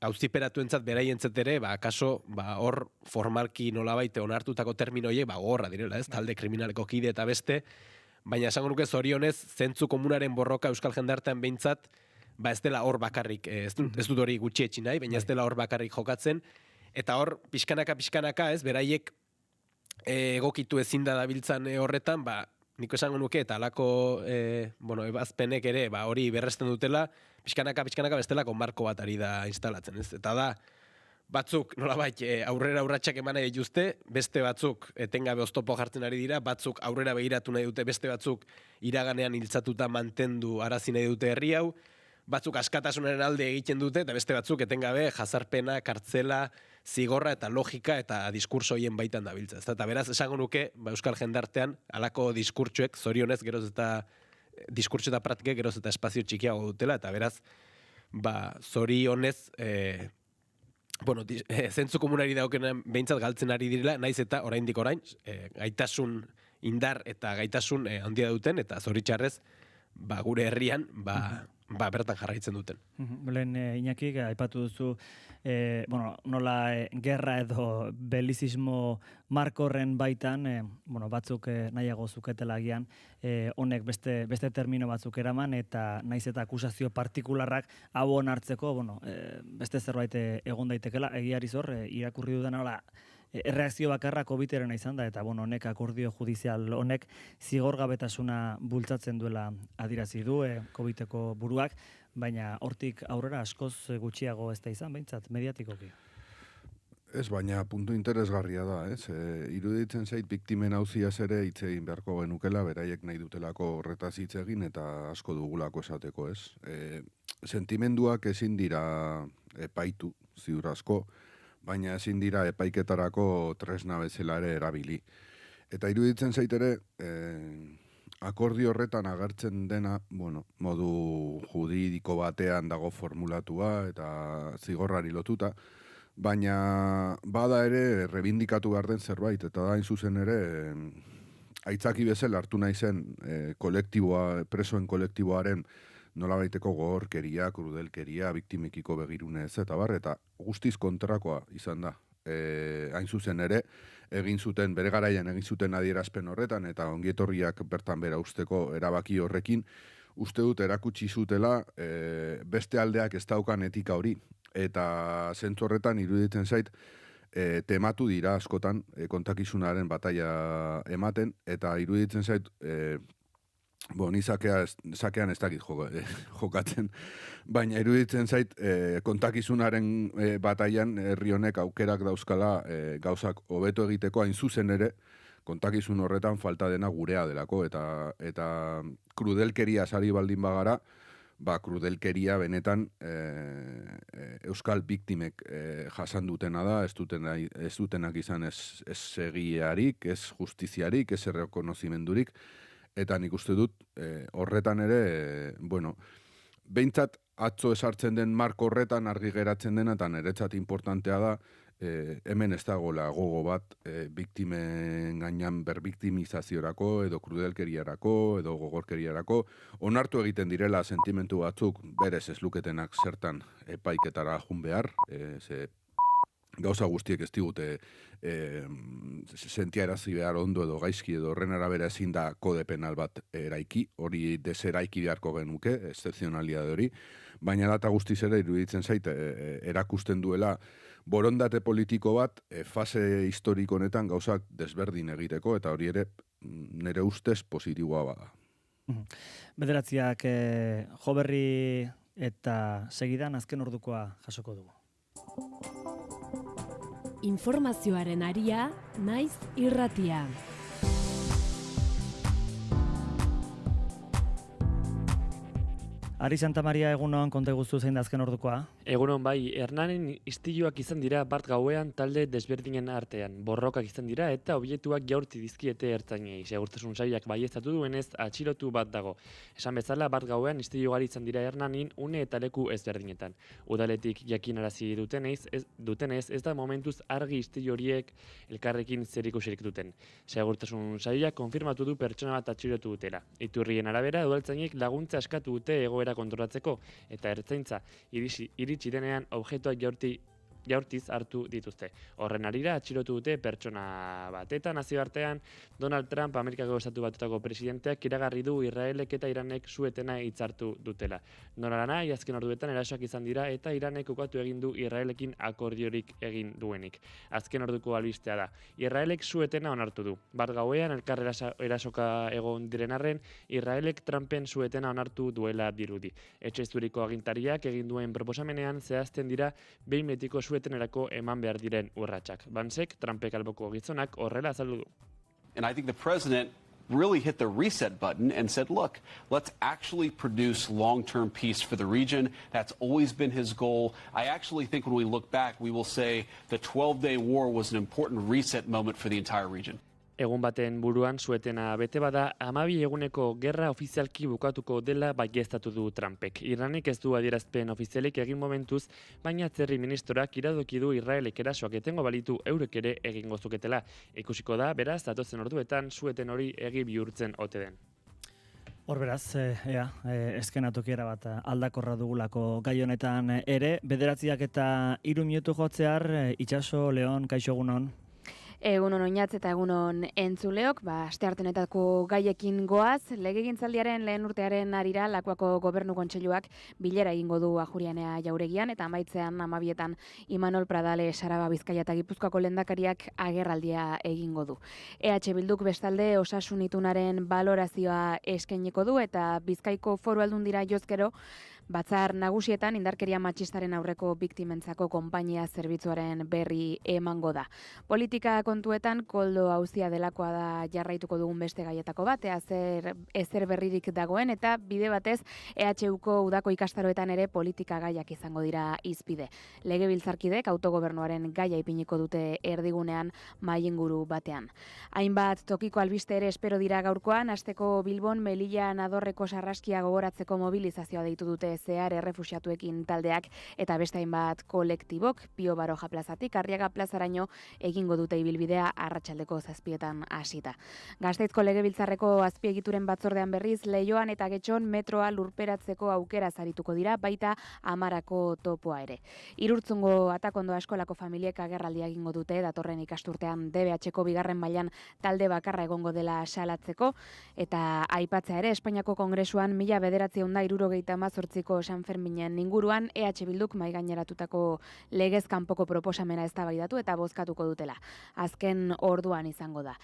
Auziperatuentzat beraientzat ere, kaso, hor formalki nolabait onartutako terminoie, gogorra direla, ez? Talde kriminaleko kide eta beste, baina esango nuke zorionez, zentzu komunaren borroka euskal jendartean behintzat, ez dela hor bakarrik, ez dut hori gutxietxi nahi, baina ez dela hor bakarrik jokatzen, eta hor, pixkanaka, ez? Beraiek egokitu ezin da dabiltzan horretan, niko esango nuke, eta alako ebazpenek ere, hori berresten dutela, pixkanaka bestelako marko bat ari da instalatzen, ez? Eta da, batzuk, nolabait, aurrera urratsak eman nahi dituzte, beste batzuk etengabe oztopo jartzen ari dira, batzuk aurrera begiratu nahi dute, beste batzuk iraganean hiltzatuta mantendu arazi nahi dute herri hau, batzuk askatasunaren alde egiten dute, eta beste batzuk etengabe jazarpena, kartzela, zigorra eta logika eta diskurso hoien baitan dabiltza. Eta beraz, esango nuke, euskal jendartean, halako diskurtsuek, zorionez, geroz eta diskurtso eta praktike, geroz eta espazio txikiago dutela, eta beraz, zorionez, zentzu komunari daukenean behintzat galtzen ari direla, naiz eta oraindik orain, gaitasun indar eta gaitasun handia duten, eta zoritxarrez, gure herrian, bertan jarraitzen duten. Lehen Iñaki, aipatu duzu, nola gerra edo belizismo markorren baitan, batzuk nahiago zuketela agian, honek beste termino batzuk eraman, eta naiz eta akusazio partikularrak hau onartzeko, beste zerbait egon daitekela, egiari zor, irakurri dudan hola, erreakzio bakarra COVID-erena izan da, eta honek akordio judizial honek zigorgabetasuna bultzatzen duela adirazi du COVID-eko buruak, baina hortik aurrera askoz gutxiago ez da izan, behintzat, mediatikoki. Ez, baina puntu interesgarria da, ez? Iruditzen zait, biktimen auziaz ere hitz egin beharko genukela, beraiek nahi dutelako horretaz hitz egin eta asko dugulako esateko, ez? sentimenduak ezin dira epaitu, ziur asko, baina ezin dira epaiketarako tresna bezala ere erabili. Eta iruditzen zaitere, akordio horretan agertzen dena, modu juridiko batean dago formulatua eta zigorrari lotuta, baina bada ere rebindikatu behar den zerbait, eta da hain zuzen ere aitzaki bezala hartu nahi zen presoen kolektiboaren nolabaiteko gogorkeria, krudelkeria, biktimekiko begirune ez, eta guztiz kontrakoa izan da. Hain zuzen ere, bere garaian egin zuten adierazpen horretan, eta ongietorriak bertan bera usteko erabaki horrekin, uste dut erakutsi zutela beste aldeak ez daukan etika hori. Eta zentzu horretan iruditzen zait, tematu dira askotan kontakizunaren bataia ematen, eta iruditzen zait, ni sakean ez dakit jokatzen, baina iruditzen zait kontakizunaren bataian herri honek aukerak dauzkala gauzak hobeto egiteko, hain zuzen ere kontakizun horretan falta dena gurea delako, eta krudelkeria sari baldin bagara, krudelkeria benetan euskal biktimek jasan dutena da, ez dutenak izan ez egiarik, ez justiziarik, ez errekonozimendurik, eta nik uste dut horretan ere, behintzat atzo esartzen den marko horretan argi geratzen dena, eta niretzat importantea da, hemen ez dagoela gogo bat biktimen gainan berbiktimizazioarako, edo krudelkeriarako, edo gogorkeriarako, onartu egiten direla sentimentu batzuk, berez ez luketenak zertan epaiketara jun behar, gauza guztiek ez digute sentiarazi behar ondo edo gaizki edo horren arabera ezin da kode penal bat eraiki, hori deseraiki beharko genuke, excepzionalidade hori, baina data guztiz ere iruditzen zait erakusten duela borondate politiko bat fase historiko honetan gauzak desberdin egiteko, eta hori ere nire ustez positiboa bada. Bederatziak Joberri eta segidan azken ordukoa jasoko dugu. Informazioaren aria, naiz irratia. Ari Santa Maria, egunon, konta guztu zein da azken ordukoa? Egunon bai, Hernanen istiluak izan dira bart gauean talde desberdinen artean. Borrokak izan dira eta objektuak jaurti dizkiete ertzainei. Segurtasun sailak baieztatu duenez atxilotu bat dago. Esan bezala bart gauean istiluak izan dira Hernanen une eta leku ezberdinetan. Udaletik jakinarazi dutenez ez da momentuz argi istilu horiek elkarrekin zerikusirik duten. Segurtasun sailak konfirmatu du pertsona bat atxilotu dutela. Iturrien arabera udaltzainek laguntza eskatu dute egoera kontrolatzeko eta ertzaintza iritsi denean objektuak jaurtiz hartu dituzte. Horren arira atxilotu dute pertsona bat. Eta nazioartean Donald Trump, Amerikako Estatu Batuetako presidenteak iragarri du Israelek eta Iranek suetena hitzartu dutela. Nola nahi, azken orduetan erasoak izan dira eta Iranek ukatu egin du Israelekin akordiorik egin duenik. Azken orduko albistea da. Israelek suetena onartu du. Bart gauean elkar erasoka egon diren arren, Israelek Trumpen suetena onartu duela dirudi. Etxezturiko agintariak egin duen proposamenean zehazten dira behin betiko suetenerako eman behar diren urratsak. Bansek, Trumpek alboko gizonak horrela azaldu du. And I think the president really hit the reset button and said, look, let's actually produce long-term peace for the region. That's always been his goal. I actually think when we look back, we will say the 12-day war was an important reset moment for the entire region. Egun baten buruan suetena bete bada, 12 eguneko gerra ofizialki bukatuko dela baieztatu du Trumpek. Iranek ez du adierazpen ofizialik egin momentuz, baina atzerri ministroak iradoki du Israelek erasoak etengo balitu eurek ere egingo zuketela. Ikusiko da, beraz, datozen orduetan sueten hori egi bihurtzen ote den. Hor beraz, eskenatokiera bat aldakorra dugulako gai honetan ere, 9 eta 3 minutu jotzear, Itxaso, Leon, kaixo egunon. Egunon oinatz eta egunon entzuleok, asteartenetako gaiekin goaz, legegintzaldiaren lehen urtearen arira Lakuako Gobernu Kontseiluak bilera egingo du Ajurianea Jauregian eta amaitzean 12etan Imanol Pradale Saraba Bizkaia eta Gipuzkoako lehendakariak agerraldia egingo du. EH Bilduk bestalde osasun itunaren balorazioa eskainiko du eta Bizkaiko Foru Aldundira jozkero Batzar nagusietan indarkeria matxistaren aurreko biktimentzako konpainia zerbitzuaren berri emango da. Politika kontuetan koldo auzia delakoa da jarraituko dugun beste gaietako bat, ezer berririk dagoen eta bide batez EHUko udako ikastaroetan ere politika gaiak izango dira hizpide. Legebiltzarkidek autogobernuaren gaia ipiniko dute erdigunean mahai-inguru batean. Hainbat tokiko albiste ere espero dira gaurkoan, asteko Bilbon Melilla Nadorreko sarraskia gogoratzeko mobilizazioa deitu dute zehar errefuxiatuekin taldeak eta beste hainbat kolektibok Pio Baroja plazatik Arriaga plazaraino egingo dute ibilbidea arratsaldeko 7etan hasita. Gasteizko Legebiltzarreko azpiegituren batzordean berriz Leioan eta Getxon metroa lurperatzeko aukera zarituko dira, baita Amarako topoa ere. Irurtzungo Atakondoa eskolako familiek agerraldia egingo dute datorren ikasturtean DBHko bigarren mailan talde bakarra egongo dela salatzeko eta aipatzea ere Espainiako Kongresuan 1978ko San Ferminen inguruan EH Bilduk mahaigaineratutako legez kanpoko proposamena eztabaidatu eta bozkatuko dutela. Azken orduan izango da.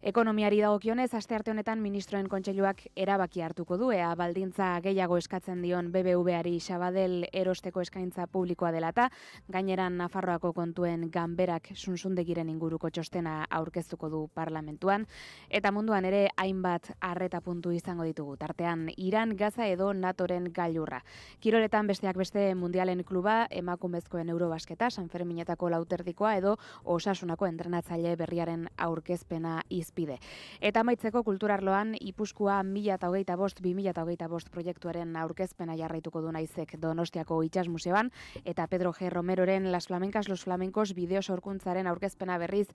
Ekonomiari dagokionez, astearte honetan ministroen kontseiluak erabaki hartuko du, ea baldintza gehiago eskatzen dion BBVari Sabadell erosteko eskaintza publikoa dela eta gaineran Nafarroako kontuen ganberak Sunsundegiren inguruko txostena aurkeztuko du parlamentuan eta munduan ere hainbat arreta puntu izango ditugu. Tartean Iran, Gaza edo NATOren gailurra. Kiroletan besteak beste Mundialen kluba, emakumezkoen Eurobasketa, San Ferminetako lauterdikoa edo Osasunako entrenatzaile berriaren aurkezpena izpide. Eta amaitzeko kulturarloan Ipuzkoa 2025-2025 proiektuaren aurkezpena jarraituko du Naizek Donostiako Itsas Museoan eta Pedro G. Romeroren Las Flamencas, Los Flamencos bideo sorkuntzaren aurkezpena berriz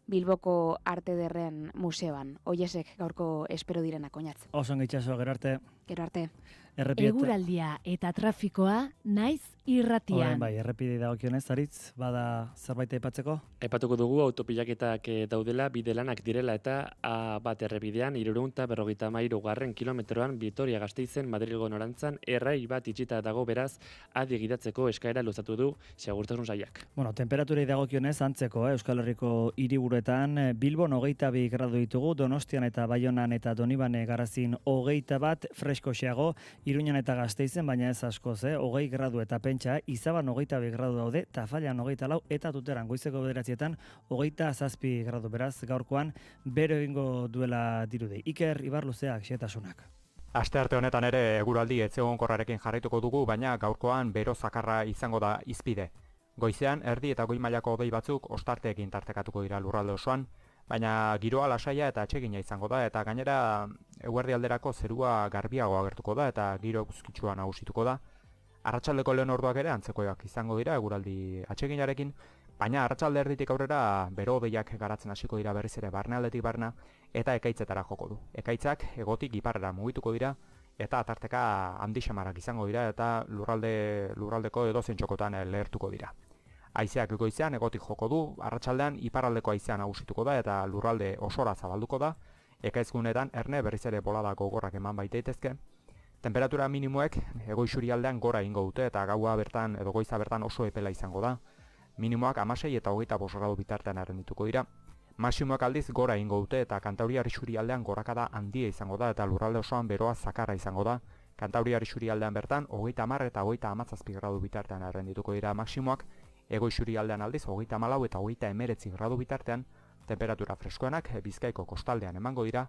Bilboko Arte Ederren Museoan. Oiesek gaurko espero direnak oinatz. Oso itxaso, gero arte. Gero arte. Eguraldia eta trafikoa Naiz irratian. Bai, errepidei dagokionez, Aritz, bada zerbait aipatzeko? Aipatuko dugu autopilaketak daudela, bide lanak direla eta A1 errepidean 353 kilometroan Vitoria-Gasteizen Madrilgo norantzan errai bat itxita dago, beraz adi gidatzeko eskaera luzatu du segurtasun sailak. Temperaturei dagokionez antzeko, Euskal Herriko hiriburuetan Bilbon 22 gradu ditugu, Donostian eta Baionan eta Donibane Garazin 21, freskoxeago, Iruñan eta Gasteizen, baina ez askoz, 20 gradu eta pentsa, Izaban 22 gradu daude, Tafallan 24 eta Tuteran goizeko 9etan 27 gradu, beraz gaurkoan bero egingo duela dirudi. Iker Ibarluzeak xetasunak. Astearte honetan ere eguraldi etzegonkorrarekin jarraituko dugu, baina gaurkoan bero zakarra izango da hizpide. Goizean erdi eta goi mailako hodei batzuk ostarteekin tartekatuko dira lurralde osoan, baina giroa lasaia eta atsegina izango da eta gainera eguerdialderako zerua garbiago agertuko da eta giro eguzkitsua nagusituko da. Arratsaldeko lehen orduak ere antzekoak izango dira eguraldi atseginarekin, baina arratsalde erditik aurrera bero hodeiak garatzen hasiko dira berriz ere barnealdetik barna eta ekaitzetara joko du. Ekaitzak hegotik iparrera mugituko dira eta atarteka handi xamarrak izango dira eta lurraldeko edozein txokotan lehertuko dira. Haizeak goizean egotik joko du, arratsaldean iparraldeko haizea nagusituko da eta lurralde osora zabalduko da. Ekaizgunetan erne berriz ere bolada gogorrak eman baitaitezke. Temperatura minimoek hego-isurialdean gora egingo dute eta gaua bertan edo goiza bertan oso epela izango da. Minimoak 16 eta 25 gradu bitartean errendituko dira. Maximoak aldiz gora egingo dute eta Kantauriar isurialdean gorakada handia izango da eta lurralde osoan beroa zakarra izango da. Kantauriar isurialdean bertan 30 eta 37 gradu bitartean errendituko dira maximoak. Hego-isurialdean aldiz 34 eta 39 gradu bitartean, temperatura freskoenak Bizkaiko kostaldean emango dira,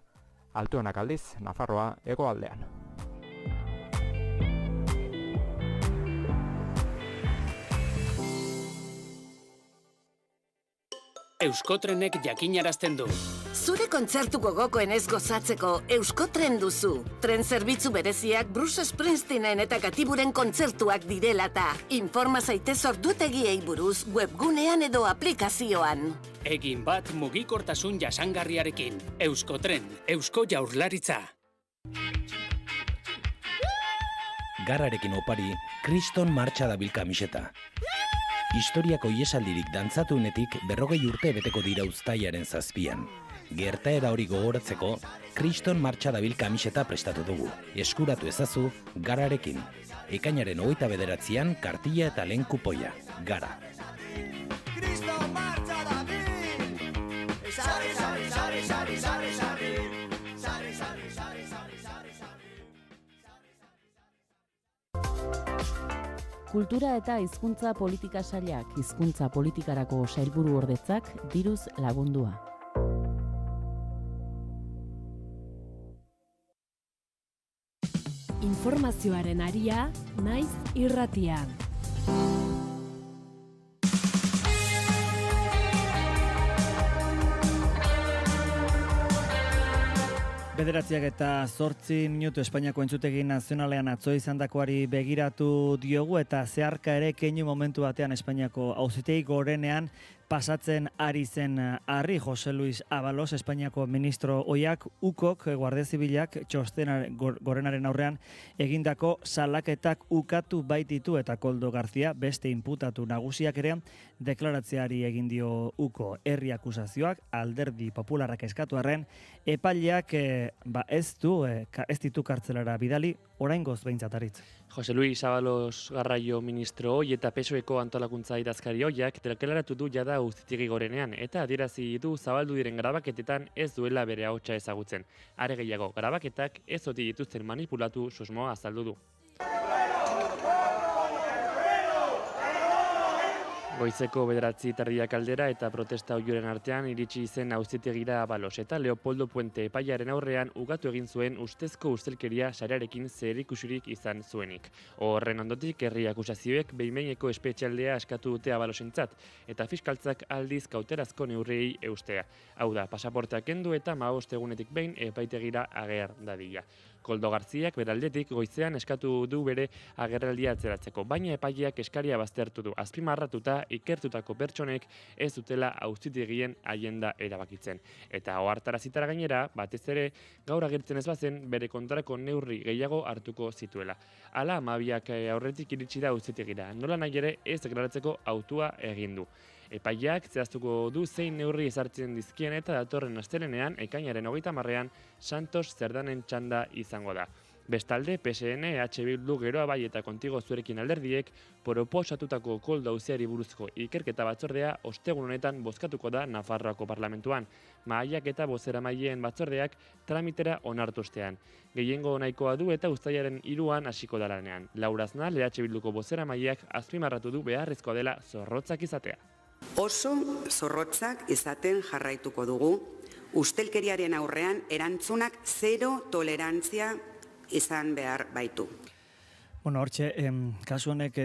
altuenak aldiz Nafarroa hegoaldean. Euskotrenek jakinarazten du. Zure kontzertu gogokoenez gozatzeko Euskotren duzu. Tren zerbitzu bereziak Bruce Springsteenen eta Katiburen kontzertuak direla eta informa zaitez ordutegiei buruz webgunean edo aplikazioan. Egin bat mugikortasun jasangarriarekin. Euskotren, Eusko Jaurlaritza. Garrarekin opari, Kriston martxa dabil kamiseta. Historiako iesaldirik dantzatunetik 40 urte beteko dira uztailaren 7an. Gertaera hori gogoratzeko, Kriston martxa dabil kamiseta prestatu dugu. Eskuratu ezazu, Gararekin. Ekainaren 29an kartilla eta lehen kupoia. Gara. Kriston martxa dabil! Sari, sari, sari, sari, sari, sari. Sari, sari, sari, sari, sari, sari. Kultura eta hizkuntza politika sailak, hizkuntza politikarako sailburu ordetzak diruz lagundua. Informazioaren aria, naiz irratian. Bederatziak eta 8 minutu Espainiako entzutegi nazionalean atzo izandakoari begiratu diogu eta zeharka ere keinu momentu batean Espainiako auzitegi gorenean pasatzen ari zen Harri Jose Luis Ábalos, Espainiako ministro ohiak, ukok Guardia Zibilak gorenaren aurrean egindako salaketak ukatu baititu eta Koldo García beste inputatu nagusiak ere deklaratzeari egin dio uko. Herri akusazioak alderdi popularrak eskatu arren epaileak ez ditu kartzelara bidali oraingoz behintzat Aritz. Jose Luis Ábalos Garraio ministro hoi eta PSOEko antolakuntza idazkari hoiak deklaratu du jada auzitegi gorenean eta adierazi du zabaldu diren grabaketetan ez duela bere ahotsa ezagutzen. Are gehiago, grabaketak ez ote dituzten manipulatu susmoa azaldu du. Goizeko 9:30 aldera eta protesta oihuren artean iritsi zen auzitegira Ábalos eta Leopoldo Puente epailearen aurrean ugatu egin zuen ustezko ustelkeria sarearekin zerikusirik izan zuenik. Horren ondotik herri akusazioek behin-behineko espetxealdea eskatu dute Ábalosentzat eta fiskaltzak aldiz kauterazko neurriei eustea. Hau da, pasaportea kendu eta 15 egunetik behin epaitegira ager dadila. Koldo Garziak beraldetik goizean eskatu du bere agerraldia atzeratzeko, baina epaileak eskaria baztertu du, azpimarratuta ikertutako pertsonek ez dutela auzitegien agenda erabakitzen. Eta ohartarazitara gainera, batez ere, gaur agertzen ez bazen bere kontrako neurri gehiago hartuko zituela. Hala, Hamabiak aurretik iritsi da auzitegira, nola nahi ere ez deklaratzeko autua egin du. Epaileak zehaztuko du zein neurri ezartzen dizkien eta datorren astelenean, ekainaren 30ean, Santos Zerdanen txanda izango da. Bestalde, PSN, EH Bildu, Geroa Bai eta Kontigo Zurekin alderdiek proposatutako Koldo auziari buruzko ikerketa batzordea ostegun honetan bozkatuko da Nafarroako parlamentuan. Mahaiak eta bozeramaileen batzordeak tramitera onartu ostean. Gehiengo nahikoa du eta uztailaren 3 hasiko da lanean. Laura Aznal, EH Bilduko bozeramaileak azpimarratu du beharrezkoa dela zorrotzak izatea. Oso zorrotzak izaten jarraituko dugu, ustelkeriaren aurrean erantzunak zero tolerantzia izan behar baitu. Bueno, hortxe, kasu honek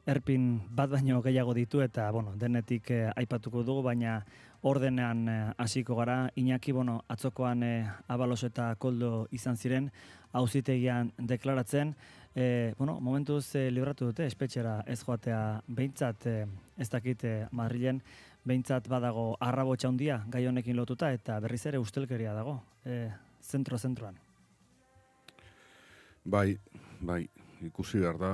erpin bat baino gehiago ditu eta denetik aipatuko dugu, baina ordenean hasiko gara. Iñaki, atzokoan Ábalos eta Koldo izan ziren auzitegian deklaratzen. Momentuz libratu dute, espetxera ez joatea behintzat, ez dakit Madrilen, behintzat badago arrabotsa handia gai honekin lotuta eta berriz ere ustelkeria dago, zentroan. Bai, ikusi behar da,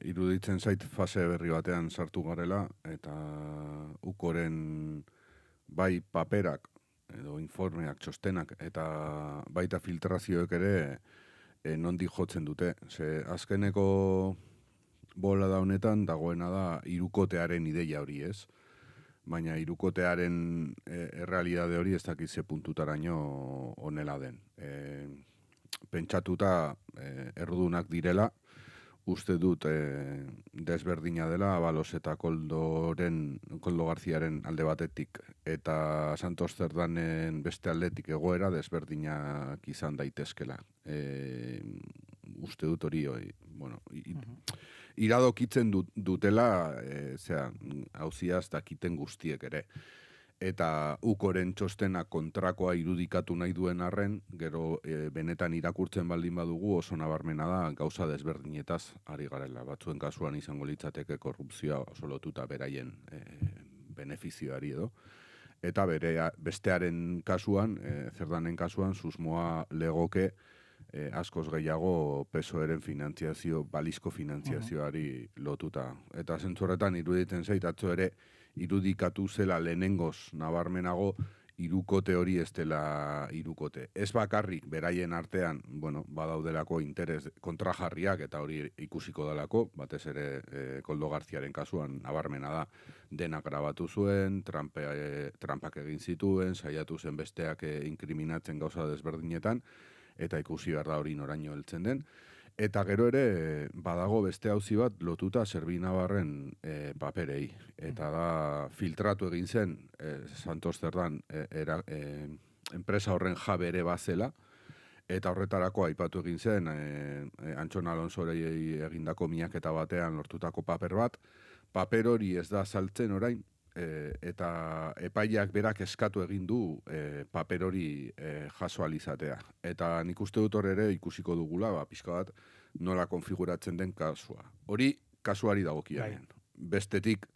iruditzen zait fase berri batean sartu garela, eta ukoren bai paperak, edo informeak, txostenak, eta baita filtrazioek ere nondik jotzen dute. Ze azkeneko bola da honetan dagoena da hirukotearen ideia hori, ez? Baina hirukotearen errealidade hori ez dakiz ze puntutaraino honela den. Pentsatuta errudunak direla, uste dut desberdina dela Ábalos eta Koldo Garziaren alde batetik eta Santos Zerdanen beste aldetik egoera desberdinak izan daitezkela. Uste dut hori, iradokitzen dutela, auziaz dakiten guztiek ere. Eta ukoren txostena kontrakoa irudikatu nahi duen arren, gero benetan irakurtzen baldin badugu oso nabarmena da gauza desberdinetaz ari garela. Batzuen kasuan izango litzateke korrupzioa oso lotuta beraien benefizioari edo. Eta bestearen kasuan, Zerdanen kasuan, susmoa legoke askoz gehiago PSOEren balizko finantziazioari lotuta. Eta zentzorretan iruditzen zait atzo ere irudikatu zela lehenengoz nabarmenago hirukote hori ez dela hirukote. Ez bakarrik beraien artean, badaudelako interes kontrajarriak eta hori ikusiko dalako, batez ere Koldo Garziaren kasuan nabarmena da denak grabatu zuen, trampak egin zituen, saiatu zen besteak inkriminatzen gauza desberdinetan, eta ikusi behar da hori noraino heltzen den. Eta gero ere, badago beste auzi bat lotuta Servinabarren paperei. Eta da, filtratu egin zen, Santos Zerdan enpresa horren jabe ere bazela, eta horretarako aipatu egin zen, Antxon Alonsorei egindako miaketa batean lortutako paper bat. Paper hori ez da saltzen orain, eta epaileak berak eskatu egin du paper hori jaso alizatea. Eta nik uste dut hor ere ikusiko dugula, pixka bat nola konfiguratzen den kasua. Hori kasuari dagokiaren. Bestetik,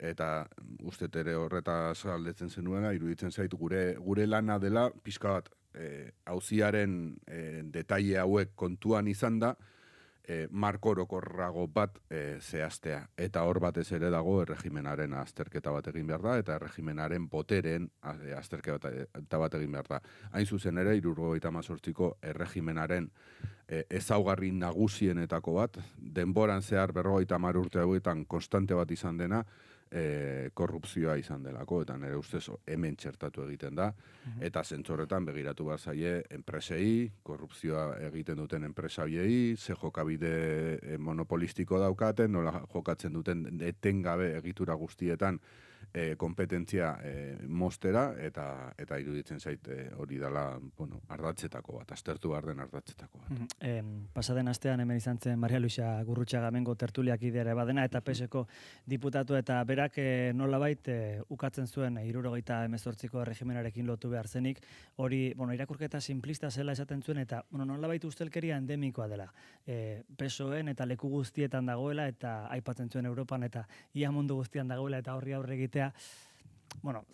eta uste ere horretaz galdetzen zenuena, iruditzen zait gure lana dela, pixka bat auziaren detaile hauek kontuan izan da, marko orokorrago bat zehaztea. Eta hor batez ere dago erregimenaren azterketa bat egin behar da, eta erregimenaren boteren azterketa bat egin behar da. Hain zuzen ere, 78ko erregimenaren ezaugarri nagusienetako bat, denboran zehar 50 urte hauetan konstante bat izan dena, korrupzioa izan delako, eta nire ustez hemen txertatu egiten da, eta zentzorretan begiratu behar zaie enpresei, korrupzioa egiten duten enpresaiei, ze jokabide monopolistiko daukaten, nola jokatzen duten etengabe egitura guztietan kompetentzia mostera, eta iruditzen zait hori dela ardatzetako bat, aztertu behar den ardatzetako bat. Pasaden astean hemen izan zen Maria Luisa Gurrutxaga Mengo tertuliak idea badena, eta PSko diputatu eta berak nolabait ukatzen zuen 78ko erregimenarekin lotu behar zenik, hori irakurketa simplista zela esaten zuen, eta nolabait ustelkeria endemikoa dela. PSOen eta leku guztietan dagoela, eta aipatzen zuen Europan, eta ia mundu guztian dagoela, eta horri aurre egitea,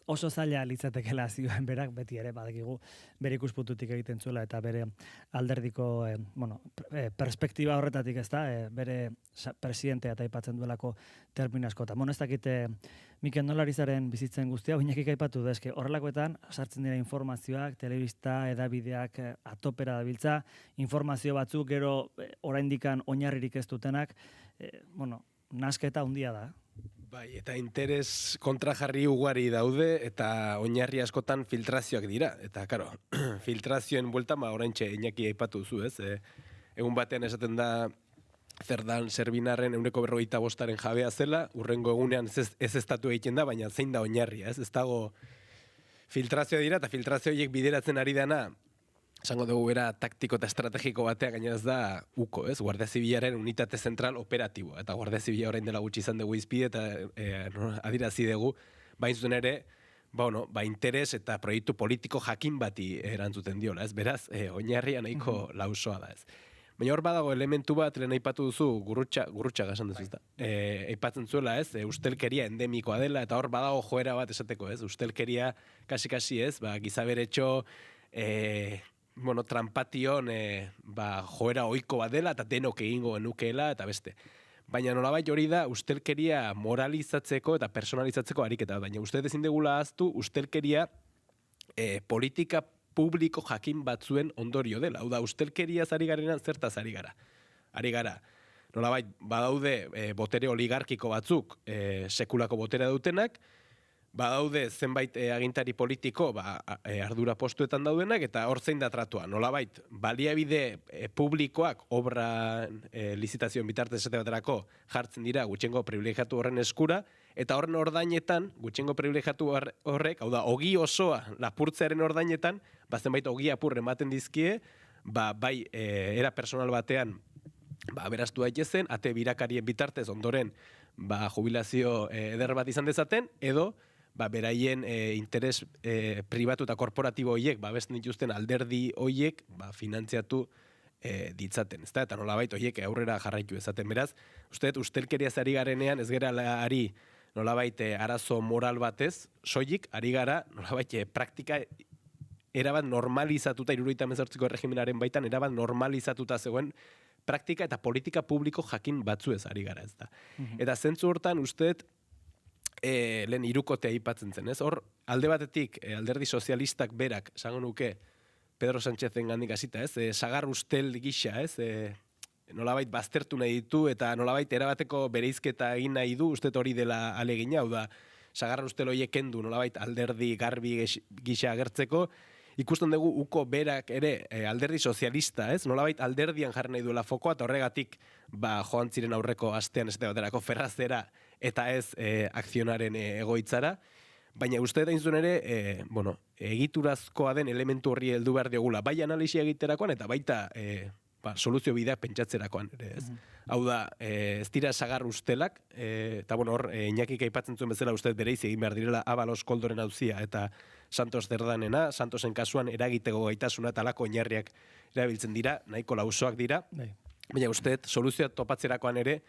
oso zaila litzatekela zioen berak, beti ere badakigu bere ikuspututik egiten zuela, eta bere alderdiko perspektiba horretatik ez da, bere presidentea eta aipatzen duelako termino askota. Ez dakite Mikel Nolarizaren bizitzen guztia, Iñakik aipatu da, horrelakoetan sartzen dira informazioak, telebista, edabideak atopera dabiltza, informazio batzuk gero oraindikan oinarririk ez dutenak, nasketa handia da. Bai, eta interes kontrajarri ugari daude, eta oinarri askotan filtrazioak dira. Eta, karo, filtrazioen buelta, oraintxe Iñaki aipatu zu, ez? Egun batean esaten da Zerdan Servinabarren 145aren jabea zela, urrengo egunean ez estatu egiten da, baina zein da oinarria, ez? Ez dago filtrazioa dira, eta filtrazio horiek bideratzen ari dana, esango dugu era taktiko eta estrategiko batean, gainera ez da UKO, ez? Guardia Zibilaren unitate zentral operatiboa. Eta Guardia Zibila orain dela gutxi izan dugu izpide eta adirazi dugu, bain zuten ere, interes eta proiektu politiko jakin bati erantzuten diola, ez? Beraz, oinarria nahiko lausoa da, ez? Baina hor badago elementu bat, lehen aipatu duzu, gurrutxa gasan duzu, ez da? Aipatzen zuela, ez? Ustelkeria endemikoa dela, eta hor badago joera bat esateko, ez? Ustelkeria kasi ez, gizaberetxo, trampation joera ohiko bat dela eta denok egingo genukeela eta beste. Baina nolabait hori da ustelkeria moralizatzeko eta personalizatzeko ariketa. Baina uste ezin degula ahaztu ustelkeria politika publiko jakin batzuen ondorio dela. Hau da, ustelkeria ari garenan zertaz ari gara. Ari gara, nolabait badaude botere oligarkiko batzuk sekulako boterea dutenak, badaude zenbait agintari politiko ardura postuetan daudenak, eta hor zein da tratua. Nolabait, baliabide publikoak obra lizitazioen bitartez esate baterako jartzen dira gutxiengo privilegiatu horren eskura, eta horren ordainetan, gutxiengo privilegiatu horrek, hau da, ogi osoa lapurtzearen ordainetan, zenbait ogi apur ematen dizkie, bai era personal batean beraztu daitezen, ate birakarien bitartez ondoren jubilazio eder bat izan dezaten, edo beraien interes pribatu eta korporatibo horiek, babesten dituzten alderdi horiek, finantziatu ditzaten, ezta? Eta nolabait horiek aurrera jarraitu ezaten. Beraz, ustelkeriaz ari garenean, ez gara ari nolabait arazo moral batez, soilik ari gara nolabait praktika erabat normalizatuta, 78ko erregimenaren baitan, erabat normalizatuta zegoen praktika eta politika publiko jakin batzuez ari gara, ez da. Eta zentzu hortan, usteet, lehen irukotea aipatzen zen, ez? Hor, alde batetik, alderdi sozialistak berak, esango nuke, Pedro Sánchezen gandik hasita, ez? Sagar ustel gisa, ez? Nolabait baztertu nahi ditu, eta nolabait erabateko bereizketa egin nahi du, uste hori dela alegina, hau da, sagar ustel horiek kendu, nolabait alderdi garbi gisa agertzeko, ikusten dugu uko berak ere alderdi sozialista, ez? Nolabait alderdian jarri nahi duela fokoa, eta horregatik joan ziren aurreko astean ez baterako Ferrazera eta ez akzionaren egoitzara, baina uste da inzun ere, egiturazkoa den elementu horri heldu behar diogula, bai analisi egiterakoan eta baita soluzio bideak pentsatzerakoan ere, ez? Hau da, ez dira sagar ustelak, eta hor, Iñakik aipatzen zuen bezala uste bereiz egin behar direla Abalos Koldoren auzia eta Santos Derdanena, Santosen kasuan eragiteko gaitasuna eta alako oinarriak erabiltzen dira, nahiko lausoak dira, baina uste soluzioa topatzerakoan ere,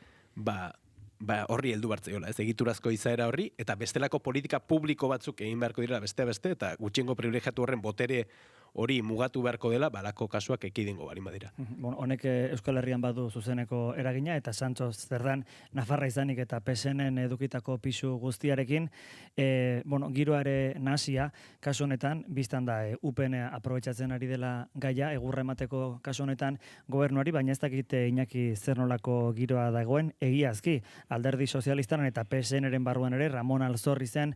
horri heldu bartzeiola, ez egiturazko izaera horri, eta bestelako politika publiko batzuk egin beharko dira beste, eta gutxiengo privilegiatu horren botere hori mugatu beharko dela, balako kasuak ekidingo balin badira. Honek Euskal Herrian badu zuzeneko eragina, eta Santos Zerdan Nafarra izanik eta PSN-en edukitako pisu guztiarekin, giroare nahasia, kasu honetan, biztan da, UPN aprobetxatzen ari dela gaia, egurra emateko kasu honetan gobernuari, baina ez dakit Iñaki zer nolako giroa dagoen, egiazki, alderdi sozialistaren eta PSN-eren barruan ere, Ramon Alzorri zen,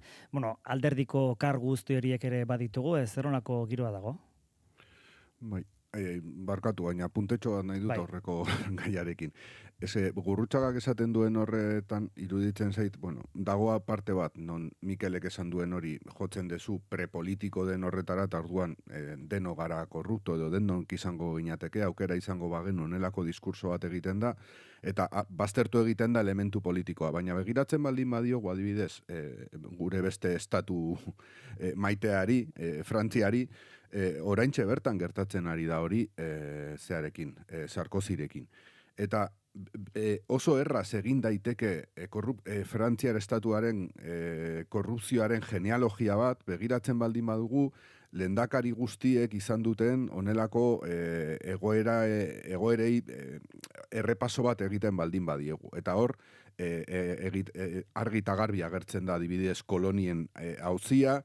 alderdiko kar guzti horiek ere baditugu, zer nolako giroa dago? Bai, barkatu, baina puntetxo bat nahi dut aurreko gaiarekin. Gurrutxagak esaten duen horretan iruditzen zait, dagoa parte bat, non Mikelek esan duen hori jotzen dezu prepolitiko den horretara, eta orduan deno gara korrupto edo denok izango ginateke, aukera izango bagen onelako diskurso bat egiten da, eta baztertu egiten da elementu politikoa, baina begiratzen baldin badiogu adibidez, gure beste estatu maiteari, Frantziari, oraintxe bertan gertatzen ari da hori Sarkozirekin. Eta oso erraz egin daiteke Frantziar estatuaren korrupzioaren genealogia bat, begiratzen baldin badugu, lehendakari guztiek izan duten onelako egoerei errepaso bat egiten baldin badiegu. Eta hor, argi eta garbi agertzen da adibidez kolonien auzia,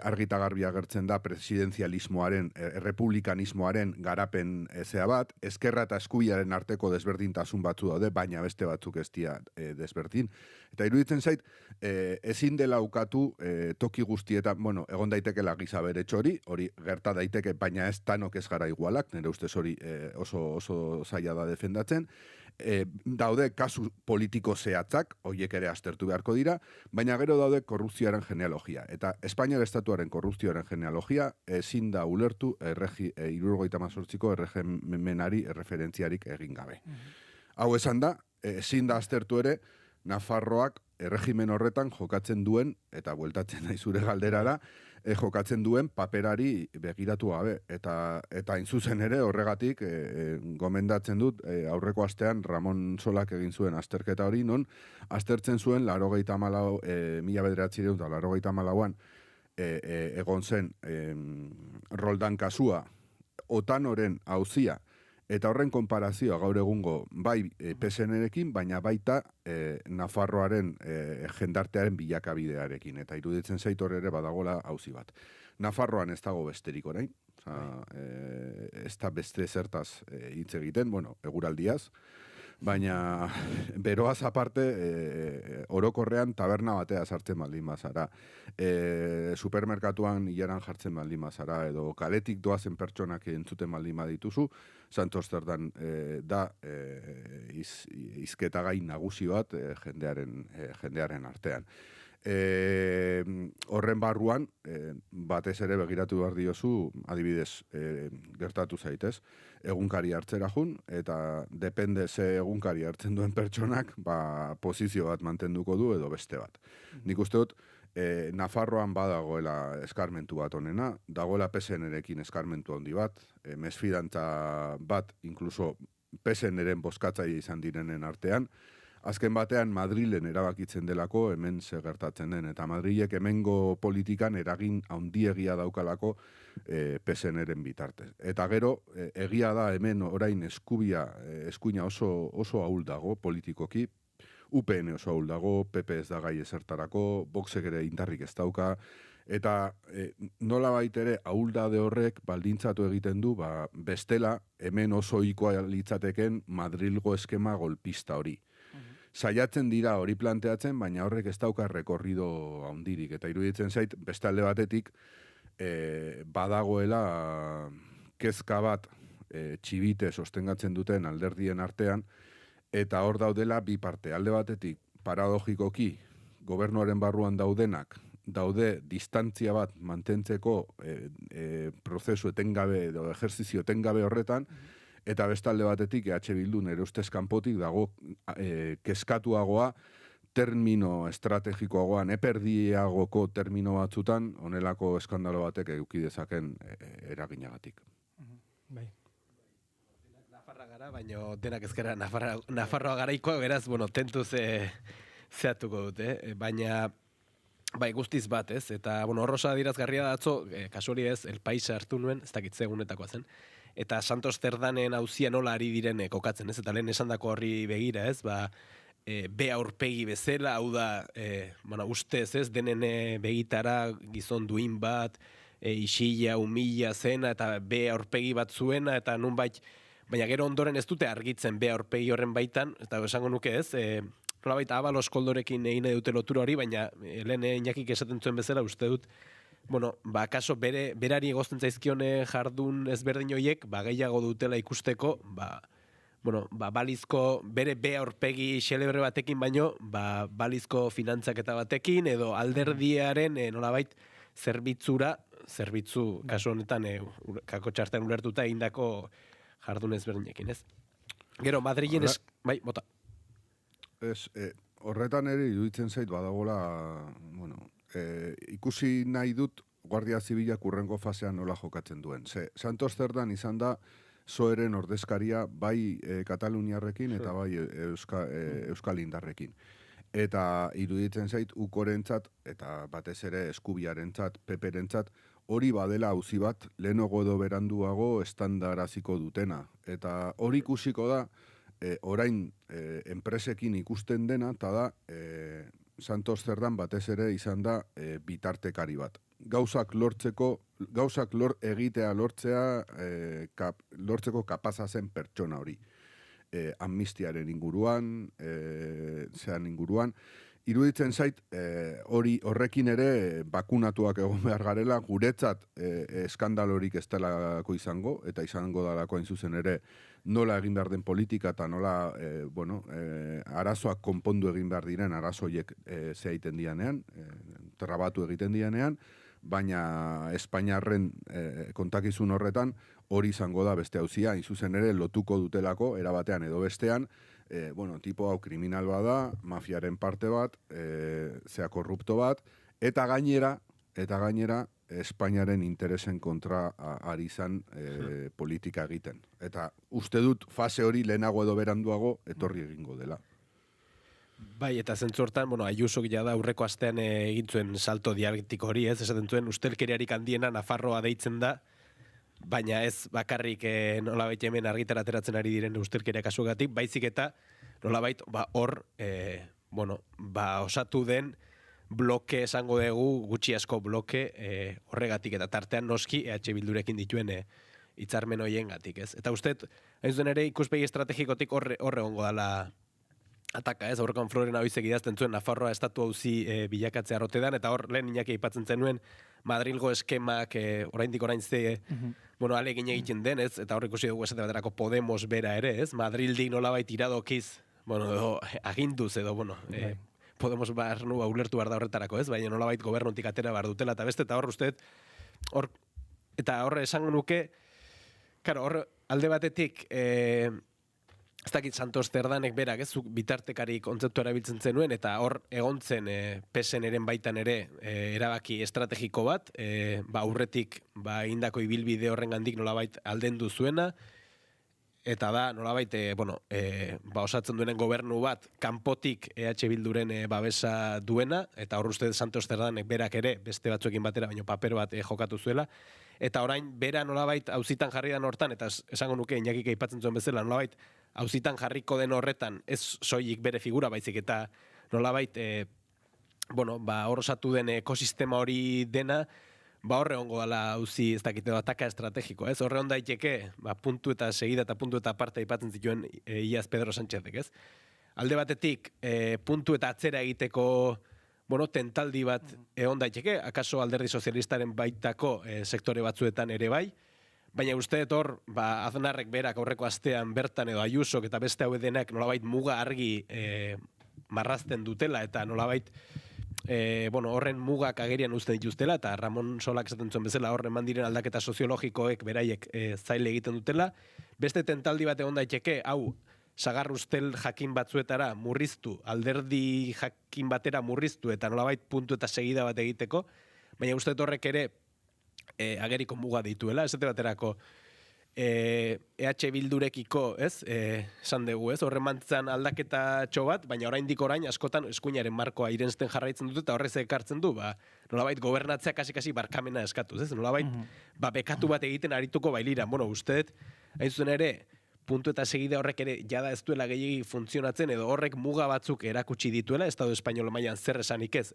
argi eta garbi agertzen da presidenzialismoaren, republikanismoaren garapen bat, ezkerra eta eskubiaren arteko desberdintasun batzu daude, baina beste batzuk ez dira desberdin. Eta iruditzen zait, ezin dela ukatu toki guztietan, egon daitekela giza beretxori, hori gerta daiteke, baina ez tanok ez gara igualak, nire ustez hori oso zaila da defendatzen, daude kasu politiko zehatzak, horiek ere aztertu beharko dira, baina gero daude korrupzioaren genealogia. Eta Espainiar estatuaren korrupzioaren genealogia ezin da ulertu 78ko erregimenari erreferentziarik egin gabe. Hau esan da, ezin da aztertu ere Nafarroak erregimen horretan jokatzen duen, eta bueltatzen nahi zure galderara, jokatzen duen paperari begiratu gabe. Eta inzuzen ere horregatik gomendatzen dut aurreko astean Ramon Solak egin zuen azterketa hori, non aztertzen zuen 1994an egon zen Roldan kasua, Otanoren auzia, eta horren konparazioa gaur egungo bai PSN-erekin, baina baita Nafarroaren jendartearen bilakabidearekin. Eta iruditzen zait hor ere badagola auzi bat. Nafarroan ez dago besterik orain, ez da beste zertaz hitz egiten, eguraldiaz, baina beroaz aparte orokorrean taberna batea sartzen baldin bazara, supermerkatuan hilaran jartzen baldin bazara, edo kaletik doazen pertsonak entzuten baldin badituzu, Santos Zerdan da hizketagai nagusi bat jendearen artean. Horren barruan, batez ere begiratu behar diozu, adibidez, gertatu zaitez, egunkari hartzera jun, eta depende ze egunkari hartzen duen pertsonak, posizio bat mantenduko du edo beste bat. Nik uste dut, Nafarroan badagoela eskarmentu bat honena, dagoela PSN-erekin eskarmentu handi bat, mesfidantza bat, inkluso PSN-eren bozkatzaile izan direnen artean, azken batean Madrilen erabakitzen delako hemen zer gertatzen den, eta Madrilek hemengo politikan eragin handiegia daukalako PSN-eren bitartez. Eta gero, egia da hemen orain eskuina oso ahul dago politikoki, UPN oso ahul dago, PP ez da gai ezertarako, Voxek ere indarrik ez dauka, eta nola baitere ahuldade horrek baldintzatu egiten du, bestela hemen oso ohikoa litzateken Madrilgo eskema golpista hori. Saiatzen dira hori planteatzen, baina horrek ez dauka rekorrido handirik, eta iruditzen zait, beste alde batetik, badagoela kezka bat txibite sostengatzen duten alderdien artean, eta hor daudela bi parte. Alde batetik, paradogikoki, gobernuaren barruan daude distantzia bat mantentzeko prozesu etengabe edo ejerzizio etengabe horretan, eta bestalde batetik EH Bildu nire ustez kanpotik dago kezkatuagoa, termino estrategikoagoan, eperdiagoko termino batzutan, honelako eskandalo batek eduki dezaken eraginagatik. Bai. Nafarra gara, baina denak ezkera Nafarroa garaikoa, beraz, tentuz zehatuko dute, baina bai, guztiz bat, ez? Eta, horrosa dirazgarria datzo, kasuri ez, El Paisa hartu nuen, ez dakitze egunetakoa zen, eta Santos Cerdanen auzia nola ari diren kokatzen, ez? Eta lehen esandako horri begira, ez? Be aurpegi bezala, hau da, ustez, ez? Denen begitara gizon duin bat, isila, humila zena, eta be aurpegi bat zuena, eta nunbait, baina gero ondoren ez dute argitzen be aurpegi horren baitan, eta esango nuke ez, nolabait Abalos Koldorekin egin dute lotura hori, baina lehen Iñakik esaten zuen bezala uste dut, kaso berari egozten zaizkione jardun ezberdin horiek, gehiago dutela ikusteko, balizko bere be aurpegi xelebre batekin baino, balizko finantzaketa batekin, edo alderdiaren nolabait zerbitzu kasu honetan kako txartean ulertuta egindako jardun ezberdinekin, ez? Gero, Madrilen bai, bota. Horretan ere iruditzen zait badagola, ikusi nahi dut Guardia Zibilak urrengo fasean nola jokatzen duen. Santos Cerdan izan da PSOEren ordezkaria bai Kataluniarrekin eta bai Euskal Indarrekin. Eta iruditzen zait ukorentzat eta batez ere Eskubiarentzat, Peperentzat, hori badela auzi bat lehenago edo beranduago estandaraziko dutena. Eta hori ikusiko da, orain enpresekin ikusten dena, eta da Santos Cerdan batez ere izan da bitartekari bat. Gauzak lortzeko kapaza zen pertsona hori. Amnistiaren inguruan, inguruan, iruditzen zait, horrekin ere bakunatuak egon behar garela, guretzat eskandalorik ez delako izango, eta izango dalako hain zuzen ere nola egin behar den politika eta nola arazoak konpondu egin behar diren arazoiek egiten dianean, trabatu egiten dianean, baina Espainiarren kontakizun horretan hori izango da beste auzia, hain zuzen ere lotuko dutelako, erabatean edo bestean, tipo hau kriminal bada, mafiaren parte bat, korrupto bat, eta gainera, Espainiaren interesen kontra ari izan politika egiten. Eta uste dut fase hori lehenago edo beranduago etorri egingo dela. Bai, eta zentzortan, Ayusok jada aurreko astean egin zuen salto dialektiko hori, ez? Esaten zuen ustelkeriarik handiena Nafarroa deitzen da, baina ez bakarrik nolabait hemen argitara ateratzen ari diren ustelkeria kasugatik, baizik eta nolabait hor osatu den bloke esango dugu, gutxi asko bloke horregatik eta tartean noski EH Bildurekin dituen hitzarmen hoiengatik, ez? Eta uste, hain zuen ere ikuspegi estrategikotik horre egongo dela ataka, ez? Aurrekoan Floren Abizek idazten zuen Nafarroa estatu auzi bilakatzea rotedan, eta hor lehen Iñaki aipatzen zenuen Madrilgo eskemak oraindik oraintze alegin egiten den, ez? Eta hor ikusi dugu esate baterako Podemos bera ere, ez? Madrildik nolabait iradokiz, edo aginduz edo, Podemos barnu ulertu behar da horretarako, ez? Baina nolabait gobernuntik atera behar dutela, eta beste, eta hor uste, eta hor esango nuke, hor alde batetik, ez dakit Santos Cerdanek berak, ez, bitartekari kontzeptu erabiltzen zenuen, eta hor egontzen PSN-eren baitan ere erabaki estrategiko bat, aurretik indako ibilbide horrengandik nolabait aldendu zuena, eta da nolabait osatzen duenen gobernu bat kanpotik EH Bilduren babesa duena, eta hor uste Santos Cerdanek berak ere beste batzuekin batera, baino paper bat jokatu zuela, eta orain bera nolabait auzitan jarri dan hortan, eta esango nuke Iñakik aipatzen zuen bezala, nolabait auzitan jarriko den horretan ez soilik bere figura, baizik eta nolabait hor osatu den ekosistema hori dena, horre ongo dala auzi ez dakite ataka estrategiko, ez? Horre onda daiteke, puntu eta segida eta puntu eta parte aipatzen zituen Iaz Pedro Sánchezek, ez? Alde batetik, puntu eta atzera egiteko tentaldi bat egon daiteke, akaso alderdi sozialistaren baitako sektore batzuetan ere bai, baina uste hor, Aznarrek berak aurreko astean bertan edo Ayusok eta beste hau denak nolabait muga argi marrazten dutela eta nolabait horren mugak agerian uzten dituztela eta Ramon Solak esaten zuen bezala horren mandiren aldaketa soziologikoek beraiek zaile egiten dutela. Beste tentaldi bat egon daiteke, hau sagarrustel jakin batzuetara murriztu, alderdi jakin batera murriztu eta nolabait puntu eta segida bat egiteko, baina uste horrek ere ageriko muga dituela, esate baterako EH Bildurekiko, esan dugu, horren mantzan aldaketa bat, baina oraindik orain askotan eskuinaren markoa irensten jarraitzen dute eta horrez ekartzen du, nolabait gobernatzea kasi barkamena eskatuz, nolabait bekatu bat egiten arituko bailira. Usteet, hain zuzen ere, puntu eta segida horrek ere jada ez duela gehiagi funtzionatzen edo horrek muga batzuk erakutsi dituela, Estado Espainol mailan zer esanik ez,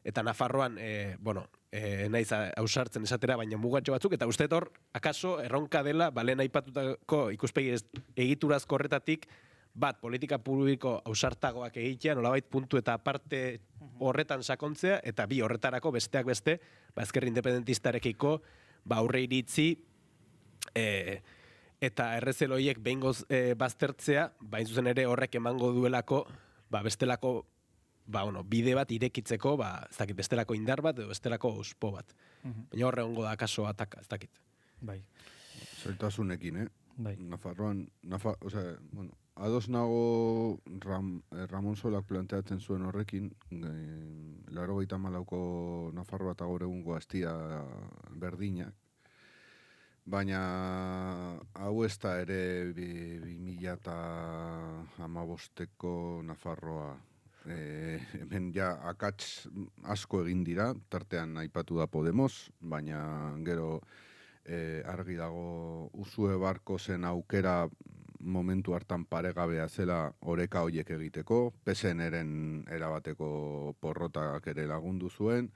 eta Nafarroan, naiz ausartzen esatera, baina mugatxo batzuk, eta uste hor, akaso, erronka dela, lehen aipatutako ikuspegi egiturazko horretatik, politika publiko ausartagoak egitea, nolabait puntu eta aparte horretan sakontzea, eta bi horretarako besteak beste, ezker independentistarekiko, aurre iritzi, eta errezeloiek behingoz baztertzea, bain zuzen ere horrek emango duelako, bestelako bide bat irekitzeko, ez dakit, bestelako indar bat edo bestelako ospo bat. Baina horre hongo da kaso ataka, ez dakit. Bai. Zaitasunekin, Bai. Nafarroan, ados nago Ramon Solak planteatzen zuen horrekin, 94ko Nafarroa eta gaur egungo Astia berdinak, baina hau ez da ere 2015ko Nafarroa. Hemen ja akats asko egin dira, tartean aipatu da Podemos, baina gero argi dago Usue Barkosen aukera momentu hartan paregabea zela oreka hoiek egiteko, PSN-eren erabateko porrotak ere lagundu zuen.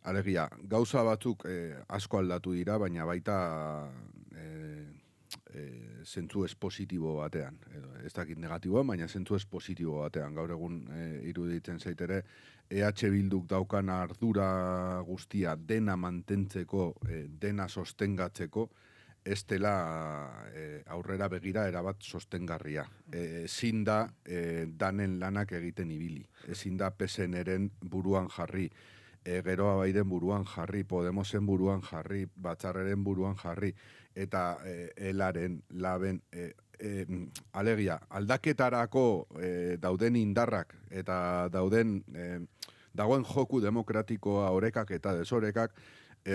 Alegia, gauza batzuk asko aldatu dira, baina baita zentzu espositibo batean. Ez dakit negatiboa, baina zentzu espositibo batean. Gaur egun iruditzen zaitere, EH Bilduk daukan ardura guztia dena mantentzeko, dena sostengatzeko, ez dela aurrera begira erabat sostengarria. Ezin da danen lanak egiten ibili. Ezin da PSN-eren buruan jarri, Geroa Baiden buruan jarri, Podemosen buruan jarri, Batzarreren buruan jarri, eta elaren, laben, alegia, aldaketarako dauden indarrak eta dagoen joku demokratikoa orekak eta desorekak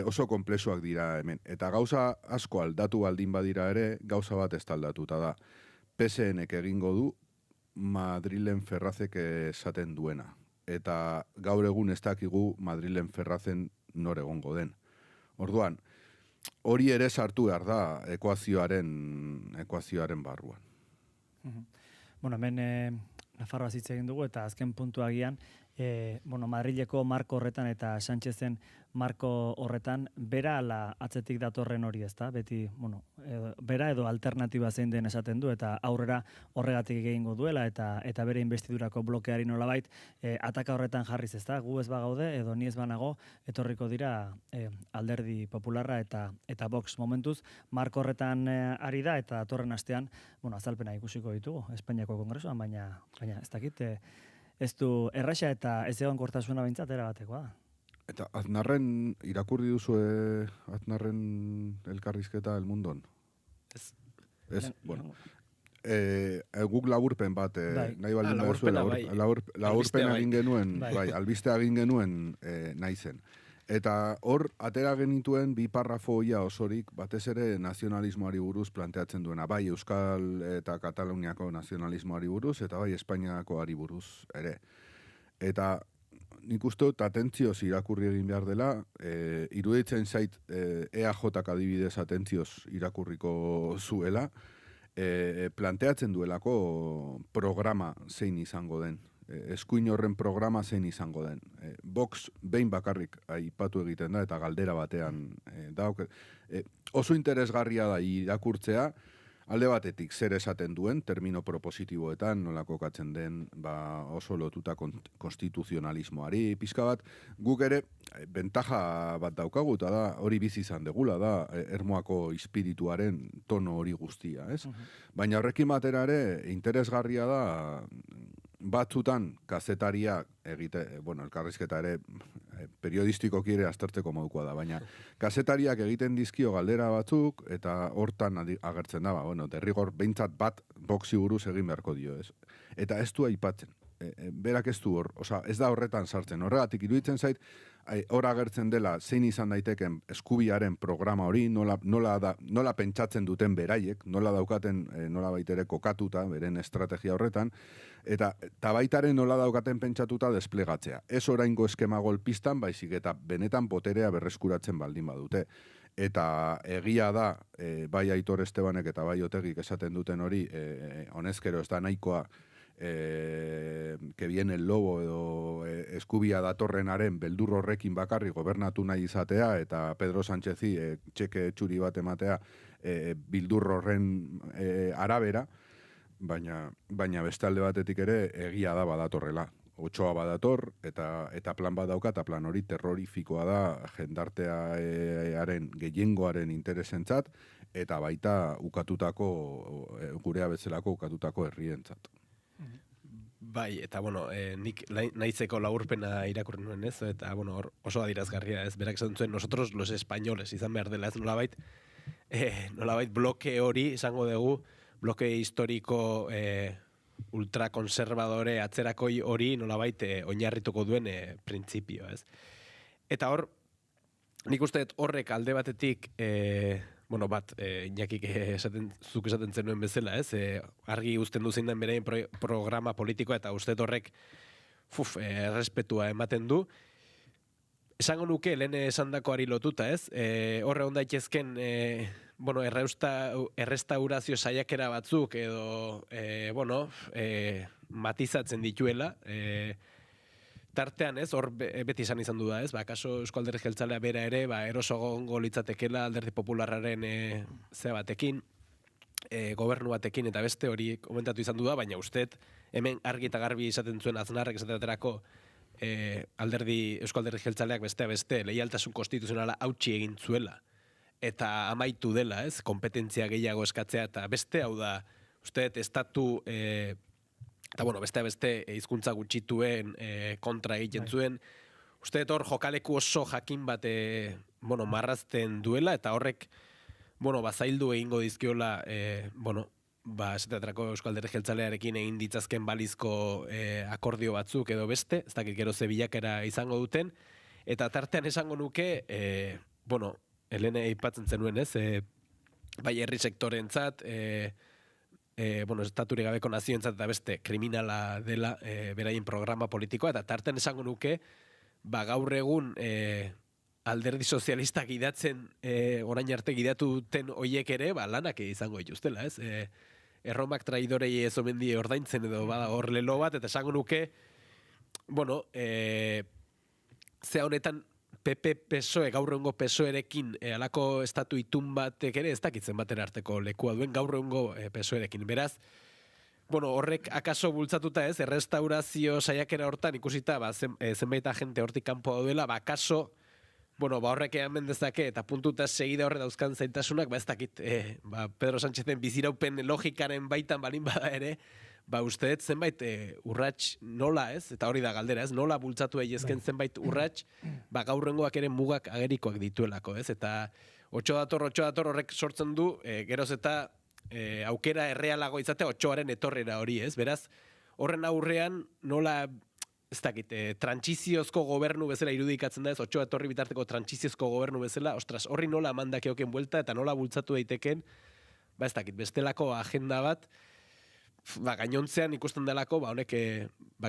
oso konplexuak dira hemen. Eta gauza asko aldatu baldin badira ere, gauza bat ez aldatuta da. PSN-ek egingo du Madrilen Ferrazek esaten duena. Eta gaur egun ez dakigu Madrilen Ferrazen nor egongo den. Orduan, hori ere sartu behar da ekuazioaren barruan. Hemen Nafarroa hitz egin dugu eta azken puntua agian, Madrileko marko horretan eta Sánchezen marko horretan, bera ala atzetik datorren hori ezta, beti, bera edo alternatiba zein den esaten du, eta aurrera horregatik egingo duela, eta bere investidurako blokeari nolabait, ataka horretan jarriz ezta, gu ez bagaude, edo ni ez banago, etorriko dira alderdi popularra eta Vox momentuz, marko horretan ari da, eta datorren astean, azalpena ikusiko ditugu, Espainiako Kongresuan, baina ez dakit, ez du erraxa eta ez egon kortasuna behintzat erabatekoa da. Eta Aznarren, irakurri duzu Aznarren elkarrizketa El Mundon? Ez, bueno. Guk laburpen bat, nahi baldin baduzu, laburpen egin genuen, albistea egin genuen nahi zen. Eta hor, atera genituen bi parrafo ia osorik, batez ere nazionalismoari buruz planteatzen duena, bai Euskal eta Kataluniako nazionalismoari buruz, eta bai Espainiakoari buruz ere. Eta nik uste dut atentzioz irakurri egin behar dela, iruditzen zait EAJak adibidez atentzioz irakurriko zuela, planteatzen duelako programa zein izango den. Eskuin horren programa zein izango den. Vox behin bakarrik aipatu egiten da eta galdera batean dauk. Oso interesgarria da irakurtzea, Alde batetik zer esaten duen, termino propositiboetan, nola kokatzen den oso lotuta konstituzionalismoari, pixka bat, guk ere bentaja bat daukagu, eta da, hori bizi izan degula, da, Ermuako espirituaren tono hori guztia, ez? Baina horrekin batera ere, interesgarria da, batzutan kazetariak elkarrizketa ere periodistikoki ere aztertzeko modukoa da, baina kazetariak egiten dizkio galdera batzuk eta hortan agertzen da, derrigor behintzat bat boxi buruz egin beharko dio, ez? Eta ez du aipatzen. Berak ez du ez da horretan sartzen. Horregatik iruditzen zait, hor agertzen dela zein izan daiteken eskubiaren programa hori, nola pentsatzen duten beraiek, nola daukaten, nola baitere kokatuta, beren estrategia horretan, eta baitaren nola daukaten pentsatuta desplegatzea. Ez oraingo eskema golpistan, baizik eta benetan boterea berreskuratzen baldin badute. Eta egia da, bai Aitor Estebanek eta bai Otegik esaten duten hori, honezkero ez da nahikoa, que viene el lobo edo eskubia datorrenaren beldur horrekin bakarri gobernatu nahi izatea eta Pedro Sánchezi txeke txuri bat ematea bildur horren arabera, baina beste alde batetik ere egia da badatorrela. Otsoa badator eta plan bat dauka, eta plan hori terrorifikoa da jendartearen gehiengoaren interesentzat eta baita gurea bezalako ukatutako herrientzat. Bai, eta nik naizeko laburpena irakurri nuen, ez? Eta oso adirazgarria, ez? Berak esan zuen, nosotros los españoles izan behar dela, ez? Nolabait bloke hori, izango dugu, bloke historiko ultrakonservadore atzerakoi hori nolabait oinarrituko duen printzipio, ez? Eta nik uste horrek alde batetik Iñakik zuk esaten zenuen bezala, ez? Argi uzten duzein den berein programa politikoa eta uste horrek errespetua ematen du. Esango nuke, lehen esandakoari lotuta, ez? Horre hon daitezken, errestaurazio saiakera batzuk edo, matizatzen dituela, tartean, ez, hor beti izan du da, ez, kaso Eusko Alderdi Jeltzalea bera ere, eroso gongo litzatekela Alderdi Popularraren batekin, gobernu batekin, eta beste hori komentatu izan du da, baina ustet, hemen argi eta garbi izaten zuen Aznarrek esaterako Eusko Alderdi Jeltzaleak beste, leialtasun konstituzionala hautsi egin zuela, eta amaitu dela, ez, kompetentzia gehiago eskatzea, eta beste, hau da, ustet, estatu... Eta beste hizkuntza gutxituen kontra egiten zuen. Uste hor jokaleku oso jakin bat marrazten duela, eta horrek zaildu egingo dizkiola esaterako Eusko Alderdi Jeltzalearekin egin ditzazken balizko akordio batzuk edo beste, ez dakit gero ze bilakera izango duten, eta tartean esango nuke, Helene aipatzen zenuen, ez? Bai herri sektorentzat, estaturik gabeko nazioentzat eta beste kriminala dela beraien programa politikoa, eta tarten esango nuke gaur egun alderdi sozialistak gidatzen orain arte gidatu duten hoiek ere lanak izango dituztela, ez? Erromak traidorei ez omen die ordaintzen edo bada hor lelo bat, eta esango nuke zea honetan PP-PSOE, gaur egungo PSOE-rekin alako estatu itun batek ere ez dakitzen batera arteko lekua duen gaur egungo PSOE-rekin. Beraz, horrek akaso bultzatuta ez, errestaurazio saiakera hortan ikusita zenbait agente hortik kanpo duela, akaso horrek eman dezake eta puntuta segida horre dauzkan zaintasunak, ez dakit Pedro Sánchezen biziraupen logikaren baitan balin bada ere, usteet zenbait urrats nola, ez? Eta hori da galdera, ez? Nola bultzatu egizken zenbait urrats, gaurrengoak ere mugak agerikoak dituelako, ez? Eta 8 dator horrek sortzen du, geroz eta aukera errealago izatea 8aren etorrera hori, ez? Beraz, horren aurrean nola, ez dakit, trantsiziozko gobernu bezala irudikatzen da, ez? 8 etorri bitarteko trantsiziozko gobernu bezala, ostras, horri nola mandak eoken buelta eta nola bultzatu daiteken, ez dakit, bestelako agenda bat, gainontzean ikusten delako, honek,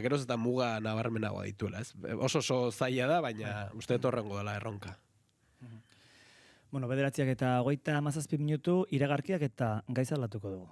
geroz eta muga nabarmenagoa dituela, ez? Oso zaila da, baina uste horrengo dela erronka. Bederatziak eta 37 minutu, iragarkiak eta gaizalatuko dugu.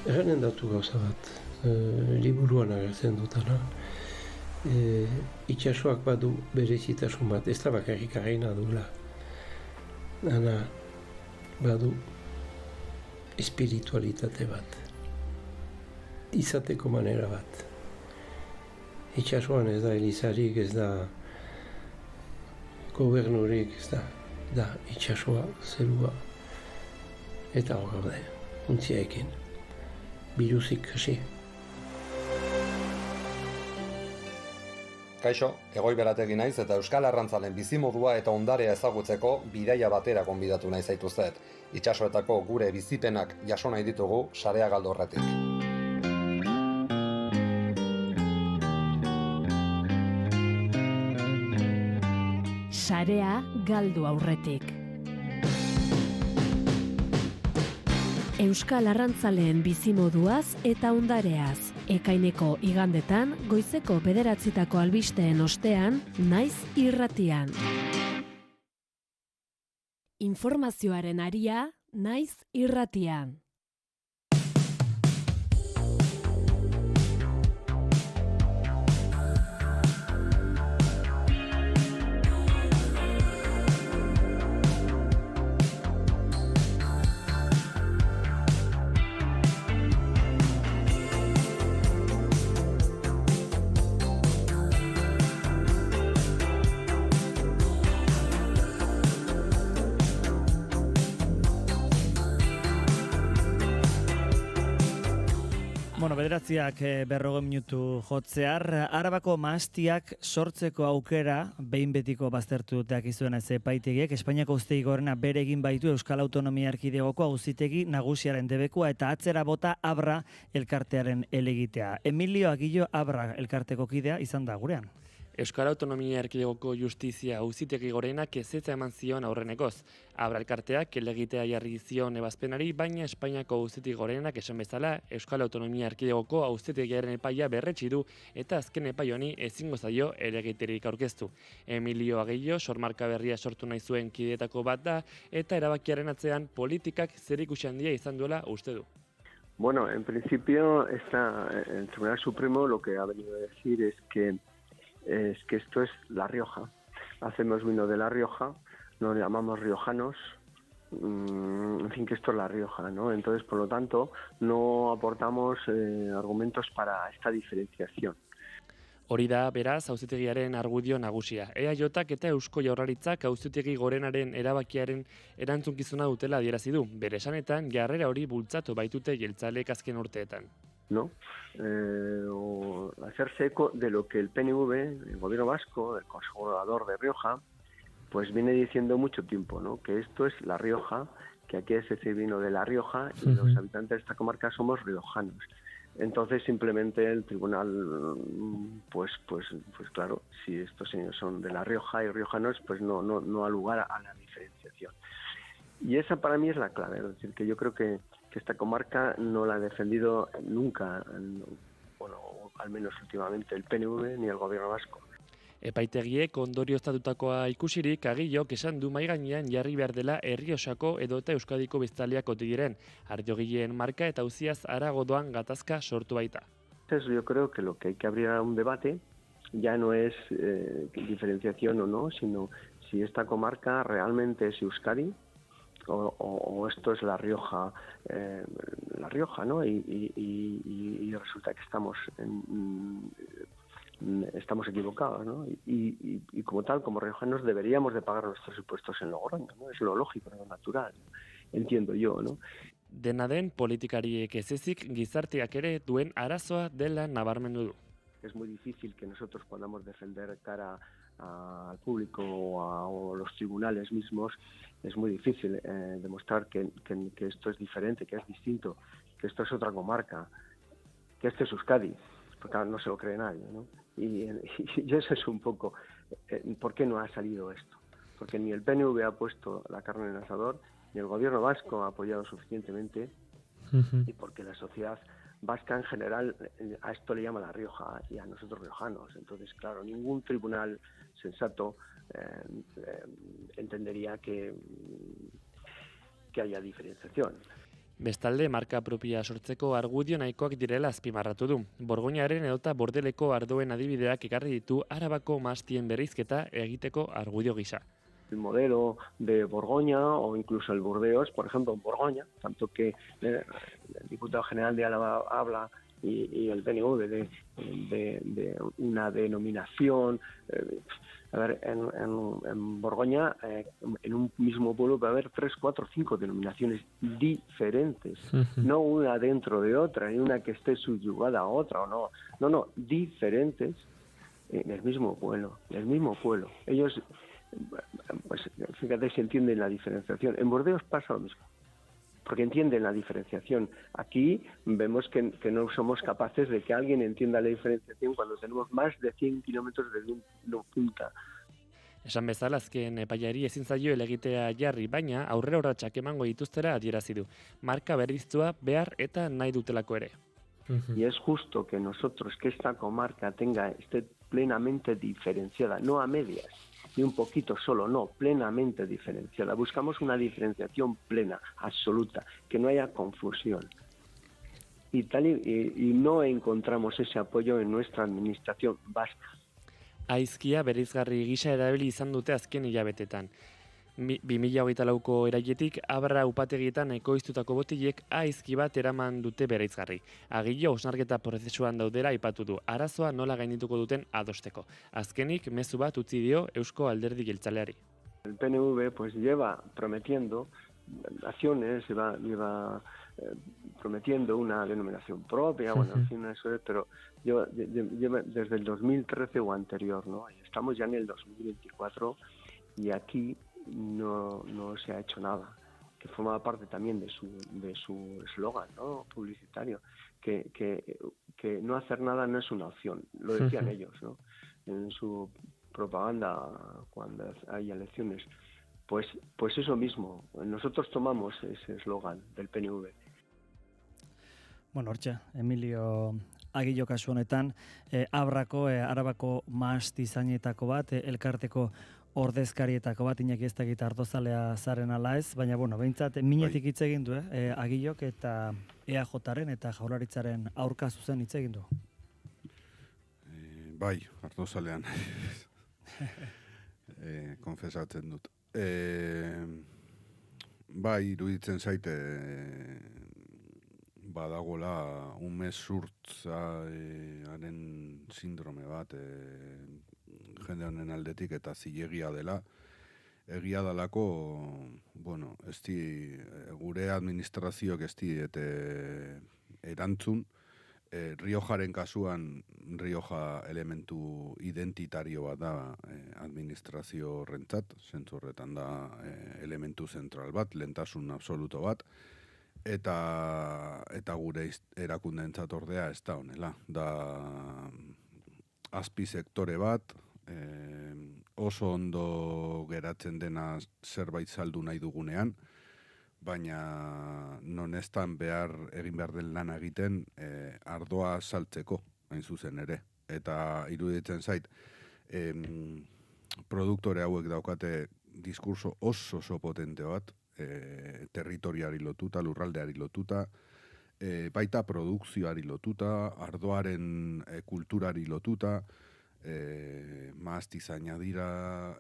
Erranen datu gauza bat, liburuan agertzen dutana. Itxasoak badu berezitasun bat, ez da bakarrik arraina duela. Ana, badu espiritualitate bat, izateko manera bat. Itxasoan ez da elizarik, ez da gobernurik, ez da itxasoa, zerua, eta hor gaude, untziaekin, biluzik hasi. Kaixo, Egoi Berategi naiz eta Euskal Arrantzalen bizimodua eta ondarea ezagutzeko bidaia batera gonbidatu nahi zaituztet. Itsasoetako gure bizipenak jaso nahi ditugu sarea galdu aurretik. Sarea galdu aurretik. Euskal Arrantzaleen bizimoduaz eta ondareaz. Ekaineko igandetan, goizeko 9:00 albisteen ostean, Naiz irratian. Informazioaren aria, Naiz irratian. Bueno, 9:40 minutu jotzear, Arabako mahastiak sortzeko aukera behin betiko baztertu dute akizuen ez epaitegiek. Espainiako Auzitegi Gorena bere egin baitu Euskal Autonomia Erkidegoko Auzitegi Nagusiaren debekua eta atzera bota Abra elkartearen elegitea. Emilio Agillo Abra elkarteko kidea izan da gurean. Euskal Autonomia Erkidegoko Justizia Auzitegi Gorenak ezetza eman zion aurrenekoz. Abra elkarteak elegitea jarri zion ebazpenari, baina Espainiako Auzitegi Gorenak esan bezala Euskal Autonomia Erkidegoko Auzitegiaren epaia berretsi du eta azken epai honi ezingo zaio elegiterik aurkeztu. Emilio Agillo sormarka berria sortu nahi zuen kideetako bat da eta erabakiaren atzean politikak zerikusi handia izan duela uste du. Bueno, en principio el Tribunal Supremo lo que ha venido a decir es que esto es La Rioja. Hacemos vino de La Rioja, nos llamamos riojanos, en fin, que esto es La Rioja, ¿no? Entonces, por lo tanto, no aportamos argumentos para esta diferenciación. Hori da, beraz, Auzitegiaren argudio nagusia. EAJak eta Eusko Jaurlaritzak Auzitegi Gorenaren erabakiaren erantzunkizuna dutela adierazi du. Bere esanetan, jarrera hori bultzatu baitute jeltzaleek azken urteetan. ¿No? O hacerse eco de lo que el PNV, el gobierno vasco, el conservador de Rioja, pues viene diciendo mucho tiempo, ¿no? Que esto es La Rioja, que aquí es ese vino de La Rioja y los habitantes de esta comarca somos riojanos. Entonces simplemente el tribunal, pues claro, si estos señores son de La Rioja y riojanos, pues no ha lugar a la diferenciación. Y esa para mí es la clave, es decir, que yo creo que esta comarca no la ha defendido nunca, bueno, al menos últimamente, el PNV ni el gobierno vasco. Epaitegiek ondorioztatutakoa ikusirik, Agillok esan du mahai gainean jarri behar dela Errioxako edota Euskadiko biztanleak ote diren. Ardogileen marka eta auziaz harago doan gatazka sortu baita. Entonces yo creo que lo que hay que abrir a un debate ya no es diferenciación o no, sino si esta comarca realmente es Euskadi o esto es La Rioja, ¿no? Y resulta que estamos equivocados, ¿no? Y como tal, como riojanos, deberíamos de pagar nuestros impuestos en Logroño, ¿no? Es lo lógico, lo natural, ¿no? Entiendo yo, ¿no? Dena den, politikariek ez ezik gizarteak ere duen arazoa dela nabarmendu du. Es muy difícil que nosotros podamos defender cara al público o a los tribunales mismos. Es muy difícil demostrar que esto es diferente, que es distinto, que esto es otra comarca, que este es Euskadi, porque no se lo cree nadie, ¿no? Y eso es un poco ¿por qué no ha salido esto? Porque ni el PNV ha puesto la carne en el asador, ni el gobierno vasco ha apoyado suficientemente, y porque la sociedad vasca en general a esto le llama La Rioja y a nosotros riojanos. Entonces, claro, ningún tribunal sensato entendería que haya diferenciación. Bestalde, marka propia sortzeko argudio nahikoak direla azpimarratu du. Borgoñaren edota Bordeleko ardoen adibideak ekarri ditu Arabako mahastien bereizketa egiteko argudio gisa. El modelo de Borgoña o incluso el Burdeos, por ejemplo, en Borgoña, tanto que el diputado general de Álava habla y el PNV de una denominación. A ver, en Borgoña, en un mismo pueblo va a haber 3, 4, 5 denominaciones diferentes, no una dentro de otra, ni una que esté subyugada a otra o no. No, diferentes en el mismo pueblo, Ellos, pues fíjate si entienden la diferenciación. En Burdeos pasa lo mismo, porque entienden la diferenciación. Aquí vemos que no somos capaces de que alguien entienda la diferenciación cuando tenemos más de 100 kilómetros de una punta. Esan bezala, azken epaiari ezin zaio elegitea jarri, baina aurrera urratsak emango dituztera adierazi du. Marka berriztua behar eta nahi dutelako ere. Y es justo que nosotros, que esta comarca esté plenamente diferenciada, no a medias, ni un poquito solo, no, plenamente diferenciada. Buscamos una diferenciación plena, absoluta, que no haya confusión. Y no encontramos ese apoyo en nuestra administración vasca. Aizkia bereizgarri gisa erabili izan dute azken hilabetetan. 2024ko eraietik Abra upategietan ekoiztutako botilek aizki bat eraman dute bereizgarri. Agilo hausnarketa prozesuan daudela aipatu du, arazoa nola gaindituko duten adosteko. Azkenik mezu bat utzi dio Eusko Alderdi Jeltzaleari. El PNV pues lleva prometiendo acciones, lleva prometiendo una denominación propia, bueno, en fin, eso es, pero lleva desde el 2013 o anterior, ¿no? Estamos ya en el 2024 y aquí no se ha hecho nada, que formaba parte también de su eslogan, ¿no? Publicitario, que no hacer nada no es una opción, lo decían ellos, ¿no? En su propaganda cuando hay elecciones. Pues eso mismo, nosotros tomamos ese eslogan del PNV. Bueno, hortxe, Emilio Agillo kasu honetan, Abrako, Arabako mahastizainetako bat, elkarteko ordezkarietako bat, Iñaki ez dakit ardozalea zaren ala ez, baina, bueno, behintzat, minetik hitz egin du, Agillok eta EAJaren eta Jaurlaritzaren aurka zuzen hitz egin du. Bai, ardozalean. Konfesatzen dut. Bai, iruditzen zaite badagola ume zurtzaren sindrome bat jende honen aldetik eta zilegia dela. Egia dalako, bueno, gure administrazioak ez erantzun, Riojaren kasuan, Rioja elementu identitario bat da administrazio rentzat, zentzu horretan da elementu zentral bat, lehentasun absoluto bat, eta gure erakundeentzat ordea ez da honela. Da azpi sektore bat, oso ondo geratzen dena zerbait saldu nahi dugunean, baina non estan egin behar den lan egiten ardoa saltzeko, hain zuzen ere. Eta iruditzen zait, produktore hauek daukate diskurso oso potente bat, territoriari lotuta, lurraldeari lotuta, baita produkzioari lotuta, ardoaren kulturari lotuta, mahastizaina dira,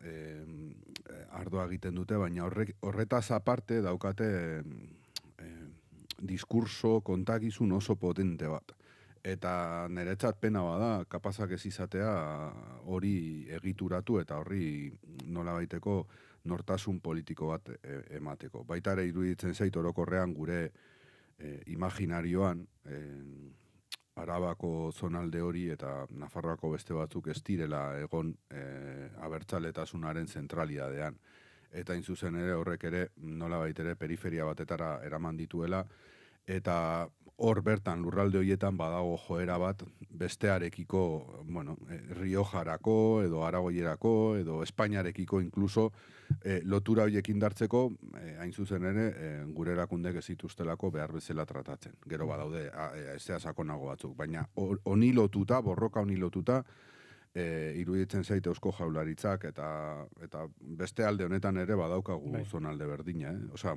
ardoa egiten dute, baina horretaz aparte daukate diskurso kontakizun oso potente bat. Eta niretzat pena bada, kapazak ez izatea hori egituratu eta horri nolabaiteko nortasun politiko bat emateko. Baita ere iruditzen zait orokorrean gure imaginarioan, Arabako zonalde hori eta Nafarroako beste batzuk ez direla egon abertzaletasunaren zentralidadean. Eta hain zuzen ere horrek ere nolabait ere periferia batetara eraman dituela, eta hor bertan lurralde horietan badago joera bat bestearekiko, bueno, Riojarako edo Aragoierako edo Espainiarekiko inkluso lotura horiek indartzeko, hain zuzen ere gure erakundek ez dituztelako behar bezala tratatzen. Gero badaude ezea sakonago batzuk, baina honi lotuta, borroka honi lotuta, iruditzen zait Eusko Jaurlaritzak eta beste alde honetan ere badaukagu zonalde berdina, Osea,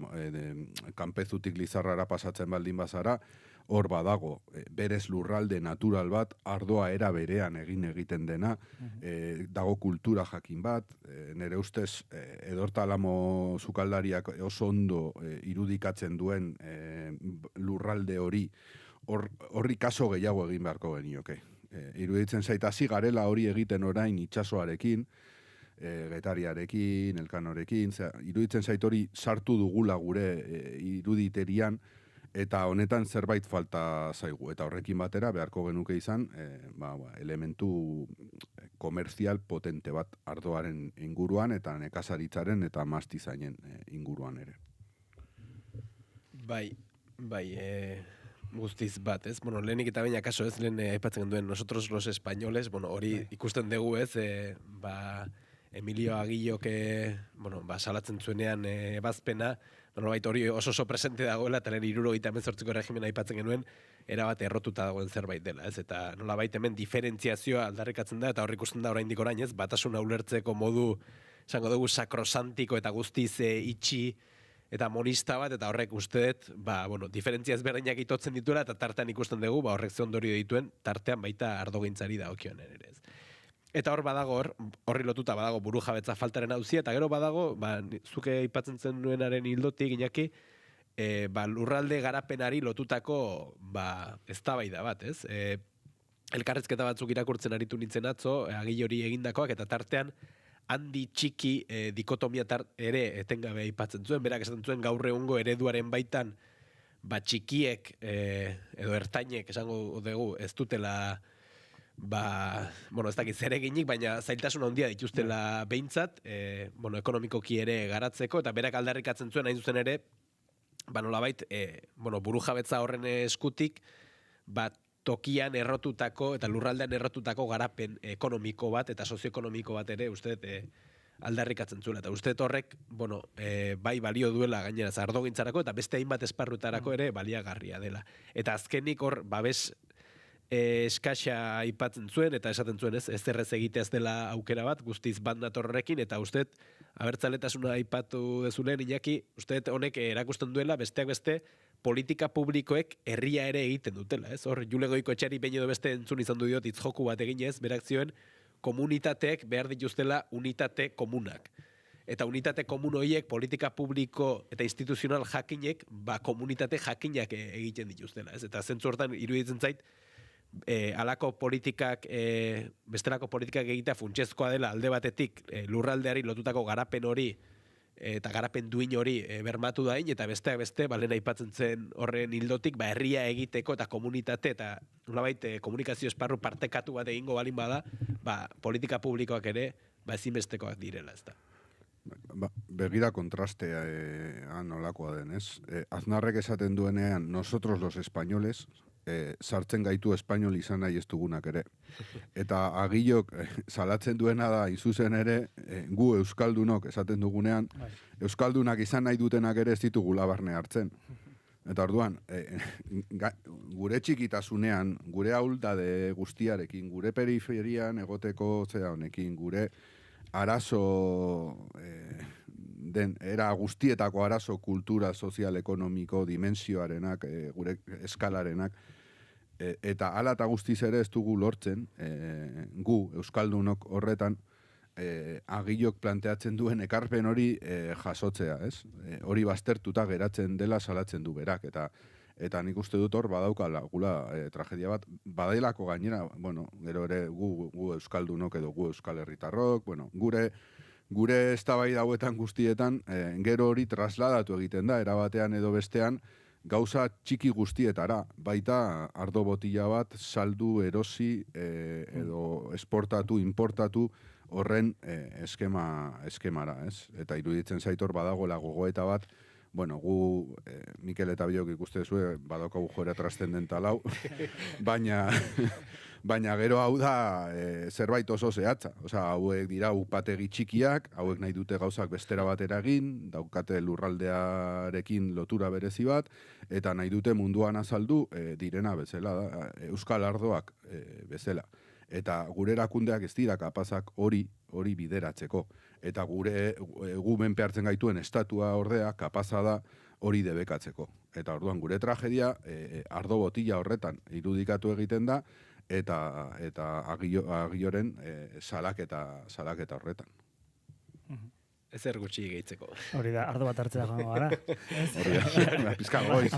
kanpezutik Lizarrara pasatzen baldin bazara, hor badago, berez lurralde natural bat, ardoa era berean egiten dena, dago kultura jakin bat, nire ustez, Edorta Alamo sukaldariak oso ondo irudikatzen duen lurralde hori, horri kaso gehiago egin beharko genioke. Iruditzen zait hasi garela hori egiten orain itsasoarekin, Getariarekin, Elkanorekin, iruditzen zait hori sartu dugula gure iruditerian, eta honetan zerbait falta zaigu, eta horrekin batera beharko genuke izan elementu komerzial potente bat ardoaren inguruan, eta nekazaritzaren eta mastizainen inguruan ere. Bai, guztiz bat, ez? Bueno, lehenik eta baina kaso ez, lehen aipatzen duen nosotros los españoles, bueno, hori ikusten dugu ez, Emilio Agillok, salatzen zuenean ebazpena, nolabait hori oso presente dagoela, eta lehen 78ko regimena aipatzen genuen, erabat errotuta dagoen zerbait dela, ez? Eta nolabait hemen diferentziazioa aldarrikatzen da, eta hor ikusten da oraindik orain, ez? Batasuna ulertzeko modu, esango dugu, sakrosantiko eta guztiz itxi, eta monista bat, eta horrek uste dut, diferentzia ezberdinak itotzen dituela, eta tartean ikusten dugu, horrek ze ondorio dituen, tartean baita ardogintzari dagokioen ere ez. Eta hor badago, horri lotuta badago burujabetza faltaren auzia, eta gero badago, zuke aipatzen zen nuenaren hildotik, Iñaki, lurralde garapenari lotutako eztabaida bat, ez? Elkarrezketa batzuk irakurtzen aritu nintzen atzo, Agil hori egindakoak, eta tartean, handi txiki dikotomia ere etengabe aipatzen zuen, berak esaten zuen gaur egungo ereduaren baitan txikiek edo ertainek esango dugu ez dutela ez dakit zer eginik, baina zailtasun handia dituztela behintzat, ekonomikoki ere garatzeko, eta berak aldarrikatzen zuen hain zuzen ere, nolabait, burujabetza horren eskutik, tokian errotutako eta lurraldean errotutako garapen ekonomiko bat eta sozioekonomiko bat ere uste aldarrikatzen zuela. Eta uste horrek, bai balio duela gainera ardogintzarako eta beste hainbat esparrutarako ere baliagarria dela. Eta azkenik hor babes eskaxa aipatzen zuen eta esaten zuen ez errez egitea ez dela aukera bat guztiz bat natorrekin, eta uste abertzaletasuna aipatu dezulen, Iñaki, uste honek erakusten duela besteak beste politika publikoek herria ere egiten dutela, ez? Hor, Jule Goikoetxeari behin edo beste entzun izan du diot hitzjoku bat eginez, berak zioen komunitateek behar dituztela unitate komunak. Eta unitate komun horiek politika publiko eta instituzional jakinek, komunitate jakinak egiten dituztela, ez? Eta zentzu hortan iruditzen zait, alako politikak, bestelako politikak egitea funtsezkoa dela alde batetik lurraldeari lotutako garapen hori eta garapen duin hori bermatu dain, eta besteak beste, lehen aipatzen zen horren hildotik, herria egiteko eta komunitate eta nolabait komunikazio esparru partekatu bat egingo balin bada, politika publikoak ere ezinbestekoak direla, ez da. Begira kontrastea nolakoa den, ez? Aznarrek esaten duenean, nosotros los españoles, sartzen gaitu espainol izan nahi ez dugunak ere. Eta Agillok salatzen duena da, izuzen ere, gu euskaldunok esaten dugunean, euskaldunak izan nahi dutenak ere ez ditugula barne hartzen. Eta orduan, gure txikitasunean, gure ahuldade guztiarekin, gure periferian egoteko honekin, gure arazo den era guztietako arazo kultura, sozial, ekonomiko, dimensioarenak, gure eskalarenak, eta hala eta guztiz ere ez dugu lortzen, gu, euskaldunok horretan, Agillok planteatzen duen ekarpen hori jasotzea, ez? Hori baztertuta geratzen dela salatzen du berak, eta nik uste dut hor badaukala tragedia bat, badailako gainera, gero ere gu euskaldunok edo gu euskal herritarrok, gure eztabaida hauetan guztietan, gero hori trasladatu egiten da, erabatean edo bestean, gauza txiki guztietara, baita ardo botila bat, saldu, erosi, edo esportatu, importatu, horren eskemara, ez? Eta iruditzen zaitor badagoela gogoeta bat, gu, Mikel eta Biok ikuste zuen, badaukagu joera trascendental hau, baina gero hau da zerbait oso zehatza. Osea, hauek dira upategi txikiak, hauek nahi dute gauzak bestera batera egin, daukate lurraldearekin lotura berezi bat, eta nahi dute munduan azaldu direna bezala, Euskal Ardoak bezala. Eta gure erakundeak ez dira kapazak hori bideratzeko. Eta gure gu menpe hartzen gaituen estatua ordea kapaza da hori debekatzeko. Eta orduan gure tragedia ardo botila horretan irudikatu egiten da eta agioren salaketa horretan. Ezer gutxi gehitzeko. Hori da, ardo bat hartzea joango gara. Hori da, pizka goiz,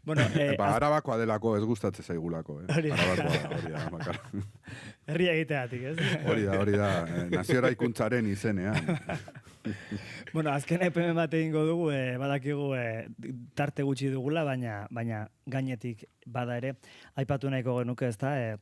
Bueno, Arabakoa delako ez gustatzen zaigulako. Hori da, makar. Herria egiteatik, ez? Hori da, naziora ikuntzaren izenean. Bueno, azken EPM bat egingo dugu, badakigu tarte gutxi dugula, baina gainetik bada ere, aipatu nahiko genuke, ez da,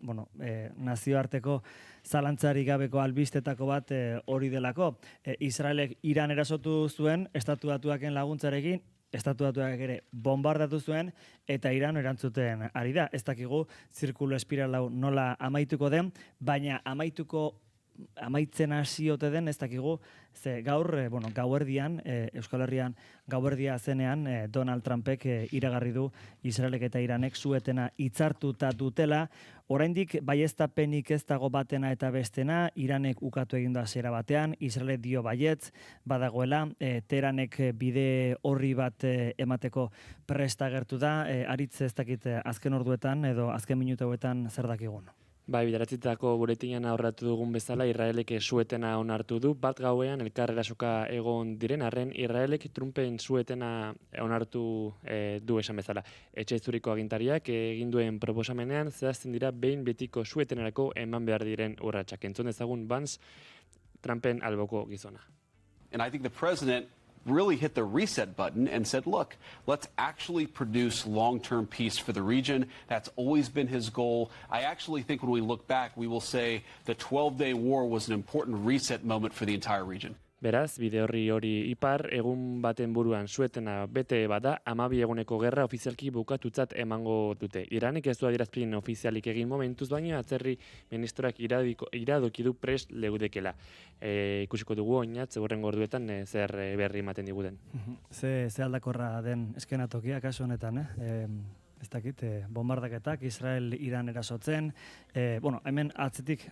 nazioarteko zalantzarik gabeko albistetako bat hori delako. Israelek Iran erasotu zuen, Estatu Batuaken laguntzarekin, Estatu Batuak ere bombardatu zuen, eta Iran erantzuten ari da. Ez dakigu zirkulo espiral hau nola amaituko den, baina amaitzen hasiote den, ez dakigu, ze gaur, gauerdian, Euskal Herrian gauerdia zenean, Donald Trumpek iragarri du Israelek eta Iranek suetena hitzartuta dutela. Oraindik baieztapenik ez dago batena eta bestena, Iranek ukatu egin da hasiera batean, Israelek dio baietz, badagoela, Teheranek bide horri bat emateko prest agertu da, Aritz ez dakit azken orduetan edo azken minutu hauetan zer dakigun. Bai, bideratzitako buletinen aurratu dugun bezala, Israelek suetena onartu du. Bat gauean, elkar erasoka egon diren, arren Israelek Trumpen suetena onartu du esan bezala. Etxe zuriko agintariak egin duen proposamenean, zehazten dira behin betiko suetenerako eman behar diren urratsak. Entzun ezagun Vance, Trumpen alboko gizona. And I think the president really hit the reset button and said, look, let's actually produce long-term peace for the region. That's always been his goal. I actually think when we look back, we will say the 12-day war was an important reset moment for the entire region. Beraz, bide hori ipar, egun baten buruan suetena bete bada, 12 eguneko gerra ofizialki bukatutzat emango dute. Iranek ez du adierazpen ofizialik egin momentuz, baina atzerri ministroak iradoki du prest leudekela. Ikusiko dugu oinatz, hurrengo orduetan zer berri ematen diguten. Ze aldakorra den eskenatokia kasu honetan, ez dakit, bombardaketak, Israel Iran erasotzen, hemen atzetik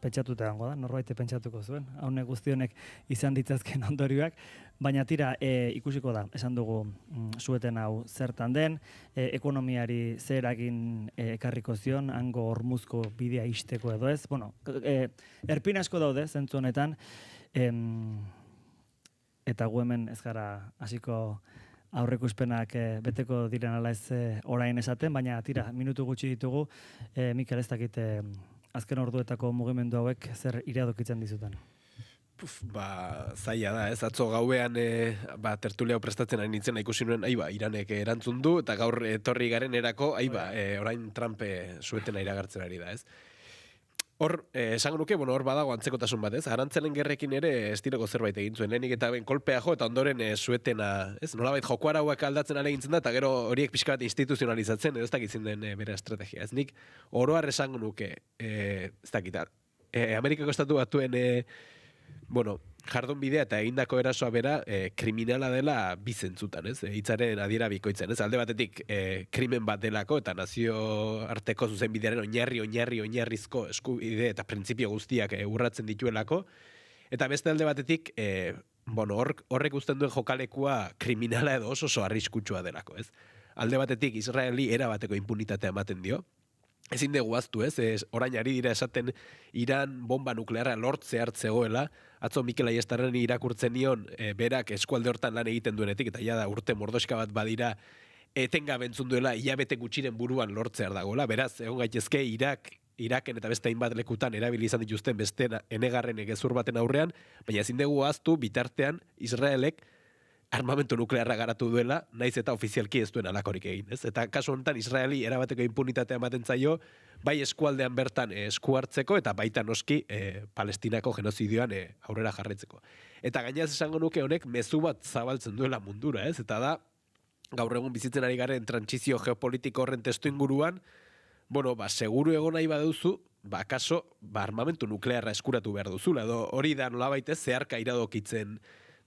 pentsatuta dago da, norbait pentsatuko zuen, haune guztionek izan ditzazken ondorioak, baina tira ikusiko da, esan dugu sueten hau zertan den, ekonomiari zer egin ekarriko zion, hango hormuzko bidea isteko edo ez, erpin asko daude zentzu honetan, eta gu hemen ez gara hasiko aurreikuspenak beteko diren ala ez orain esaten, baina tira, minutu gutxi ditugu, Mikel ez dakit azken orduetako mugimendu hauek zer iradokitzen dizutan? Zaila da, ez? Atzo gauean tertulia prestatzen ari nintzen ikusi nuen, Iranek erantzun du, eta gaur etorri garen erako, orain Trump suetena iragartzen ari da, ez? Hor, esango nuke, hor badago antzekotasun bat, ez? Arantzelen gerrekin ere estireko zerbait egin zuen, lehenik eta kolpea jo, eta ondoren suetena, ez? Nolabait joko arauak aldatzen aregintzen da, eta gero horiek pixka bat instituzionalizatzen, edo ez dakitzen den bere estrategia, ez? Nik oroar esango nuke, ez dakitar, Amerikako Estatu Batuen, jardun bidea eta egindako erasoa bera kriminala dela bizentzutan, ez? Hitzaren adiera bikoitzen, ez? Alde batetik krimen bat delako eta nazioarteko zuzenbidearen oinarrizko eskubide eta printzipio guztiak urratzen dituelako, eta beste alde batetik horrek uzten duen jokalekua kriminala edo oso arriskutsua delako, ez? Alde batetik Israeli erabateko impunitatea ematen dio, ezin dugu aztu, ez? Orain ari dira esaten Iran bomba nuklearra lortze hartzegoela, atzo Mikel Aiestarren irakurtzen nion berak eskualde hortan lan egiten duenetik, eta da urte mordoska bat badira etengabe entzun duela hilabete gutxiren buruan lortzear dagoela, beraz, egon gaitezke Iraken eta beste hainbat lekutan erabili izan dituzten beste enegarren gezur baten aurrean, baina ezin dugu aztu bitartean Israelek armamentu nuklearra garatu duela, naiz eta ofizialki ez duen alakorik egin, ez? Eta kasu honetan Israeli erabateko impunitatea ematen zaio, bai eskualdean bertan esku hartzeko eta baita noski Palestinako genozidioan aurrera jarraitzeko. Eta gainaz esango nuke honek mezu bat zabaltzen duela mundura, ez? Eta da, gaur egun bizitzen ari garen trantsizio geopolitiko horren testu inguruan, seguru egon nahi baduzu, kaso, armamentu nuklearra eskuratu behar duzula, edo hori da nolabait ez zeharka iradokitzen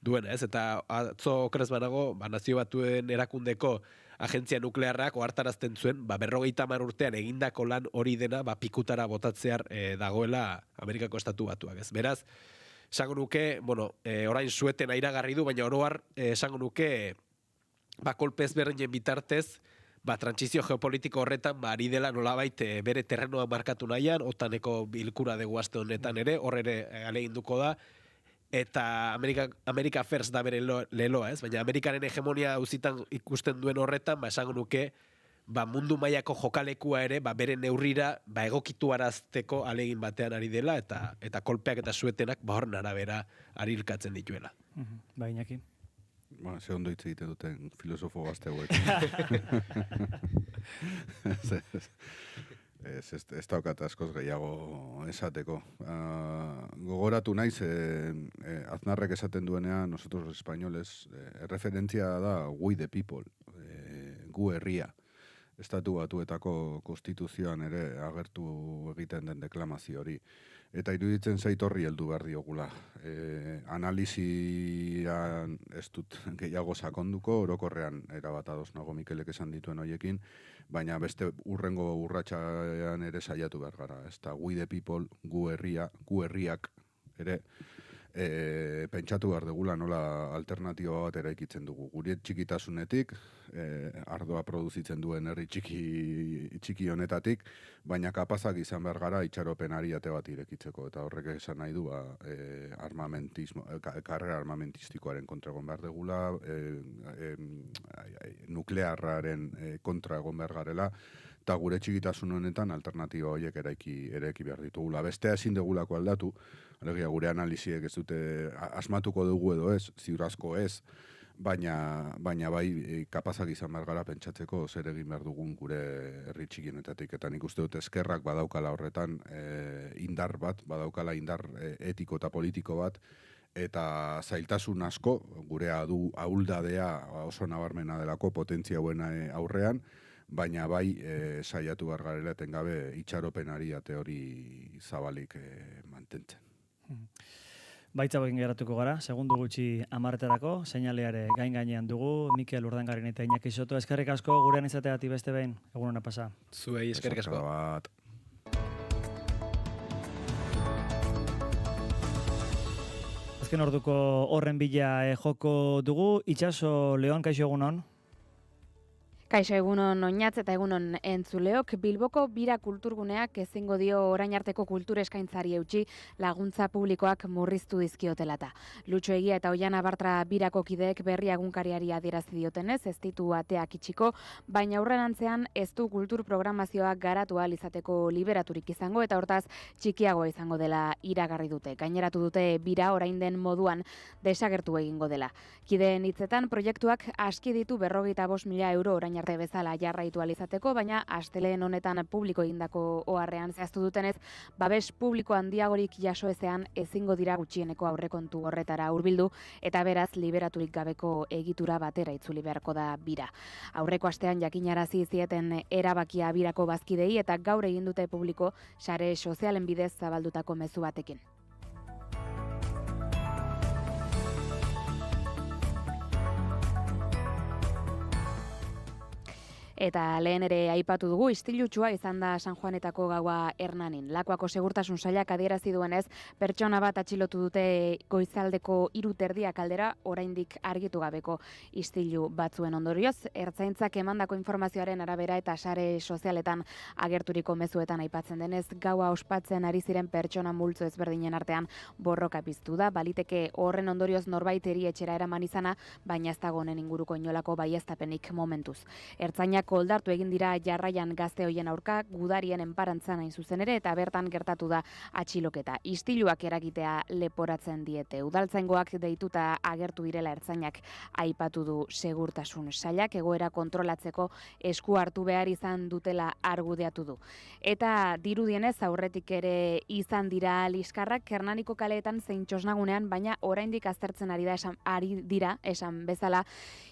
duena, ez? Eta atzo okerez banago, Nazio Batuen erakundeko agentzia nuklearrak ohartarazten zuen, 50 urtean egindako lan hori dena pikutara botatzear dagoela Amerikako Estatu Batuak, ez? Beraz, esango nuke, orain sueten airagarri du, baina oro har esango nuke kolpe ezberdinen bitartez, trantsizio geopolitiko horretan ari dela nolabait bere terrenoa markatu nahian, OTANeko bilkura dugu aste honetan ere, hor ere ahaleginduko da, eta America First da bere leloa, ez? Baina Amerikaren hegemonia auzitan ikusten duen horretan, esango nuke, mundu mailako jokalekua ere, bere neurrira, egokitu arazteko alegin batean ari dela, eta kolpeak eta suetenak, horren arabera ari hilkatzen dituela. Iñaki. Ze ondo hitz egiten duten filosofo gazte hauek. Ez daukat askoz gehiago esateko. Gogoratu naiz, Aznarrek esaten duenean, nosotros los españoles, referentzia da we the people, gu herria. Estatu Batuetako konstituzioan ere agertu egiten den deklamazio hori. Eta iruditzen zait horri heldu behar diogula. Analizian ez dut gehiago sakonduko, orokorrean erabat ados nago Mikelek esan dituen hoiekin, baina beste urrengo urratxean ere saiatu behar gara. Ez da, we the people, gu herriak ere, pentsatu behar dugula nola alternatiba bat eraikitzen dugu. Gure txikitasunetik, ardoa produzitzen duen herri txiki honetatik, baina kapazak izan behar gara itxaropenari ate bat irekitzeko. Eta horrek esan nahi du, karrera armamentistikoaren kontra egon behar dugula, nuklearraren kontra egon behar garela, eta gure txikitasun honetan alternatiba horiek eraiki behar ditugula. Bestea ezin dugulako aldatu, alegia gure analiziek ez dute asmatuko dugu edo ez, ziurazko ez, baina bai kapazak izan behar gara pentsatzeko zer egin behar dugun gure herri txikienetatik. Eta nik uste dut eskerrak badaukala horretan indar bat, badaukala indar etiko eta politiko bat, eta zailtasun asko, gure ahuldadea oso nabarmena delako potentzia buena aurrean, baina bai saiatu behar garela etengabe itxaropenari ate hori zabalik mantentzen. Baitza begin geratuko gara, segundu gutxi 10 seinaleare gainean dugu, Mikel Urdangarin eta Iñaki Soto, eskerrik asko gurean izateagatik beste behin, egun ona pasa. Zuei eskerrik asko. Azken orduko horren bila joko dugu, Itxaso Leon, kaixo egunon? Kaixo egunon oinatz eta egunon entzuleok, Bilboko bira kulturguneak ezingo dio orain arteko kultur eskaintzari eutxi laguntza publikoak murriztu dizkiotelata. Lutxo Egia eta Oiana Bartra birako kideek berri egunkariari adierazi diotenez, ez ditu ateak itxiko, baina aurrerantzean ez du kultur programazioa garatu ahal izateko liberaturik izango eta hortaz txikiagoa izango dela iragarri dute. Gaineratu dute bira orain den moduan desagertu egingo dela. Kideen hitzetan proiektuak aski ditu 45.000 euro orain arte bezala jarraitu alizateko, baina astelehen honetan publiko egindako oharrean zehaztu dutenez, babes publiko handiagorik jaso ezean ezingo dira gutxieneko aurrekontu horretara hurbildu eta beraz liberaturik gabeko egitura batera itzuli beharko da bira. Aurreko astean jakinarazi zieten erabakia birako bazkidei eta gaur egin dute publiko sare sozialen bidez zabaldutako mezu batekin. Eta lehen ere aipatu dugu, istilutsua izan da San Juanetako gaua Hernanin. Lakuako segurtasun sailak adierazi duenez, pertsona bat atxilotu dute goizaldeko 3:30 aldera, oraindik argitu gabeko istilu batzuen ondorioz. Ertzaintzak emandako informazioaren arabera eta sare sozialetan agerturiko mezuetan aipatzen denez, gaua ospatzen ari ziren pertsona multzo ezberdinen artean borroka piztu da. Baliteke horren ondorioz norbait erietxera eraman izana, baina ez dago honen inguruko inolako baieztapenik momentuz. Ertzainak oldartu egin dira jarraian gazte hoien aurka, gudarien enparantzan hain zuzen ere, eta bertan gertatu da atxiloketa. Istiluak eragitea leporatzen diete. Udaltzaingoak deituta agertu direla ertzainak aipatu du segurtasun sailak, egoera kontrolatzeko esku hartu behar izan dutela argudeatu du. Eta dirudienez aurretik ere izan dira liskarrak Hernaniko kaleetan zein Txosnagunean, baina oraindik aztertzen ari dira esan bezala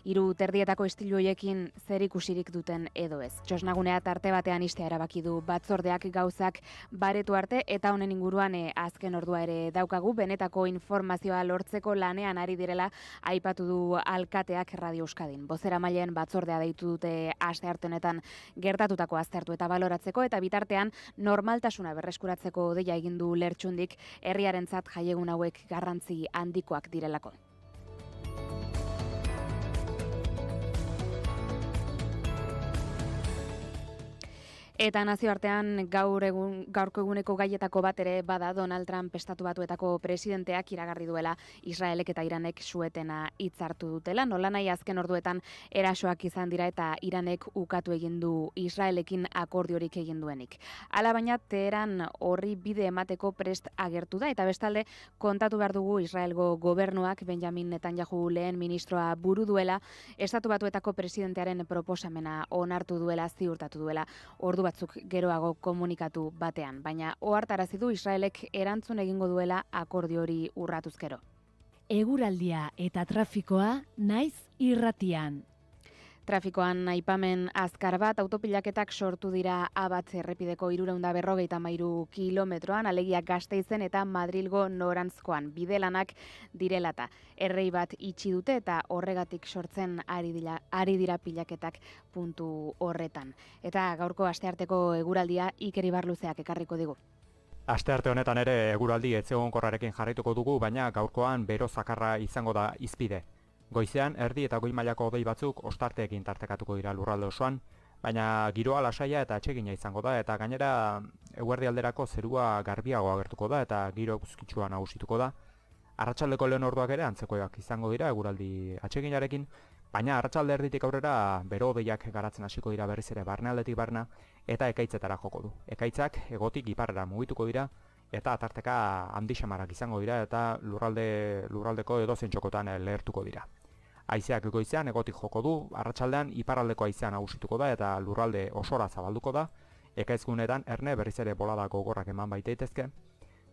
3:30 istilu hoiekin zer ikusirik duten edo ez. Txosnagunea tarte batean istea erabaki du batzordeak gauzak baretu arte eta honen inguruan azken ordua ere daukagu, benetako informazioa lortzeko lanean ari direla aipatu du alkateak Radio Euskadin. Bozeramaileen batzordea deitu dute astearte honetan gertatutako aztertu eta baloratzeko eta bitartean normaltasuna berreskuratzeko deia egin du Lertxundik, herriarentzat jaiegun hauek garrantzi handikoak direlako. Eta nazioartean gaurko eguneko gaietako bat ere bada Donald Trump Estatu Batuetako presidenteak iragarri duela Israelek eta Iranek suetena hitzartu dutela. Nolanahi azken orduetan erasoak izan dira eta Iranek ukatu egin du Israelekin akordiorik egin duenik. Hala baina Teheran horri bide emateko prest agertu da eta bestalde kontatu behar dugu Israelgo gobernuak Benjamin Netanyahu lehen ministroa buru duela Estatu Batuetako presidentearen proposamena onartu duela, ziurtatu duela. Ordu batzuk geroago komunikatu batean, baina ohartarazi du Israelek erantzun egingo duela akordio hori urratuz gero. Eguraldia eta trafikoa naiz irratian. Trafikoan aipamen azkar bat, autopilaketak sortu dira Abatz errepideko 353 kilometroan, alegia Gasteizen eta Madrilgo norantzkoan. Bidelanak direlata. Errei bat itxi dute eta horregatik sortzen ari dira pilaketak puntu horretan. Eta gaurko astearteko eguraldia Iker Ibarluzeak ekarriko digu. Astearte honetan ere eguraldi etzegonkorrarekin jarraituko dugu, baina gaurkoan bero zakarra izango da hizpide. Goizean, erdi eta goi mailako hodei batzuk ostarteekin tartekatuko dira lurralde osoan, baina giroa lasaia eta atsegina izango da, eta gainera eguerdi alderako zerua garbiago agertuko da eta giro eguzkitsua nagusituko da. Arratsaldeko lehen orduak ere antzekoak izango dira eguraldi atseginarekin, baina arratsalde erditik aurrera bero hodeiak garatzen hasiko dira berriz ere barnealdetik barna eta ekaitzetara joko du. Ekaitzak egotik iparrera mugituko dira, eta atarteka handi xamarak izango dira eta lurraldeko edozein txokotan lehertuko dira. Haizeak goizean egotik joko du, arratsaldean iparraldeko haizea nagusituko da eta lurralde osora zabalduko da, ekaizgunetan erne berriz ere bolada gogorrak eman baitaitezke.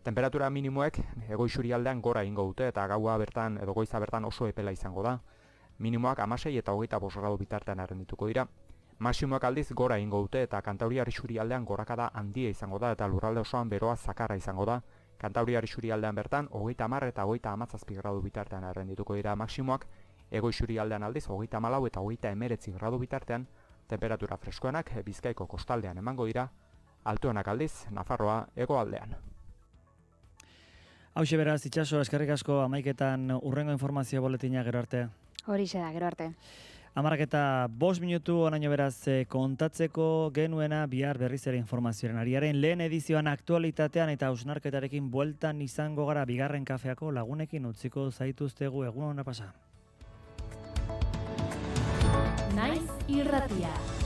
Temperatura minimoek hego-isurialdean gora egingo dute eta gaua bertan edo goiza bertan oso epela izango da. Minimoak 16 eta 25 gradu bitartean errendituko dira. Maximoak aldiz gora egingo dute eta Kantauriar isurialdean gorakada handia izango da eta lurralde osoan beroa zakarra izango da. Kantauriar isurialdean bertan 30 eta 37 gradu bitartean errendituko dira maximoak, ego-isurialdean aldiz 34 eta 39 gradu bitartean, temperatura freskoenak Bizkaiko kostaldean emango dira, altuenak aldiz Nafarroa hegoaldean. Hauxe beraz, itxaso, eskerrik asko, 11etan urrengo informazio boletina gero arte. Horixe da, gero arte. 11:05 minutu onaino beraz kontatzeko genuena bihar berriz ere informazioaren ariaren lehen edizioan aktualitatean eta hausnarketarekin bueltan izango gara bigarren kafeako lagunekin utziko zaituztegu egun ona pasa. Naiz irratia.